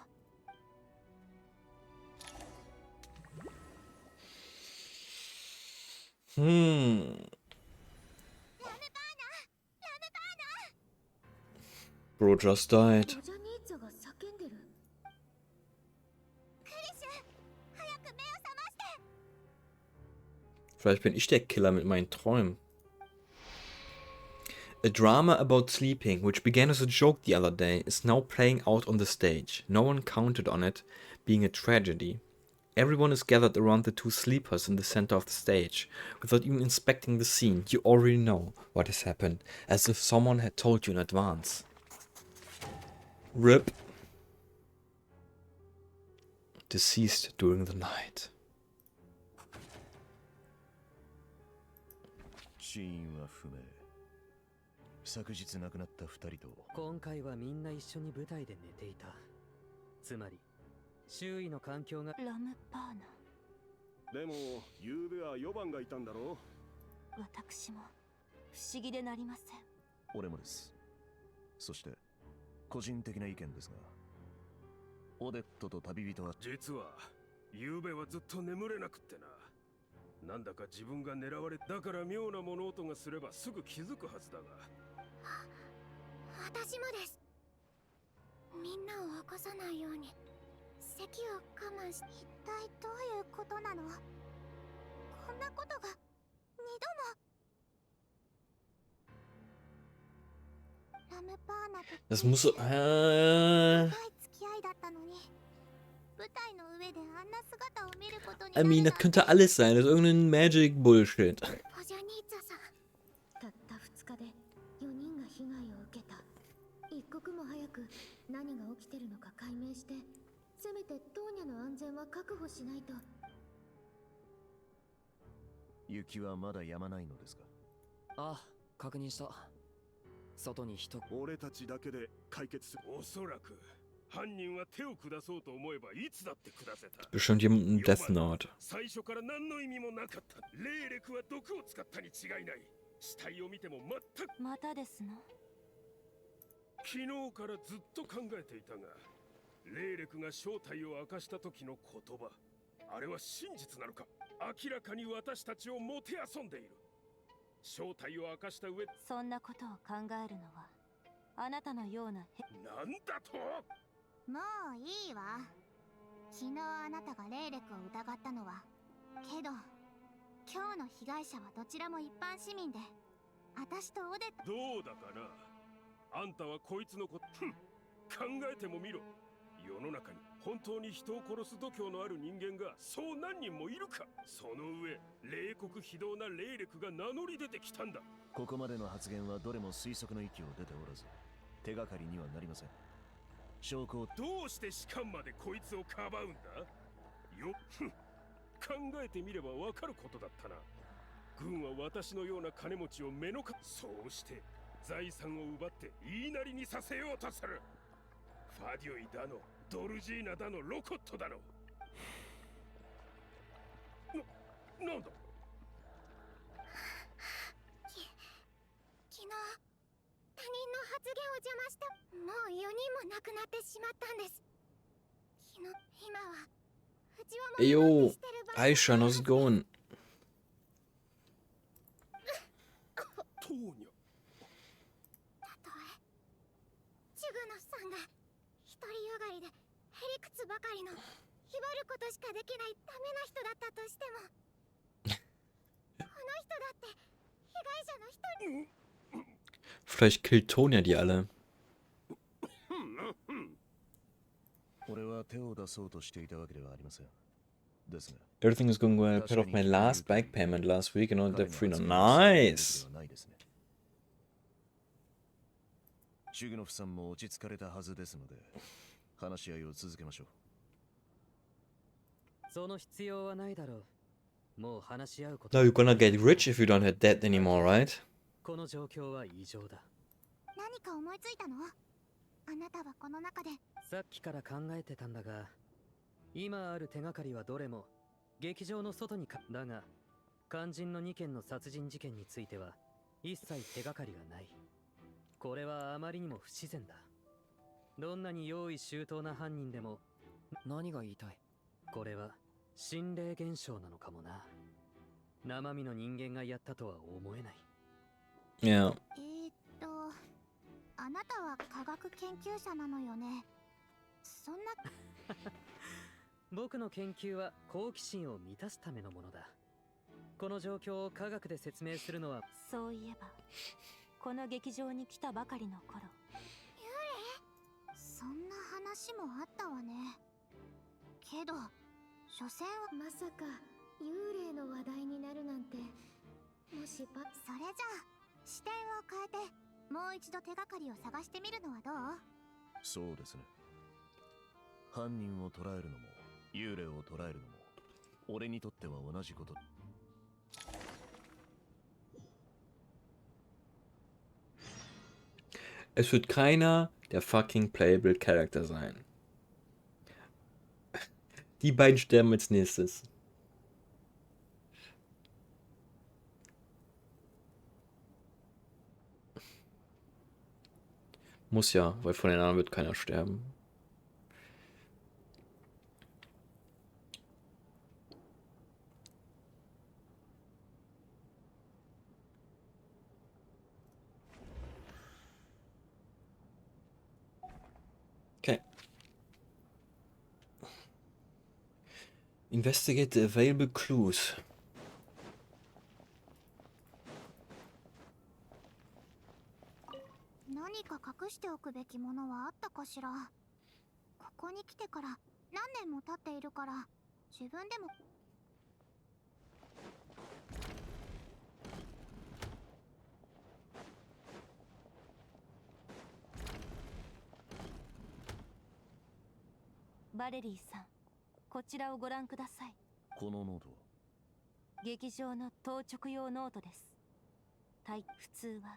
Bro just died. ロジャニーツァが叫んでる。クリシュ、早く目を覚まして。 Vielleicht bin ich der Killer mit meinen Träumen. A drama about sleeping, which began as a joke the other day, is now playing out on the stage. No one counted on it being a tragedy. Everyone is gathered around the two sleepers in the center of the stage. Without even inspecting the scene, you already know what has happened, as if someone had told you in advance. RIP. Deceased during the night. 死因は不明。昨日亡くなった2人と今回はみんな一緒に舞台で寝ていた。つまり周囲の環境が。ラムパーナ。でも昨べは4番がいたんだろう。私も不思議でなりません。俺もです。そして個人的な意見ですが、オデットと旅人は実は昨べはずっと眠れなくってな。なんだか自分が狙われ、だから妙な物音がすればすぐ気づくはずだが。私もです。みんなを起こさないように咳を我慢し。一体どういうことなの？こんなことが2度も。ラム Das muss so... 長い付き合いだったのに、舞台の上であんな姿を見ることにな I る mean, な das んて。 könnte alles sein. Das ist irgendein Magic-Bullshit. ポジャニーツァさん。たった2日で4人が被害を受けた。一刻も早く何が起きてるのか解明して、せめてトーニャの安全は確保しないと。雪はまだ止まないのですか？あ、確認した。外に人。俺たちだけで解決する。おそらく犯人は手を下そうと思えばいつだって下せた。 Bestimmt jemand im Death Note. 最初から何の意味もなかった。霊力は毒を使ったに違いない。死体を見ても全く。またですの？昨日からずっと考えていたが、霊力が正体を明かした時の言葉、あれは真実なのか？明らかに私たちをもてあそんでいる。正体を明かした上、そんなことを考えるのはあなたのようななんだと？もういいわ。昨日あなたが霊力を疑ったのは、けど今日の被害者はどちらも一般市民で、私とオデ。どうだかな。あんたはこいつのこと、考えてもみろ。世の中に本当に人を殺す度胸のある人間がそう何人もいるか。その上、冷酷非道な霊力が名乗り出てきたんだ。ここまでの発言はどれも推測の域を出ておらず、手がかりにはなりません。証拠を。どうして士官までこいつをかばうんだよ。考えてみればわかることだったな。軍は私のような金持ちを目のか。そうして財産を奪って言いなりにさせようとする。ファデュイだの、ドルジーナだの、ロコットだの。なんだ。昨日他人の発言を邪魔した。もう4人も亡くなってしまったんです。昨日、今はうちはもう Yo, Aisha, how's it going? トーニャ。たとえチュグノさんが独りよがりでへりくつばかりのひばることしかできないダメな人だったとしても、この人だって被害者の一人。 Vielleicht killt Tonya die alle. 俺は手を出そうとしていたわけではありません。ですが、 Everything is going well. I paid off my last bike payment last week and all debt free now. Nice! シュグノフさんも落ち着かれたはずですので、話し合いを続けましょう。その必要はないだろう。もう話し合うこと。 Now you're gonna get rich if you don't have debt anymore, right? この状況は異常だ。何か思いついたの？あなたはこの中で。さっきから考えてたんだが、今ある手がかりはどれも劇場の外にか。だが肝心の2件の殺人事件については一切手がかりがない。これはあまりにも不自然だ。どんなに用意周到な犯人でも。何が言いたい？これは心霊現象なのかもな。生身の人間がやったとは思えない。Yeah. あなたは科学研究者なのよね。そんな。僕の研究は好奇心を満たすためのものだ。この状況を科学で説明するのは。そういえばこの劇場に来たばかりの頃、幽霊？そんな話もあったわね。けど所詮はまさか幽霊の話題になるなんて。もしそれじゃあ視点を変えてもう一度手がかりを探してみるのはどう？そうですね。犯人を捉えるのも幽霊を捉えるのも俺にとっては同じこと。Es wird keiner der fucking playable Character sein. Die beiden sterben als nächstes. Muss ja, weil von den anderen wird keiner sterben. Okay. Investigate the available clues. 何何か隠しておくべきものはあったかしら。ここに来てから何年も経っているから、自分でも。バレリーさん、こちらをご覧ください。このノートは劇場の当直用ノートです。普通は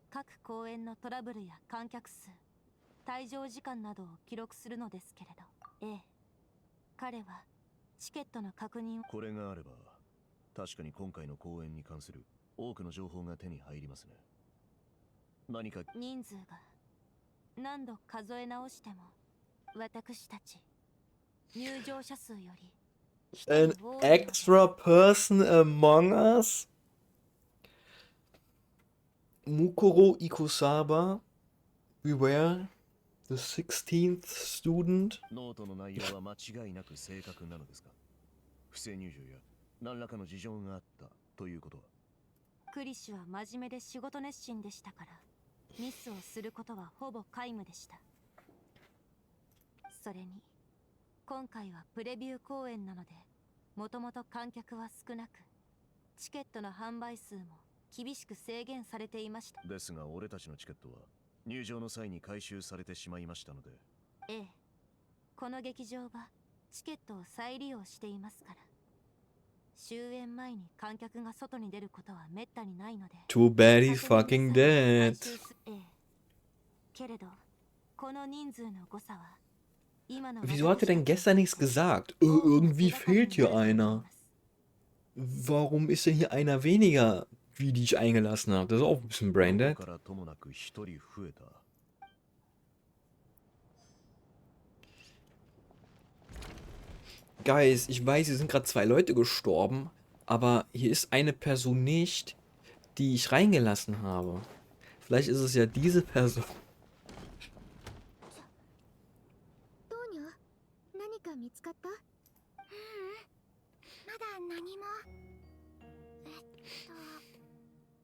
各公演のトラブルや観客数、退場時間などを記録するのですけれど、ええ、彼はチケットの確認を。これがあれば確かに今回の公演に関する多くの情報が手に入りますね。何か人数が何度数え直しても私たち入場者数より An extra person among us? Mukuro Ikusaba, beware the 16th student. ノートの内容は間違いなく正確なのですか？不正入場や何らかの事情があったということは。クリシュは真面目で仕事熱心でしたから、ミスをすることはほぼ皆無でした。それに今回はプレビュー公演なので、もともと観客は少なく、チケットの販売数も厳しく制限されていました。ですが俺たちのチケットは入場の際に回収されてしまいましたので。ええ、この劇場はチケットを再利用していますから、終演前に観客が外に出ることはめったにないので。 Too bad he's fucking dead. ええ、けれどこの人数の誤差は今の。 Wieso hat er denn gestern nichts gesagt? Irgendwie fehlt hier einer. Warum ist denn hier einer weniger, wie die ich eingelassen habe? Das ist auch ein bisschen braindead. Guys, ich weiß, hier sind gerade 2 Leute gestorben, aber hier ist eine Person nicht, die ich reingelassen habe. Vielleicht ist es ja diese Person. どうにゃ、何か見つかった？まだ何も。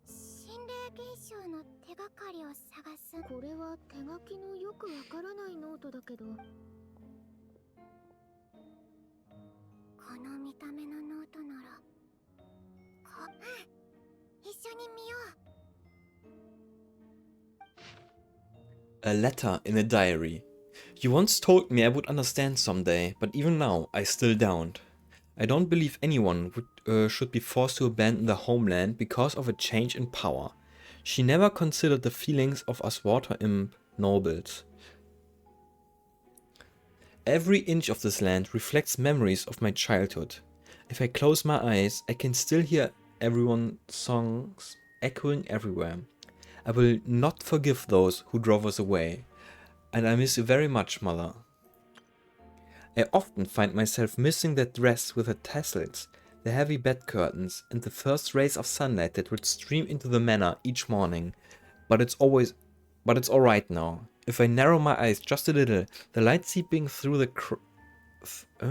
心霊現象の手がかりを探す。これは手書きのよくわからないノートだけど、この見た目のノートなら一緒に見よう。 A letter in a diary. You once told me I would understand someday, but even now I still don't. I don't believe anyone should be forced to abandon their homeland because of a change in power. She never considered the feelings of us water imp nobles. Every inch of this land reflects memories of my childhood. If I close my eyes, I can still hear everyone's songs echoing everywhere. I will not forgive those who drove us away, and I miss you very much, Mother. I often find myself missing that dress with the tassels, the heavy bed curtains, and the first rays of sunlight that would stream into the manor each morning. But it's alright now. If I narrow my eyes just a little, the light seeping through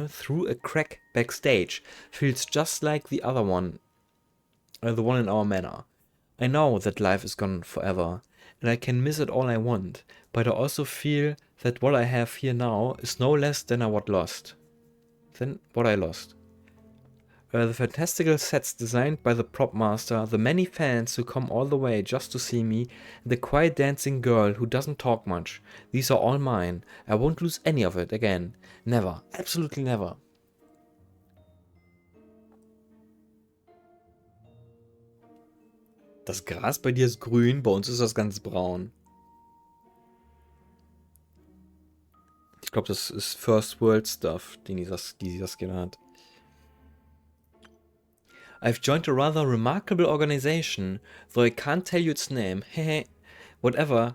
through a crack backstage feels just like the one in our manor. I know that life is gone forever, and I can miss it all I want, but I also feel that what I have here now is no less than what I lost. The fantastical sets designed by the prop master, the many fans who come all the way just to see me, and the quiet dancing girl who doesn't talk much. These are all mine. I won't lose any of it again. Never. Absolutely never. Das Gras bei dir ist grün, bei uns ist das ganz braun. Ich glaube, das ist First World Stuff, die das genannt. I've joined a rather remarkable organization, though I can't tell you its name. Hehe. Whatever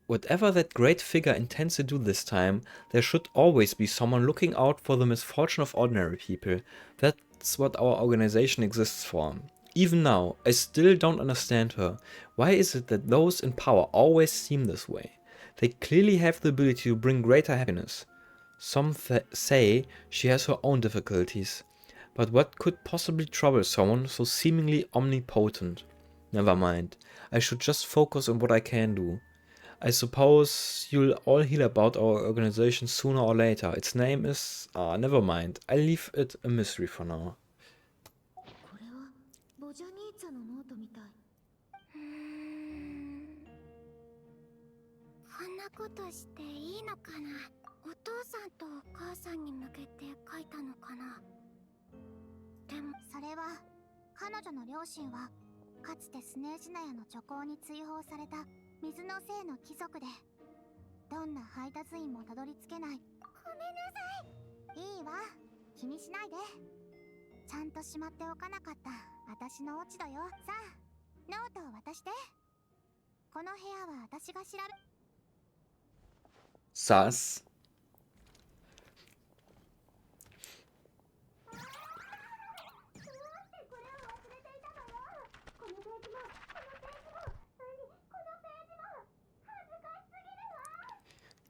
that great figure intends to do this time, there should always be someone looking out for the misfortune of ordinary people. That's what our organization exists for. Even now, I still don't understand her. Why is it that those in power always seem this way? They clearly have the ability to bring greater happiness. Some say she has her own difficulties. But what could possibly trouble someone so seemingly omnipotent? Never mind. I should just focus on what I can do. I suppose you'll all hear about our organization sooner or later. Its name is... never mind. I'll leave it a mystery for now. これはボジャ兄ちゃんのノートみたい。こんなことしていいのかな。お父さんとお母さんに向けて書いたのかな。でもそれは彼女の両親はかつてスネージナヤの女工に追放された水のせいの貴族で、どんな配達員もたどり着けない。ごめんなさい。いいわ、気にしないで。ちゃんとしまっておかなかった私の落ち度よ。さあノートを渡して。この部屋は私が調べ。 Sass.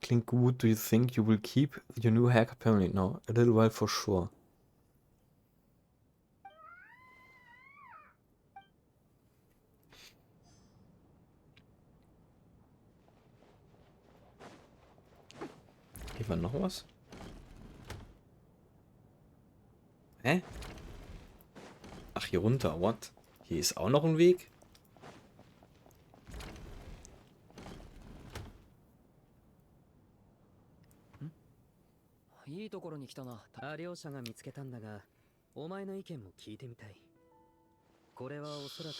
Klingt gut. Do you think you will keep your new haircut permanently? No, a little while for sure. Hier war noch was? Hä? Ach, hier runter. What? Hier ist auch noch ein Weg? いいところに来たな。両者が見つけたんだが、お前の意見も聞いてみたい。これはおそらく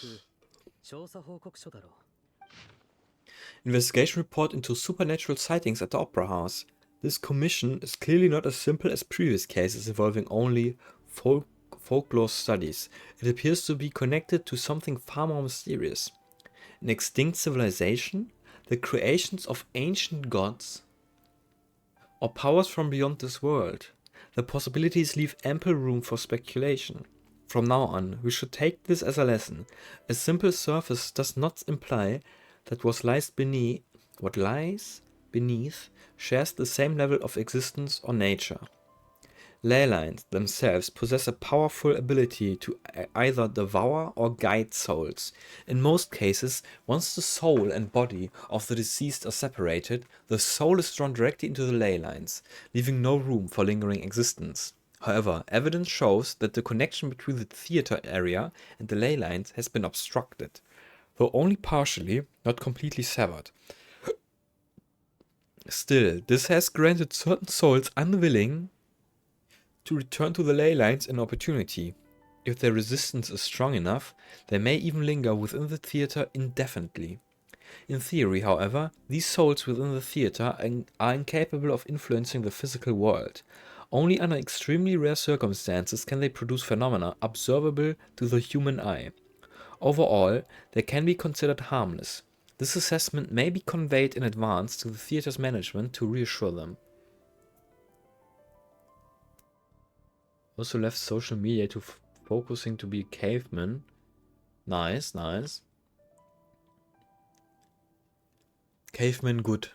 調査報告書だろう。 Investigation report into supernatural sightings at the Opera House. This commission is clearly not as simple as previous cases involving only folklore studies. It appears to be connected to something far more mysterious. An extinct civilization, the creations of ancient gods, or powers from beyond this world. The possibilities leave ample room for speculation. From now on, we should take this as a lesson. A simple surface does not imply that what lies beneath shares the same level of existence or nature. Ley lines themselves possess a powerful ability to either devour or guide souls. In most cases, once the soul and body of the deceased are separated, the soul is drawn directly into the ley lines, leaving no room for lingering existence. However, evidence shows that the connection between the theater area and the ley lines has been obstructed, though only partially, not completely severed. Still, this has granted certain souls unwilling to return to the ley lines an opportunity. If their resistance is strong enough, they may even linger within the theater indefinitely. In theory, however, these souls within the theater are incapable of influencing the physical world. Only under extremely rare circumstances can they produce phenomena observable to the human eye. Overall, they can be considered harmless. This assessment may be conveyed in advance to the theater's management to reassure them. Also left social media to focusing to be a caveman. Nice, nice. Caveman good.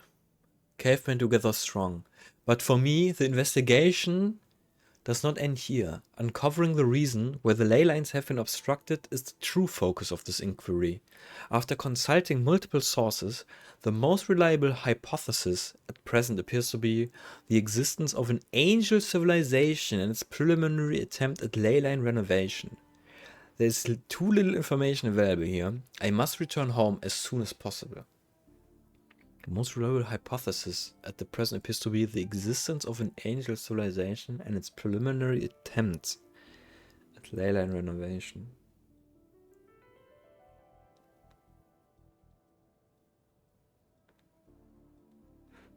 Caveman together strong. But for me, the investigation does not end here. Uncovering the reason where the ley lines have been obstructed is the true focus of this inquiry. After consulting multiple sources, the most reliable hypothesis at present appears to be the existence of an angel civilization and its preliminary attempt at ley line renovation. There is too little information available here. I must return home as soon as possible. The most reliable hypothesis at the present appears to be the existence of an angel civilization and its preliminary attempts at ley line renovation.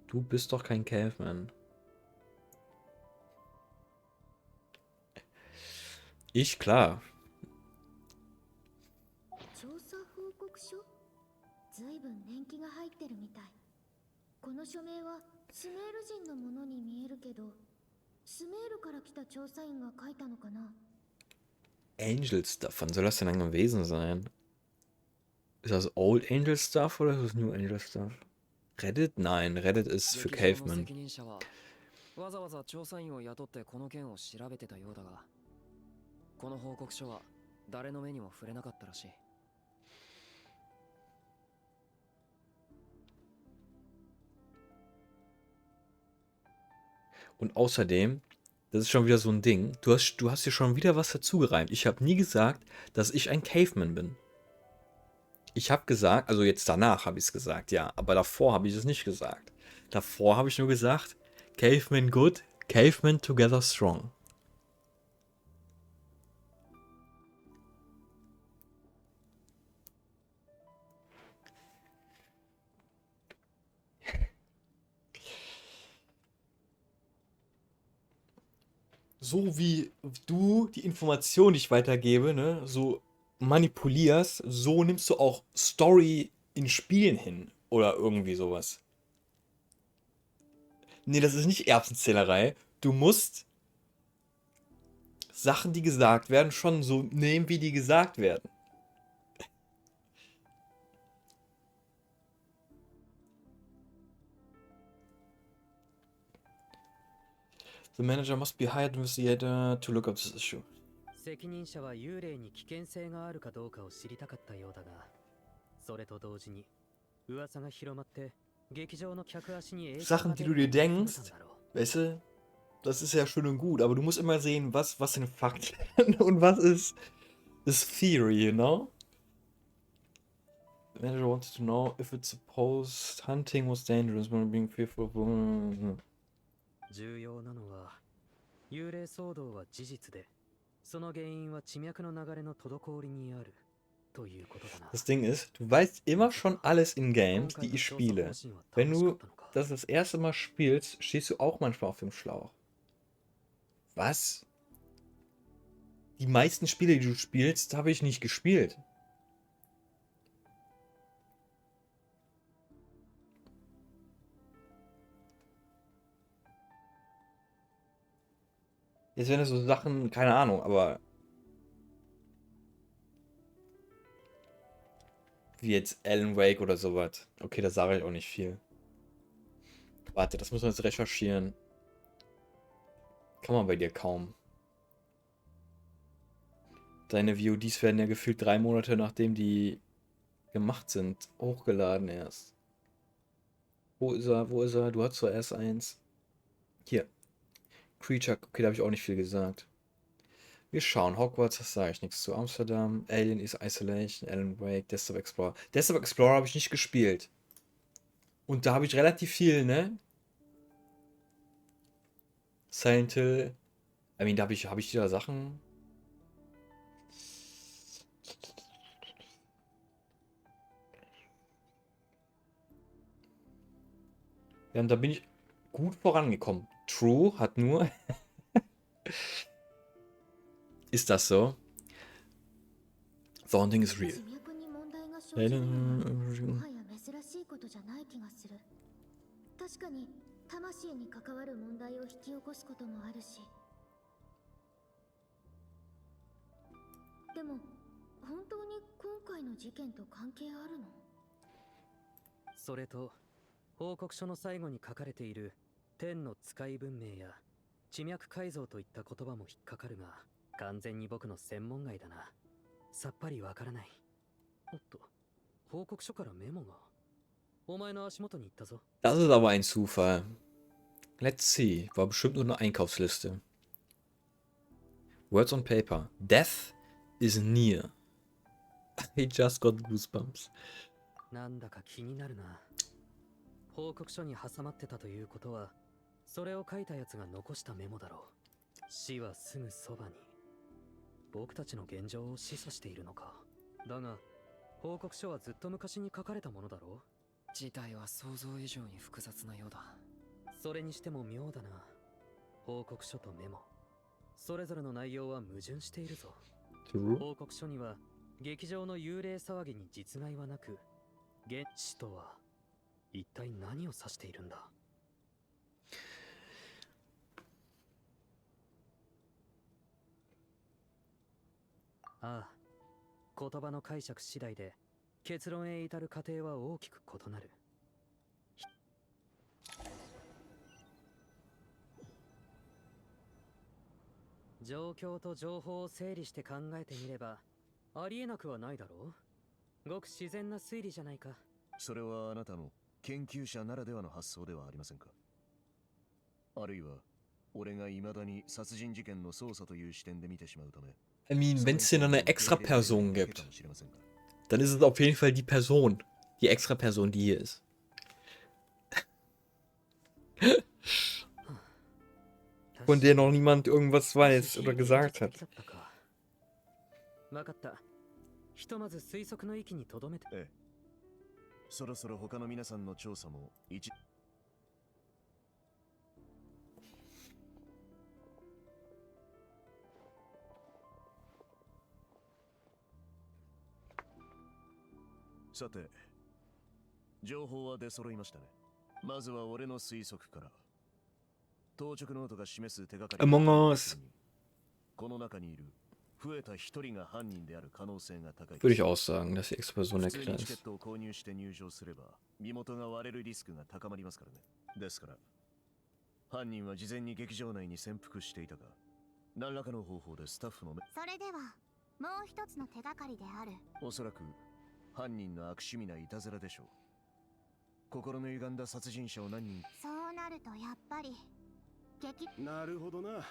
Du bist doch kein Caveman. Ich, klar. 調査報告書？ずいぶん年季が入ってるみたい。この署名はスメール人のものに見えるけど、スメールから来た調査員が書いたのかな？ Angel Stuff, wann soll das denn dann gewesen sein? Ist das Old Angel Stuff oder ist das New Angel Stuff? Reddit? Nein, Reddit ist für Caveman. わざわざ調査員を雇ってこの件を調べてたようだが、この報告書は誰の目にも触れなかったらしい。Und außerdem, das ist schon wieder so ein Ding, du hast dir schon wieder was dazugereimt. Ich habe nie gesagt, dass ich ein Caveman bin. Ich habe gesagt, also jetzt danach habe ich es gesagt, ja, aber davor habe ich es nicht gesagt. Davor habe ich nur gesagt, Caveman good, Caveman together strong. So wie du die Information, die ich weitergebe, ne, so manipulierst, so nimmst du auch Story in Spielen hin. Oder irgendwie sowas. Nee, das ist nicht Erbsenzählerei. Du musst Sachen, die gesagt werden, schon so nehmen, wie die gesagt werden. The manager must be hired investigator to look up this issue. 責任者は幽霊に危険性があるかどうかを知りたかったようだが、それと同時に噂が広まって劇場の客足に影響 Sachen, が die 出 du る dir と思ったん denkst, だろう。 weißt du, das ist ja schön und gut, aber du musst immer sehen, was sind Fakten und was ist Theory, you know? The manager wanted to know if it's supposed hunting was dangerous when being fearful of... 重要なのは、幽霊騒動は事実で、その原因は地脈の流れの滞りにあるということだな。 Das Ding ist, du weißt immer schon alles in Games, die ich spiele. Wenn du das erste Mal spielst, stehst du auch manchmal auf dem Schlauch. Was? Die meisten Spiele, die du spielst, habe ich nicht gespielt. Jetzt wären das so Sachen, keine Ahnung, aber... Wie jetzt Alan Wake oder sowas. Okay, da sage ich auch nicht viel. Warte, das muss man jetzt recherchieren. Kann man bei dir kaum. Deine VODs werden ja gefühlt 3 Monate, nachdem die gemacht sind, hochgeladen erst. Wo ist er? Wo ist er? Du hast zuerst eins. Hier. Creature. Okay, da habe ich auch nicht viel gesagt. Wir schauen. Hogwarts, das sage ich nichts zu. Amsterdam. Alien is Isolation. Alan Wake. Desktop Explorer. Desktop Explorer habe ich nicht gespielt. Und da habe ich relativ viel, ne? Silent Hill. I mean, da habe ich da Sachen. Ja, und da bin ich gut vorangekommen. True hat nur... Ist das so? The haunting is real. 自脈に問題が生じるのはもはや珍しいことじゃない気がする。確かに魂に関わる問題を引き起こすこともあるし。でも本当に今回の事件と関係あるの？それと報告書の最後に書かれている天の使い文明や地脈改造といった言葉も引っかかるが、完全に僕の専門外だな。さっぱりわからない。おっと、報告書からメモが。お前の足元に行ったぞ。Das ist aber ein Zufall. Let's see. War bestimmt nur eine Einkaufsliste. Words on paper. Death is near. I just got goosebumps. なんだか気になるな。報告書に挟まってたということは、それを書いたやつが残したメモだろう。死はすぐそばに。僕たちの現状を示唆しているのか。だが、報告書はずっと昔に書かれたものだろう。事態は想像以上に複雑なようだ。それにしても妙だな。報告書とメモ。それぞれの内容は矛盾しているぞ。報告書には、劇場の幽霊騒ぎに実害はなく、現地とは一体何を指しているんだ。ああ、言葉の解釈次第で結論へ至る過程は大きく異なる。状況と情報を整理して考えてみればありえなくはないだろう。ごく自然な推理じゃないか。それはあなたの研究者ならではの発想ではありませんか。あるいは俺が未だに殺人事件の捜査という視点で見てしまうため。 I mean, wenn es hier noch eine extra Person gibt, dann ist es auf jeden Fall die Person. Die extra Person, die hier ist. Von der noch niemand irgendwas weiß oder gesagt hat. わかった。ひとまず推測の域に留めて。ええ。そろそろ他の皆さんの調査も一。さて、情報は出揃いましたね。まずは俺の推測から。当直ノートが示す手がかり。Among Us。この中にいる増えた一人が犯人である可能性が高い。Würde ich auch sagen, dass die Ex-Person der Killer チケ ist. ットを購入して入場すれば身元が割れるリスクが高まりますからね。ですから犯人は事前に劇場内に潜伏していたが、何らかの方法でスタッフのそれではもう一つの手がかりである。おそらく犯人の悪趣味ないたずらでしょう。心の歪んだ殺人者を何人。そうなるとやっぱりなるほどな。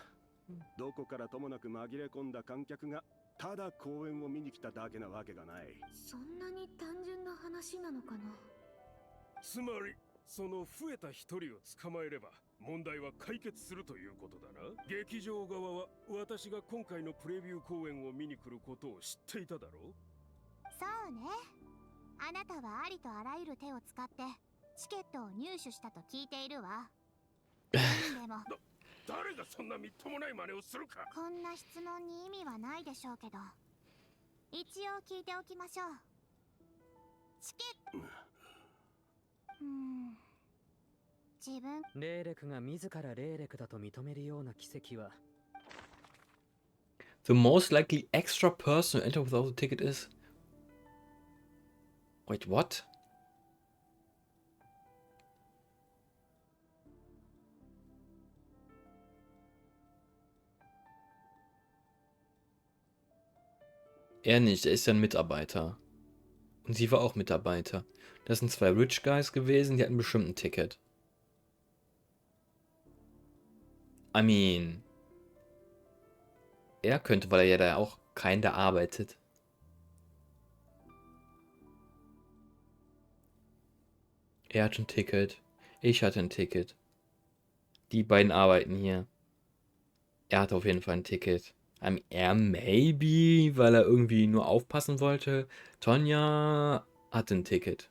どこからともなく紛れ込んだ観客がただ公演を見に来ただけなわけがない。そんなに単純な話なのかな。つまりその増えた一人を捕まえれば問題は解決するということだな。劇場側は私が今回のプレビュー公演を見に来ることを知っていただろう。そうね。あなたはありとあらゆる手を使ってチケットを入手したと聞いているわ。でも誰がそんなみっともない真似をするか。こんな質問に意味はないでしょうけど、一応聞いておきましょう。チケット自分レーレクが自らレーレクだと認めるような奇跡は The most likely extra person to enter without a ticket is... Wait, what? Er nicht, er ist ja ein Mitarbeiter. Und sie war auch Mitarbeiter. Das sind zwei Rich Guys gewesen, die hatten bestimmt ein Ticket. I mean... Er könnte, weil er ja da auch kein da arbeitet. Er hat ein Ticket. Ich hatte ein Ticket. Die beiden arbeiten hier. Er hat auf jeden Fall ein Ticket. Er maybe, weil er irgendwie nur aufpassen wollte. Tonja hatte ein Ticket.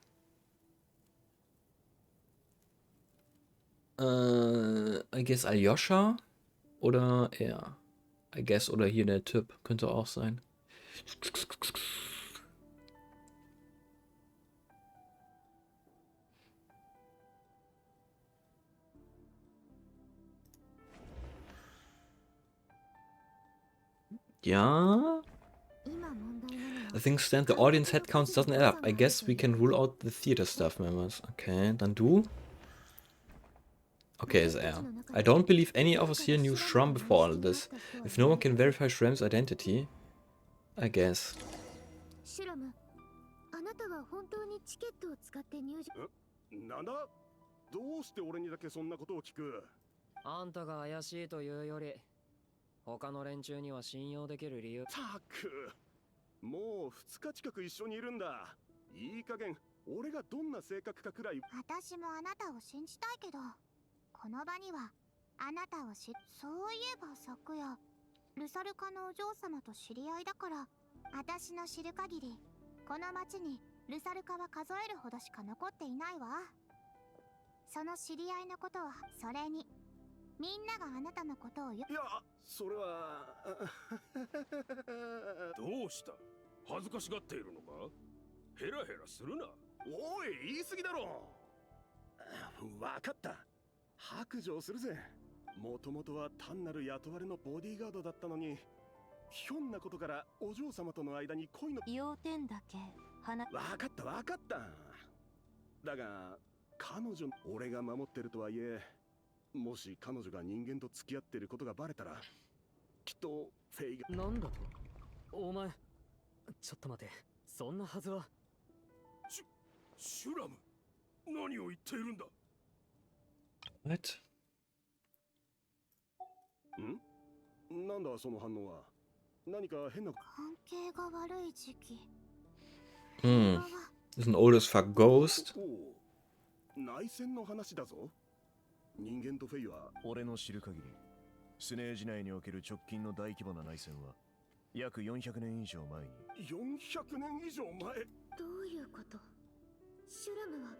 I guess Aljoscha oder er. I guess oder hier der Typ könnte auch sein. Ja. I think stand the audience head counts doesn't add up. I guess we can rule out the theater staff members. Okay, dann du. Okay, ist er. I don't believe any of us here knew Shrum before all this. If no one can verify Shram's identity, I guess. シュラム、あなたは本当にチケットを使って入場。なんだ？どうして俺にだけそんなことを聞く？あんたが怪しいというより、他の連中には信用できる理由。たく、もう2日近く一緒にいるんだ。いい加減、俺がどんな性格かくらい。私もあなたを信じたいけど、この場にはあなたをそういえば昨夜、ルサルカのお嬢様と知り合いだから、私の知る限り、この町にルサルカは数えるほどしか残っていないわ。その知り合いのことは、それに、みんながあなたのことをいや、それはどうした？恥ずかしがっているのか？ヘラヘラするな。おい、言い過ぎだろ。わかった。白状するぜ。もともとは単なる雇われのボディーガードだったのに、ひょんなことからお嬢様との間に恋の要点だけ話。わかったわかった。だが彼女、俺が守ってるとはいえ、もし彼女が人間と付き合ってることがバレたら、きっとフェイが。なんだと？お前、ちょっと待て。そんなはずは。シュラム、何を言っているんだ？ What? ん？なんだその反応は。何か変な。関係が悪い時期。Hm. Das ist ein old as fuck ghost. 内戦の話だぞ。人間とフェイは俺の知る限り、スネージ内における直近の大規模な内戦は約400年以上前に。400年以上前。どういうこと？シュラムは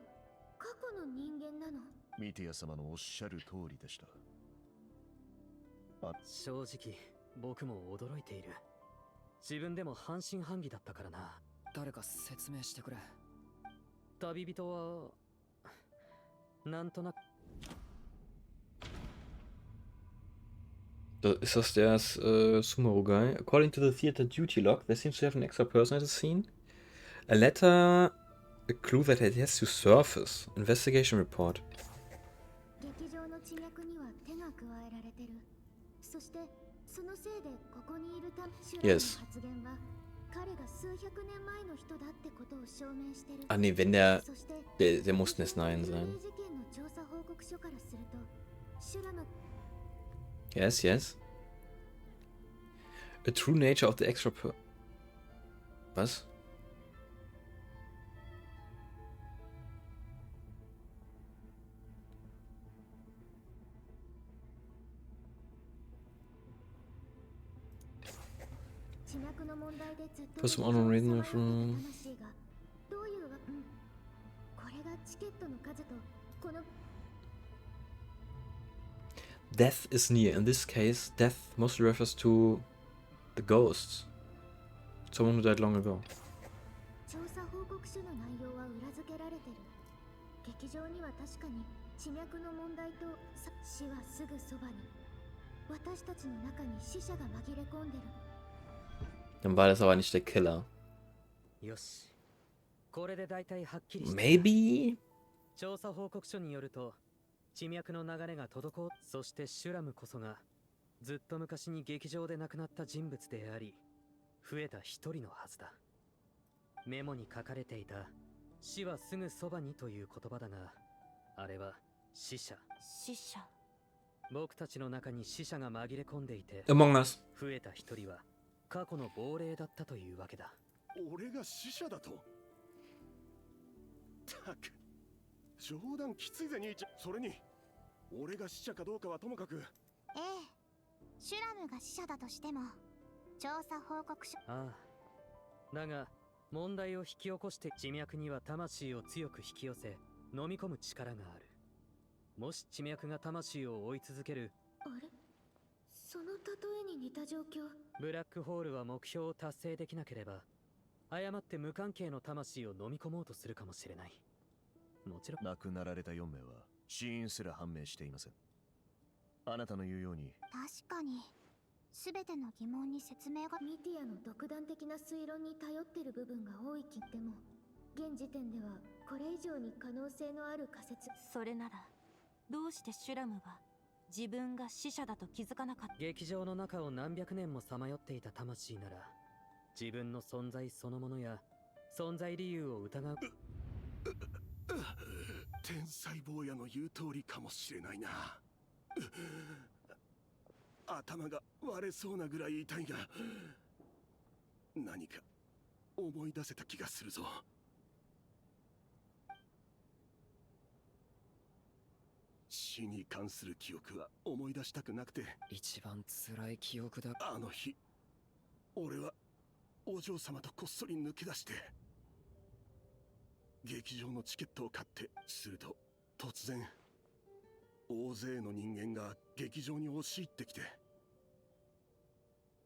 過去の人間なの？ミティア様のおっしゃる通りでした。正直僕も驚いている。自分でも半信半疑だったからな。誰か説明してくれ。旅人はなんとなく。 Ist das der Sumo Guy? According to the theater duty log, there seems to have an extra person at the scene. A letter, a clue that it has to surface. Investigation report. 劇場の地脈には手が加えられてる。そしてそのせいでここにいるシュラムの発言は彼が数百年前の人だってことを証明してる。 Ah nee, wenn der muss es Nein sein. 事件の調査報告書からすると、シュラム Yes, yes. A true nature of the extra Was? For some unknown reason from... どういうわ、これがチケットの数とこの Death is near. In this case, death mostly refers to the ghosts. Someone who died long ago. 調査報告書の内容は裏付けられてる。劇場には確かに地脈の問題と死はすぐそばに。私たちの中に死者が紛れ込んでる。 Dann war das aber nicht der Killer. よし。これで大体はっきりした。 Maybe? 調査報告書によると、地脈の流れが滞っ、そしてシュラムこそがずっと昔に劇場で亡くなった人物であり、増えた一人のはずだ。メモに書かれていた死はすぐそばにという言葉だが、あれは死者。死者。僕たちの中に死者が紛れ込んでいて、 Among Us. 増えた一人は過去の亡霊だったというわけだ。俺が死者だと。たく。冗談きついぜ兄ちゃん。それに俺が死者かどうかはともかく。ええ、シュラムが死者だとしても調査報告書。ああ。だが問題を引き起こして地脈には魂を強く引き寄せ飲み込む力がある。もし地脈が魂を追い続ける。あれ、その例えに似た状況。ブラックホールは目標を達成できなければ誤って無関係の魂を飲み込もうとするかもしれない。もちろん亡くなられた4名は死因すら判明していません。あなたの言うように確かに全ての疑問に説明が。ミティアの独断的な推論に頼ってる部分が多い気でも、現時点ではこれ以上に可能性のある仮説。それならどうしてシュラムは自分が死者だと気づかなかった。劇場の中を何百年もさまよっていた魂なら、自分の存在そのものや存在理由を疑う。天才坊やの言う通りかもしれないな。頭が割れそうなぐらい痛いが、何か思い出せた気がするぞ。死に関する記憶は思い出したくなくて。一番辛い記憶だ。あの日俺はお嬢様とこっそり抜け出して劇場のチケットを買って、すると突然大勢の人間が劇場に押し入ってきて、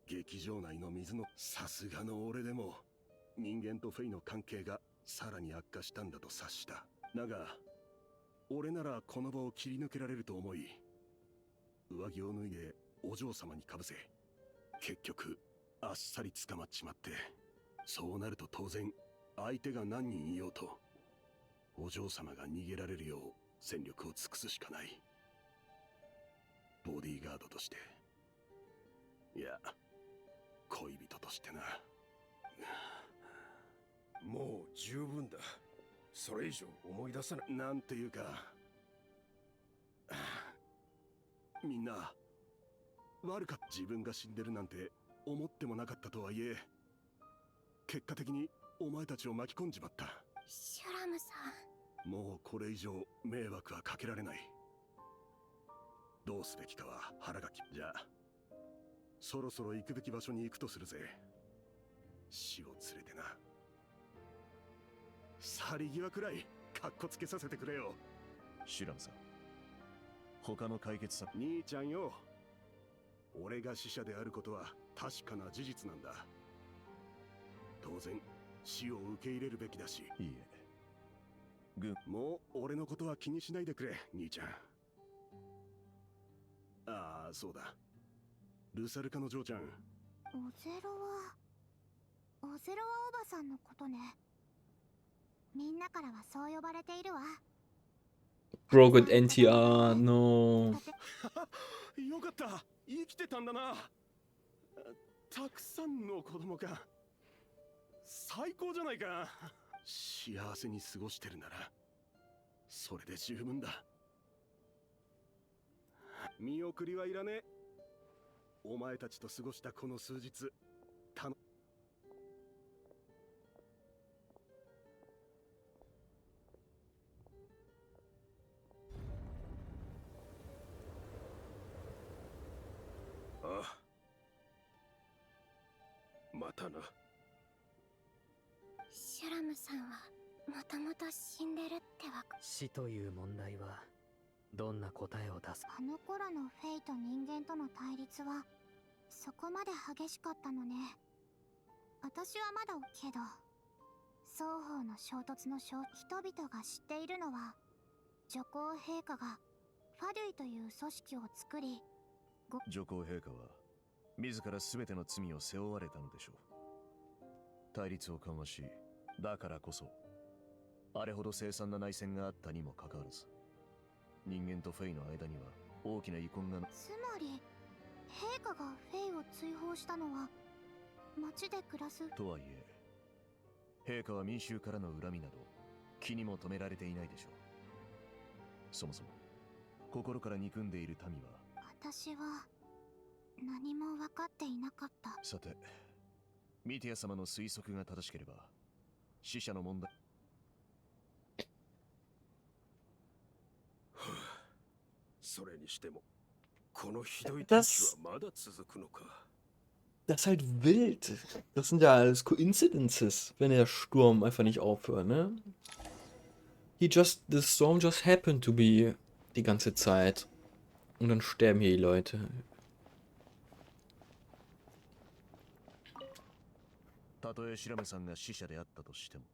劇場内の水の、さすがの俺でも人間とフェイの関係がさらに悪化したんだと察した。だが俺ならこの場を切り抜けられると思い、上着を脱いでお嬢様にかぶせ、結局あっさり捕まっちまって。そうなると当然相手が何人いようとお嬢様が逃げられるよう戦力を尽くすしかない。ボディーガードとして、いや恋人としてな。もう十分だ。それ以上思い出さない。なんていうか、みんな悪かった。自分が死んでるなんて思ってもなかったとはいえ、結果的にお前たちを巻き込んじまった。シュラムさん、もうこれ以上迷惑はかけられない。どうすべきかは腹がき。じゃあそろそろ行くべき場所に行くとするぜ。死を連れてな。去り際くらいカッコつけさせてくれよ。シュラムさん、他の解決策。兄ちゃんよ、俺が死者であることは確かな事実なんだ。当然死を受け入れるべきだし。いいえ、もう俺のことは気にしないでくれ、兄ちゃん。ああ、そうだ、ルサルカの嬢ちゃん。オゼロワおばさんのことね。みんなからはそう呼ばれているわ。Broken NTR, no. よかった、生きてたんだな。たくさんの子供か。最高じゃないか。幸せに過ごしてるならそれで十分だ。見送りはいらねえ。お前たちと過ごしたこの数日、ああ、またな。シュラムさんはもともと死んでるってわか。死という問題はどんな答えを出す。あの頃のフェイと人間との対立はそこまで激しかったのね。私はまだけど、双方の衝突の人々が知っているのは、女皇陛下がファデュイという組織を作り、女皇陛下は自ら全ての罪を背負われたのでしょう。対立を緩和し、だからこそあれほど凄惨な内戦があったにもかかわらず、人間とフェイの間には大きな遺恨が。つまり陛下がフェイを追放したのは町で暮らす。とはいえ、陛下は民衆からの恨みなど気にも留められていないでしょう。そもそも心から憎んでいる民は。私は何も分かっていなかった。さて、ミティア様の推測が正しければ、死者の問題。それにしてもこのひどい天気はまだ続くのか。Das ist halt wild. Das sind ja alles Coincidences, wenn der Sturm einfach nicht aufhört, ne? The storm just happened to be die ganze Zeit. Und dann sterben hier die Leute. たとえシラムさんが死者であったとしても、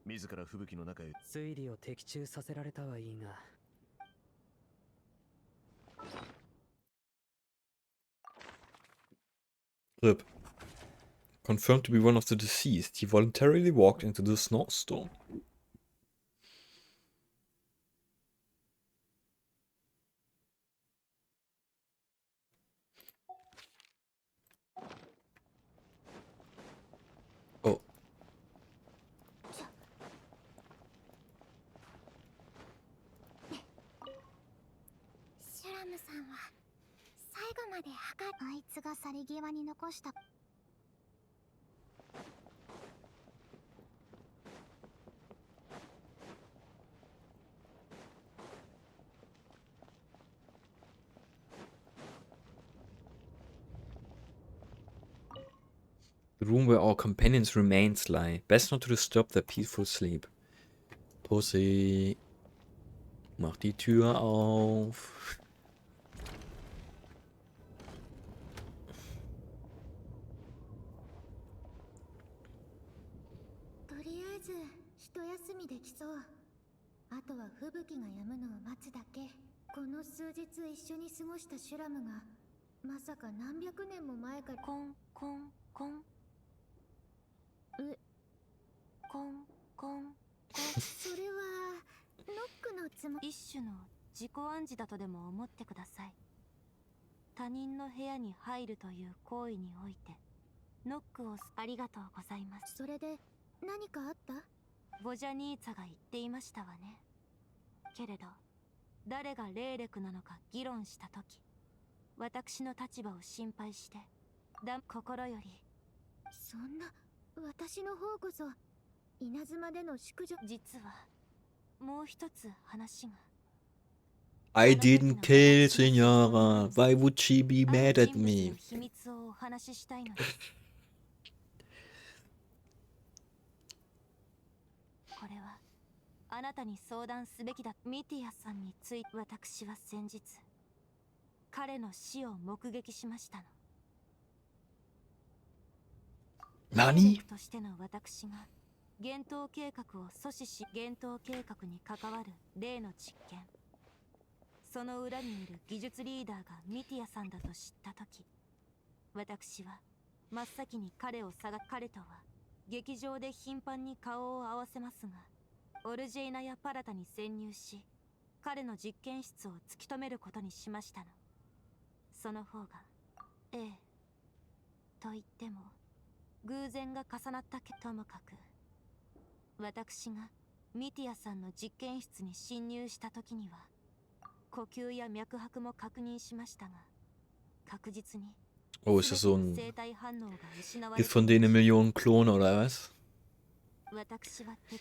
自ら吹雪の中へ。推理を的中させられたはいいが。RIP. Confirmed to be one of the deceased. He voluntarily walked into the snowstorm. Oh. シュラムさんは最後まであいつが去り際に残した。The room where our companions' remains lie. Best not to disturb their peaceful sleep. Pussy. Mach die Tür auf. とりあえず一休みできそう。あとは吹雪が止むのを待つだけ。この数日一緒に過ごしたシュラムがまさか何百年も前から。コンコンコン。コンコン。それはノックのつもり。一種の自己暗示だとでも思ってください。他人の部屋に入るという行為においてノックを。ありがとうございます。それで何かあった？ボジャニーツァが言っていましたわね。けれど誰がレーレクなのか議論したとき、私の立場を心配して心より。そんな、私の方こそ稲妻での淑女。実はもう一つ話が。 I didn't kill Senora. Why would she be mad at me? 秘密をお話ししたいのです。これはあなたに相談すべきだ。ミティアさんについて私は先日彼の死を目撃しましたの。何？としての私が幻冬計画を阻止し、幻冬計画に関わる例の実験、その裏にいる技術リーダーがミティアさんだと知ったとき、私は真っ先に彼とは劇場で頻繁に顔を合わせますが、オルジェイナやパラタに潜入し、彼の実験室を突き止めることにしましたの。その方が、ええ、と言っても偶然が重なったともかく、私がミティアさんの実験室に侵入した時には呼吸や脈拍も確認しましたが、確実に Oh, ist das so ein... 生体反応が失われ Ist von denen Millionen Klone oder was? 私は敵